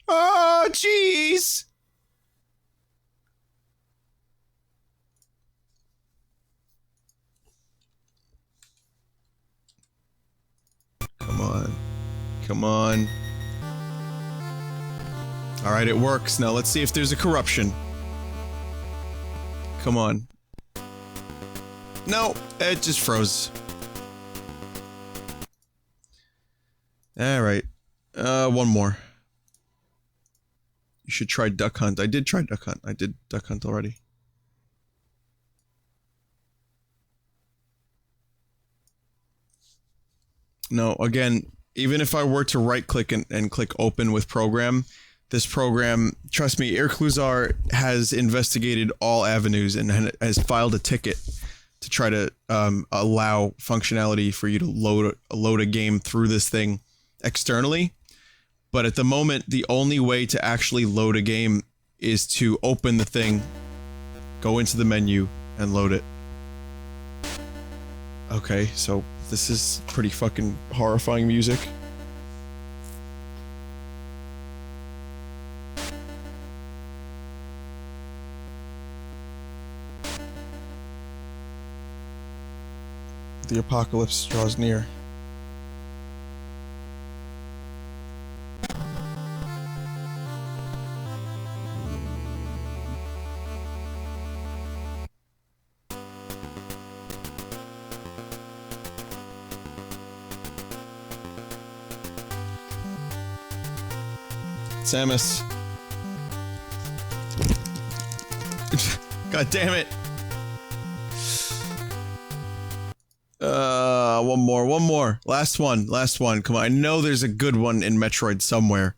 Oh, jeez! Come on. Come on. Alright, it works. Now let's see if there's a corruption. Come on. No, it just froze. Alright. One more. You should try Duck Hunt. I did try Duck Hunt. I did Duck Hunt already. No, again, even if I were to right-click and click open with program, this program, trust me, Irkluzar has investigated all avenues and has filed a ticket to try to allow functionality for you to load a game through this thing externally. But at the moment, the only way to actually load a game is to open the thing, go into the menu, and load it. Okay, so this is pretty fucking horrifying music. The apocalypse draws near. Samus. God damn it. One more. Last one. Come on, I know there's a good one in Metroid somewhere.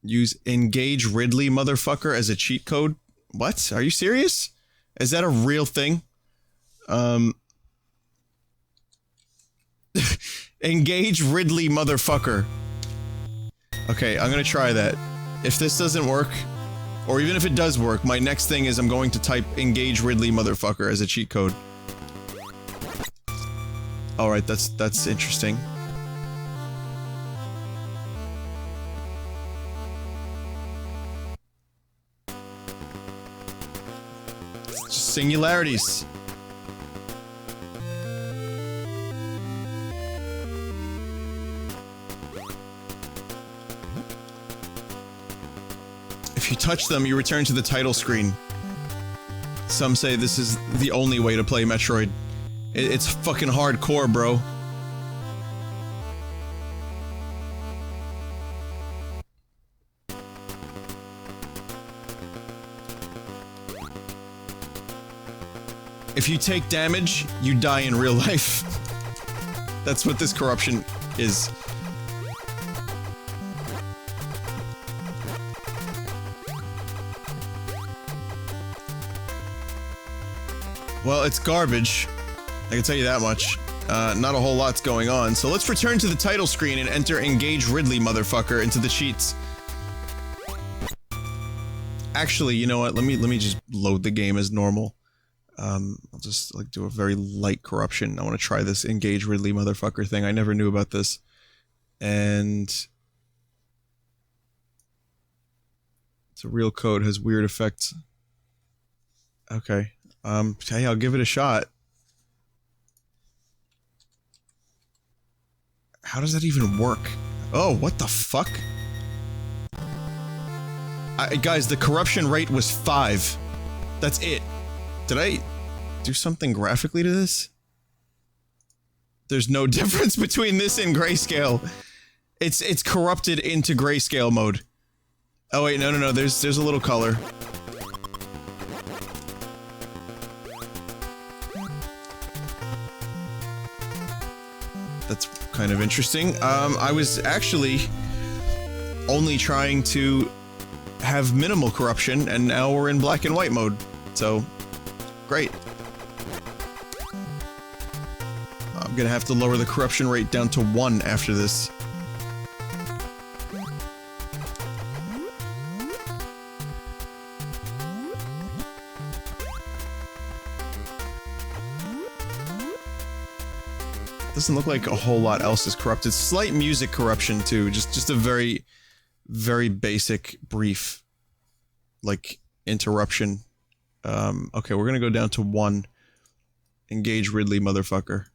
Use engage Ridley motherfucker as a cheat code? What? Are you serious? Is that a real thing? Engage Ridley motherfucker. Okay, I'm gonna try that. If this doesn't work, Or even if it does work, my next thing is I'm going to type engage Ridley motherfucker as a cheat code. Alright, that's interesting. It's just singularities. If you touch them, you return to the title screen. Some say this is the only way to play Metroid. It's fucking hardcore, bro. If you take damage, you die in real life. That's what this corruption is. Well, it's garbage. I can tell you that much. Not a whole lot's going on, so let's return to the title screen and enter Engage Ridley, motherfucker, into the cheats. Actually, you know what? Let me just load the game as normal. I'll just, like, do a very light corruption. I want to try this Engage Ridley, motherfucker thing. I never knew about this. And... it's a real code, has weird effects. Okay. Hey, I'll give it a shot. How does that even work? Oh, what the fuck? Guys, the corruption rate was 5. That's it. Did I do something graphically to this? There's no difference between this and grayscale. It's corrupted into grayscale mode. Oh wait, no, there's a little color. That's kind of interesting. I was actually only trying to have minimal corruption, and now we're in black and white mode. So, great. I'm gonna have to lower the corruption rate down to 1 after this. Doesn't look like a whole lot else is corrupted. Slight music corruption too, just a very, very basic, brief, like, interruption. Okay, we're gonna go down to 1. Engage Ridley, motherfucker.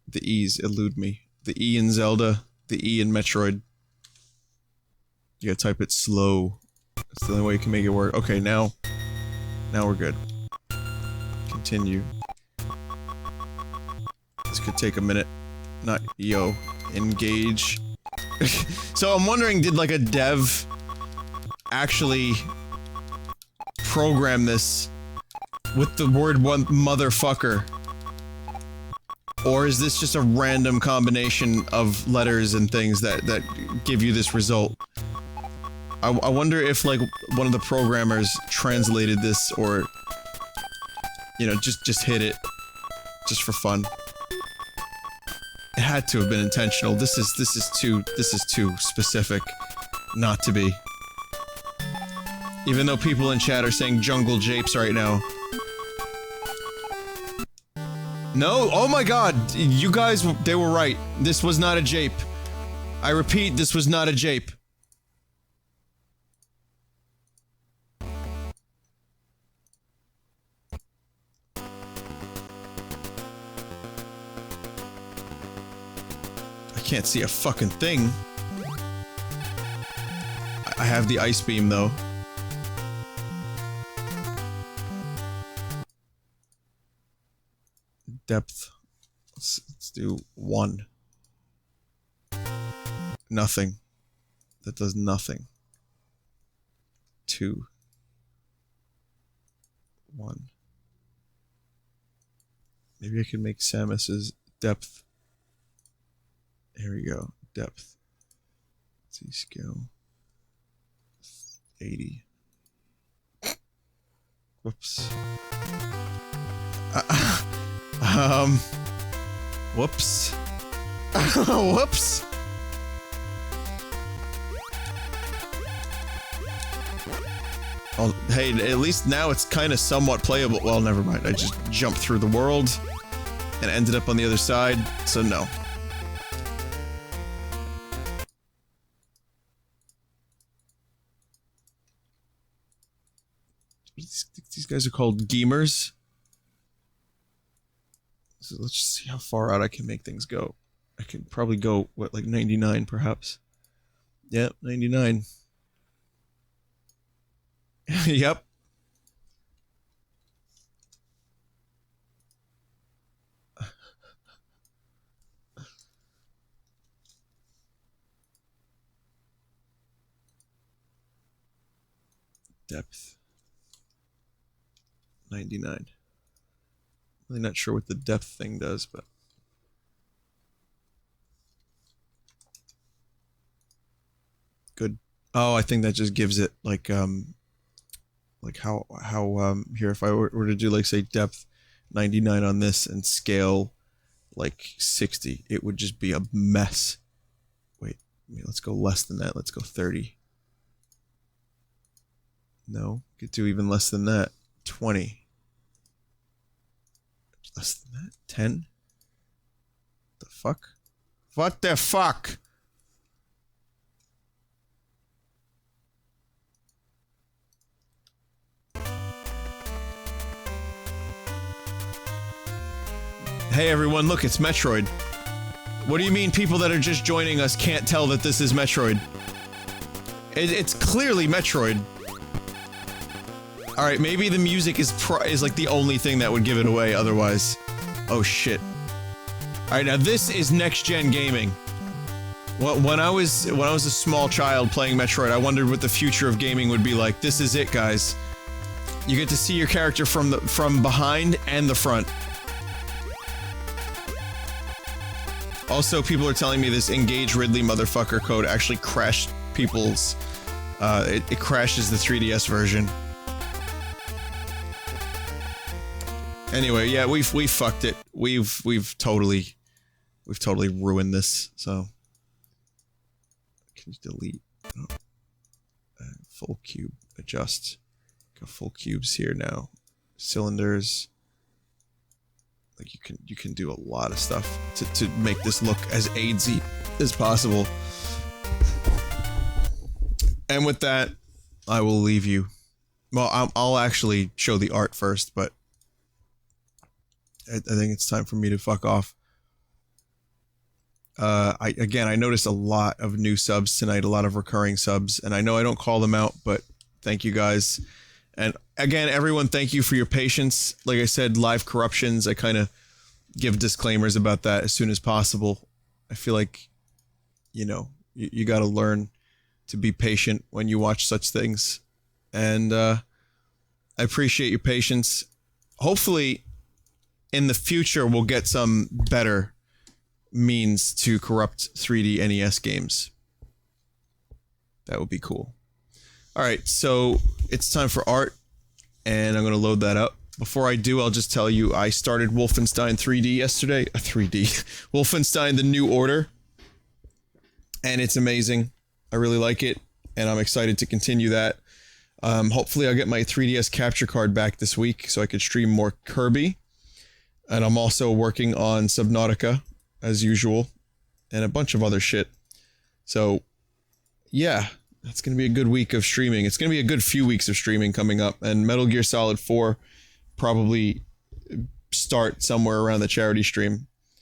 The E's elude me. The E in Zelda, the E in Metroid. You gotta type it slow. That's the only way you can make it work. Okay, now we're good. Continue. This could take a minute. Not yo. Engage. So I'm wondering, did like a dev actually program this with the word one motherfucker? Or is this just a random combination of letters and things that give you this result? I wonder if, like, one of the programmers translated this, or, you know, just hit it. Just for fun. It had to have been intentional. This is too specific not to be. Even though people in chat are saying jungle japes right now. No? Oh my god! You guys, they were right. This was not a jape. I repeat, this was not a jape. I can't see a fucking thing. I have the ice beam, though. Depth. Let's do 1. Nothing. That does nothing. 2. 1. Maybe I can make Samus's depth. Here we go. Depth. Let's see, scale. 80. Whoops. Whoops. Whoops. Well, hey, at least now it's kind of somewhat playable. Well, never mind. I just jumped through the world and ended up on the other side, so no. These guys are called gamers. So let's just see how far out I can make things go. I could probably go, what, like 99 perhaps? Yep, 99. Yep. Depth. 99. Really not sure what the depth thing does, but... Good. Oh, I think that just gives it, like how, here, if I were to do, like, say, depth 99 on this and scale, like, 60, it would just be a mess. Wait, let's go less than that. Let's go 30. No, get to even less than that. 20. Less than that? 10? The fuck? What the fuck? Hey everyone, look, it's Metroid. What do you mean people that are just joining us can't tell that this is Metroid? It's clearly Metroid. Alright, maybe the music is like the only thing that would give it away otherwise. Oh shit. Alright, now this is next-gen gaming. Well, when I was a small child playing Metroid, I wondered what the future of gaming would be like. This is it, guys. You get to see your character from behind and the front. Also, people are telling me this Engage Ridley motherfucker code actually crashed people's... it crashes the 3DS version. Anyway, yeah, we've fucked it. We've totally ruined this, so... Can you delete? Oh. Full cube. Adjust. Got full cubes here now. Cylinders... Like, you can do a lot of stuff to make this look as AIDSy as possible. And with that, I will leave you. Well, I'll actually show the art first, but I think it's time for me to fuck off. I noticed a lot of new subs tonight, a lot of recurring subs, and I know I don't call them out, but thank you guys. And again, everyone, thank you for your patience. Like I said, live corruptions, I kind of give disclaimers about that as soon as possible. I feel like, you know, you gotta learn to be patient when you watch such things. And I appreciate your patience. Hopefully, in the future, we'll get some better means to corrupt 3D NES games. That would be cool. Alright, so it's time for art, and I'm gonna load that up. Before I do, I'll just tell you, I started Wolfenstein 3D yesterday. 3D. Wolfenstein The New Order. And it's amazing. I really like it, and I'm excited to continue that. Hopefully I'll get my 3DS capture card back this week, so I could stream more Kirby. And I'm also working on Subnautica, as usual, and a bunch of other shit. So, yeah. It's going to be a good week of streaming. It's going to be a good few weeks of streaming coming up. And Metal Gear Solid 4 probably start somewhere around the charity stream.